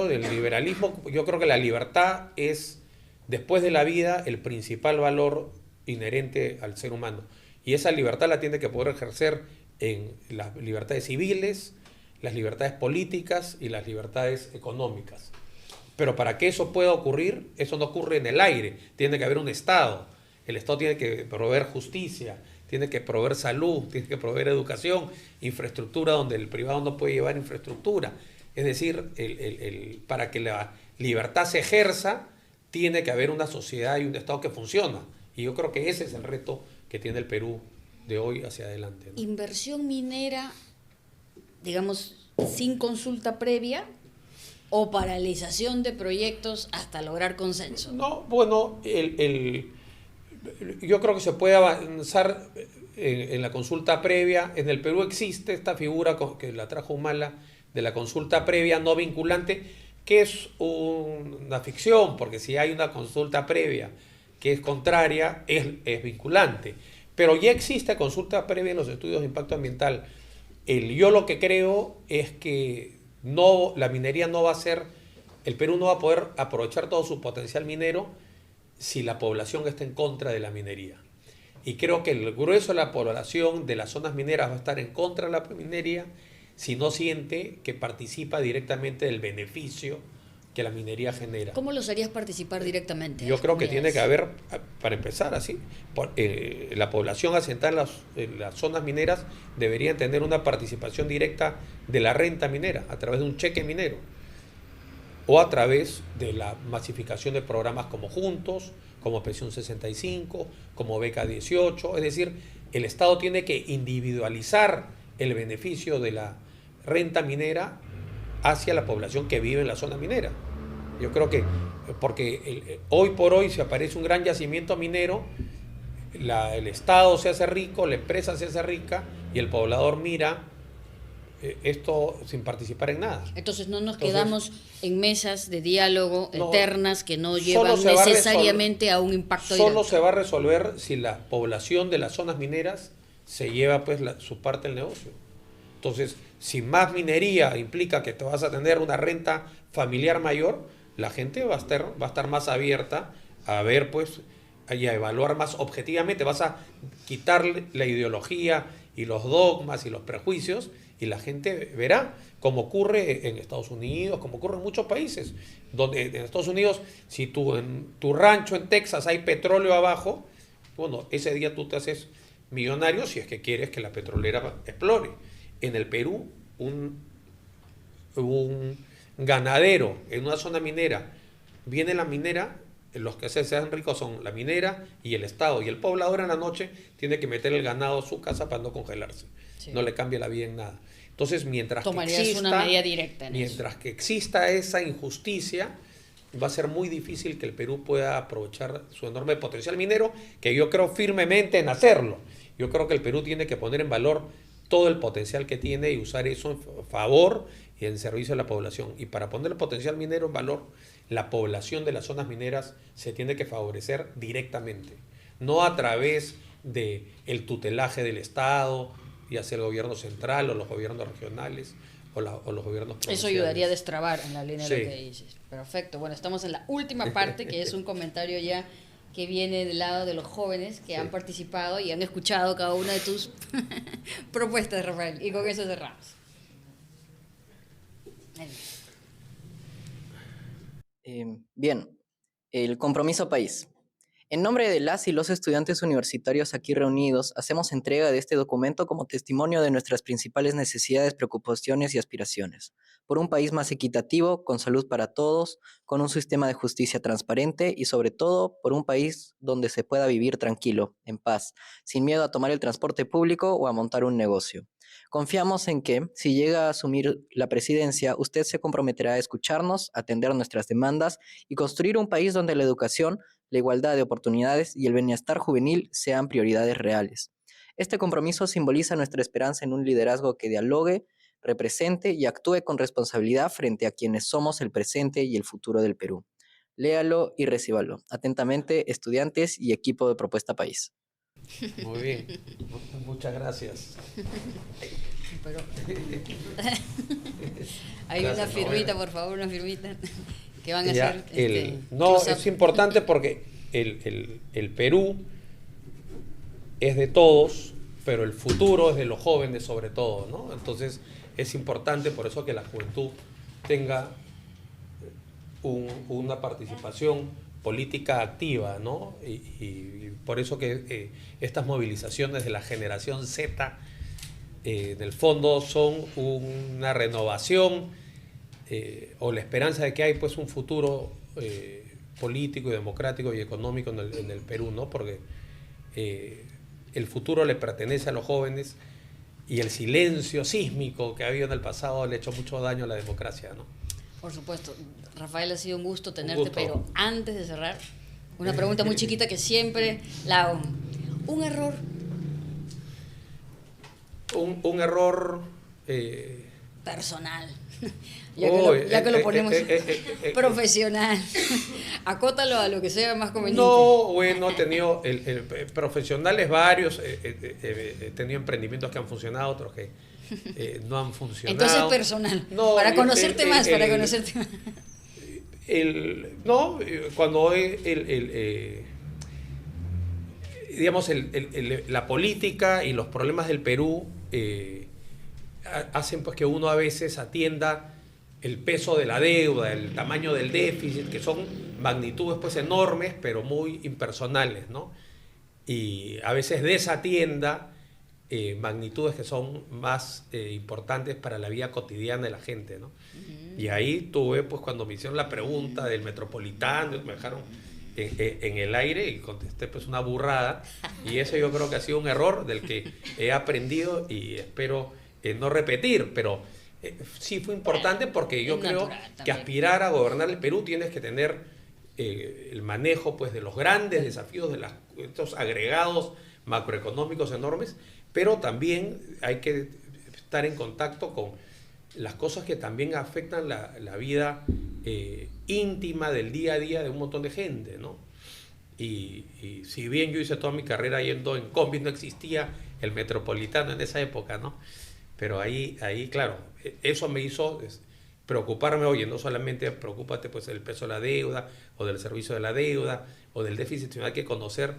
del liberalismo, yo creo que la libertad es, después de la vida, el principal valor inherente al ser humano. Y esa libertad la tiene que poder ejercer en las libertades civiles, las libertades políticas y las libertades económicas. Pero para que eso pueda ocurrir, eso no ocurre en el aire, tiene que haber un Estado. El Estado tiene que proveer justicia, tiene que proveer salud, tiene que proveer educación, infraestructura donde el privado no puede llevar infraestructura. Es decir, para que la libertad se ejerza, tiene que haber una sociedad y un Estado que funciona. Y yo creo que ese es el reto que tiene el Perú de hoy hacia adelante, ¿no? Inversión minera, digamos, sin consulta previa o paralización de proyectos hasta lograr consenso. No, bueno, yo creo que se puede avanzar en la consulta previa. En el Perú existe esta figura que la trajo Humala de la consulta previa no vinculante, que es una ficción, porque si hay una consulta previa que es contraria, es vinculante. Pero ya existe consulta previa en los estudios de impacto ambiental. Yo lo que creo es que la minería no va a ser, el Perú no va a poder aprovechar todo su potencial minero si la población está en contra de la minería. Y creo que el grueso de la población de las zonas mineras va a estar en contra de la minería si no siente que participa directamente del beneficio que la minería genera. ¿Cómo los harías participar directamente? Yo creo que tiene que haber, para empezar así, la población asentada en las zonas mineras debería tener una participación directa de la renta minera a través de un cheque minero o a través de la masificación de programas como Juntos, como Pensión 65, como Beca 18. Es decir, el Estado tiene que individualizar el beneficio de la renta minera hacia la población que vive en la zona minera. Yo creo que, porque hoy por hoy si aparece un gran yacimiento minero, el Estado se hace rico, la empresa se hace rica y el poblador mira esto sin participar en nada. Entonces no nos quedamos en mesas de diálogo eternas que no llevan necesariamente a un impacto directo. Solo se va a resolver si la población de las zonas mineras se lleva pues su parte del negocio. Entonces, si más minería implica que te vas a tener una renta familiar mayor, la gente va a estar más abierta a ver pues y a evaluar más objetivamente. Vas a quitarle la ideología y los dogmas y los prejuicios y la gente verá, como ocurre en Estados Unidos, como ocurre en muchos países, donde en Estados Unidos, si en tu rancho en Texas hay petróleo abajo, bueno, ese día tú te haces millonario si es que quieres que la petrolera explore. En el Perú, un ganadero en una zona minera, viene la minera, los que se hacen ricos son la minera y el Estado, y el poblador en la noche tiene que meter el ganado a su casa para no congelarse. Sí. No le cambia la vida en nada. Entonces, mientras una medida directa que exista esa injusticia, va a ser muy difícil que el Perú pueda aprovechar su enorme potencial minero, que yo creo firmemente en hacerlo. Yo creo que el Perú tiene que poner en valor todo el potencial que tiene y usar eso en favor y en servicio de la población. Y para poner el potencial minero en valor, la población de las zonas mineras se tiene que favorecer directamente, no a través del tutelaje del Estado ya sea el gobierno central o los gobiernos regionales o los gobiernos provinciales. Eso ayudaría a destrabar en la línea de lo Sí. que dices. Perfecto. Bueno, estamos en la última parte, que es un comentario ya que viene del lado de los jóvenes que han participado y han escuchado cada una de tus propuestas, Rafael. Y con eso cerramos. Bien, el compromiso país. En nombre de las y los estudiantes universitarios aquí reunidos, hacemos entrega de este documento como testimonio de nuestras principales necesidades, preocupaciones y aspiraciones. Por un país más equitativo, con salud para todos, con un sistema de justicia transparente y sobre todo por un país donde se pueda vivir tranquilo, en paz, sin miedo a tomar el transporte público o a montar un negocio. Confiamos en que, si llega a asumir la presidencia, usted se comprometerá a escucharnos, atender nuestras demandas y construir un país donde la educación, la igualdad de oportunidades y el bienestar juvenil sean prioridades reales. Este compromiso simboliza nuestra esperanza en un liderazgo que dialogue, represente y actúe con responsabilidad frente a quienes somos el presente y el futuro del Perú. Léalo y recíbalo. Atentamente, estudiantes y equipo de Propuesta País. Muy bien, muchas gracias. Pero... Hay Gracias, una firmita, Noel. por favor, una firmita. Que van a Ya, hacer? no, close-up. es importante porque el Perú es de todos, pero el futuro es de los jóvenes sobre todo, ¿no? Entonces es importante por eso que la juventud tenga una participación política activa, ¿no? Y por eso que estas movilizaciones de la generación Z, del fondo, son una renovación o la esperanza de que hay pues un futuro político y democrático y económico en el Perú, ¿no? Porque el futuro le pertenece a los jóvenes y el silencio sísmico que ha habido en el pasado le ha hecho mucho daño a la democracia, ¿no? Por supuesto. Rafael, ha sido un gusto tenerte, gusto. pero antes de cerrar, una pregunta muy chiquita que siempre la hago. ¿Un error? Un error... personal. Ya que lo ponemos profesional. Acótalo a lo que sea más conveniente. No, bueno, he tenido profesionales varios, he tenido emprendimientos que han funcionado, otros que no han funcionado. Entonces personal, No, para conocerte más, para conocerte más. Cuando digamos, la política y los problemas del Perú hacen pues que uno a veces atienda el peso de la deuda, el tamaño del déficit, que son magnitudes pues enormes, pero muy impersonales, ¿no? Y a veces desatienda magnitudes que son más importantes para la vida cotidiana de la gente, ¿no? Y ahí tuve, pues cuando me hicieron la pregunta del metropolitano, me dejaron en el aire y contesté pues una burrada, y eso yo creo que ha sido un error del que he aprendido y espero no repetir, pero sí fue importante porque yo creo que aspirar a gobernar el Perú tienes que tener el manejo pues de los grandes desafíos, de estos agregados macroeconómicos enormes, pero también hay que estar en contacto con las cosas que también afectan la vida íntima del día a día de un montón de gente, ¿no? Y si bien yo hice toda mi carrera yendo en combi, no existía el metropolitano en esa época, ¿no? Pero ahí claro, eso me hizo preocuparme, oye, no solamente preocúpate pues del peso de la deuda o del servicio de la deuda o del déficit, sino hay que conocer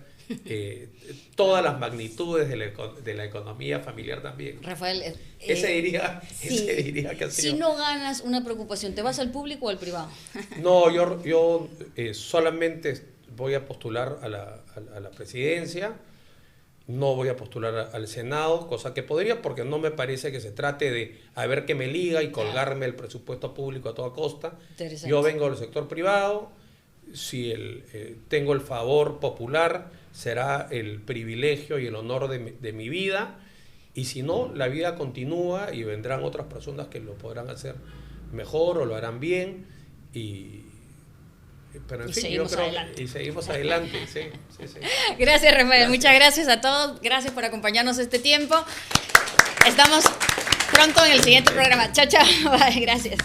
todas las magnitudes de la economía familiar también. Rafael, ese diría que ha sido. Si no ganas una preocupación, ¿te vas al público o al privado? No, yo solamente voy a postular a la presidencia. No voy a postular al Senado, cosa que podría, porque no me parece que se trate de a ver qué me liga y colgarme el presupuesto público a toda costa. Yo vengo del sector privado, si tengo el favor popular, será el privilegio y el honor de mi vida, y si no, la vida continúa y vendrán otras personas que lo podrán hacer mejor o lo harán bien, pero en fin, yo creo y seguimos adelante. Sí. Gracias, Rafael. Muchas gracias a todos. Gracias por acompañarnos este tiempo. Estamos pronto en el siguiente programa. Chao, chao. Bye. Gracias.